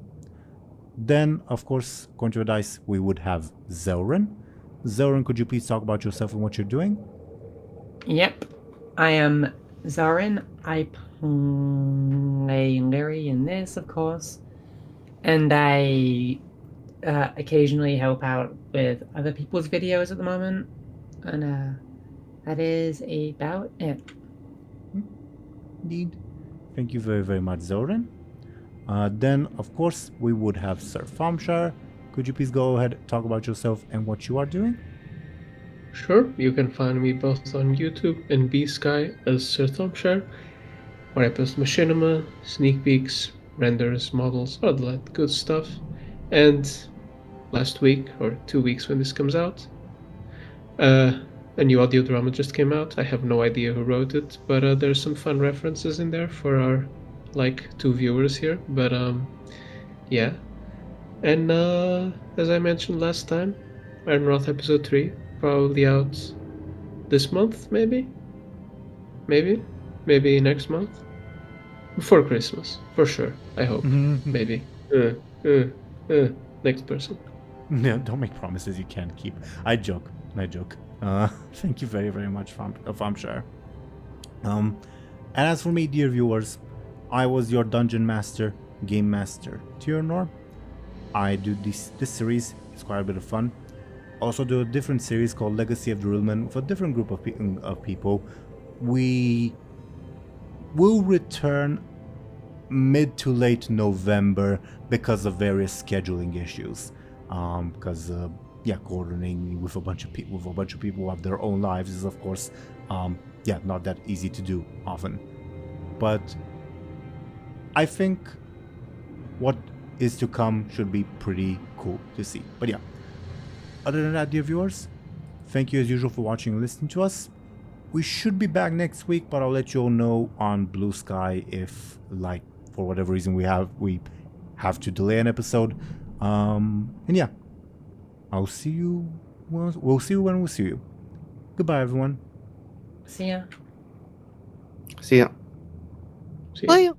A: Then, of course, according to the dice, we would have Zelryn. Zelryn, could you please talk about yourself and what you're doing?
D: Yep. I am Zelryn. I play Lyri in this, of course. And I occasionally help out with other people's videos at the moment. And that is about it.
A: Indeed. Thank you very, very much, Zelryn. Then, of course, we would have Sir Thompshire. Could you please go ahead and talk about yourself and what you are doing?
B: Sure, you can find me both on YouTube and B-Sky as Sir Thompshire, where I post machinima, sneak peeks, renders, models, all that good stuff. And last week, or 2 weeks when this comes out, a new audio drama just came out. I have no idea who wrote it, but there's some fun references in there for our, 2 viewers here. But, yeah. And, as I mentioned last time, Ironroth episode 3, probably out this month, maybe? Maybe next month. Before Christmas, for sure. I hope. Maybe. Next person.
A: No, don't make promises you can't keep. I joke. Thank you very, very much, Thompshire. And as for me, dear viewers, I was your dungeon master, game master, Teeironor. I do this series. It's quite a bit of fun. Also do a different series called Legacy of the Realm with a different group of people. We will return mid to late November because of various scheduling issues. Coordinating with a bunch of people who have their own lives is, of course, not that easy to do often. But I think what is to come should be pretty cool to see. But yeah, other than that, dear viewers, thank you as usual for watching and listening to us. We should be back next week, but I'll let you all know on Blue Sky if, like, for whatever reason we have to delay an episode. I'll see you. We'll see you when we see you. Goodbye, everyone.
D: See ya.
C: See ya.
B: See?
E: Bye.